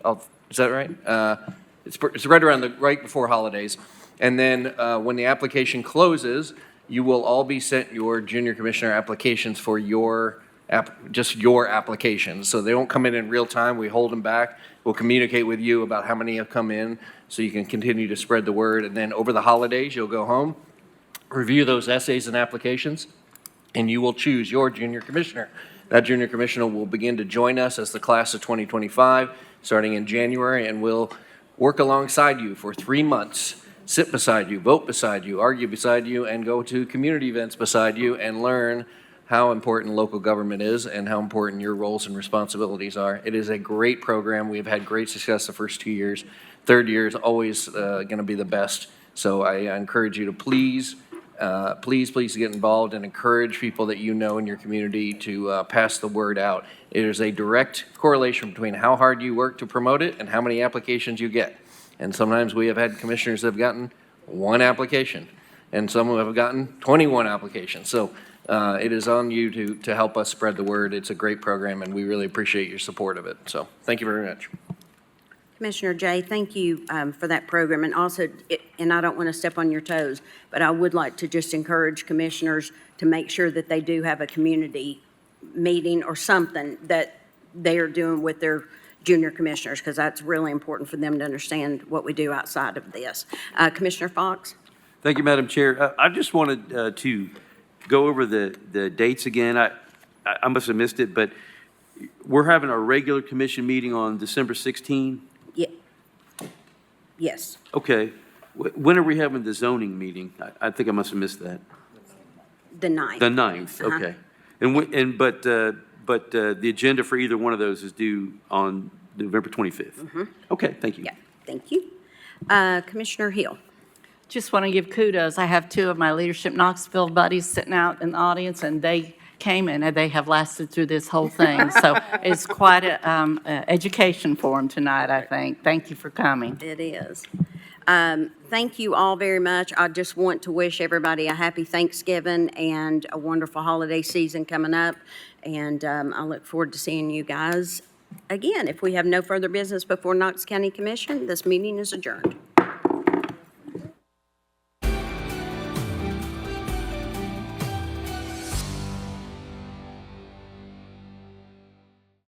Is that right? It's right before holidays. And then when the application closes, you will all be sent your junior commissioner applications for just your applications. So they won't come in real time. We hold them back. We'll communicate with you about how many have come in so you can continue to spread the word. And then over the holidays, you'll go home, review those essays and applications, and you will choose your junior commissioner. That junior commissioner will begin to join us as the class of 2025, starting in January, and will work alongside you for 3 months, sit beside you, vote beside you, argue beside you, and go to community events beside you and learn how important local government is and how important your roles and responsibilities are. It is a great program. We've had great success the first 2 years. Third year is always going to be the best. So I encourage you to please get involved and encourage people that you know in your community to pass the word out. It is a direct correlation between how hard you work to promote it and how many applications you get. And sometimes we have had commissioners that have gotten 1 application, and some have gotten 21 applications. So it is on you to help us spread the word. It's a great program, and we really appreciate your support of it. So thank you very much. Commissioner Jay, thank you for that program. And also, and I don't want to step on your toes, but I would like to just encourage commissioners to make sure that they do have a community meeting or something that they are doing with their junior commissioners, because that's really important for them to understand what we do outside of this. Commissioner Fox? Thank you, Madam Chair. I just wanted to go over the dates again. I must have missed it, but we're having our regular commission meeting on December 16. Yeah. Yes, Okay. When are we having the zoning meeting? I think I must have missed that. the 9th. The 9th, Uh-huh. okay. But the agenda for either one of those is due on November 25th? Okay, thank you. Yeah, thank you. Commissioner Hill. Just want to give kudos. I have two of my Leadership Knoxville buddies sitting out in the audience, and they came in, and they have lasted through this whole thing. So it's quite a education for them tonight, I think. Thank you for coming. It is. Thank you all very much. I just want to wish everybody a happy Thanksgiving and a wonderful holiday season coming up. And I look forward to seeing you guys again. If we have no further business before Knox County Commission, this meeting is adjourned.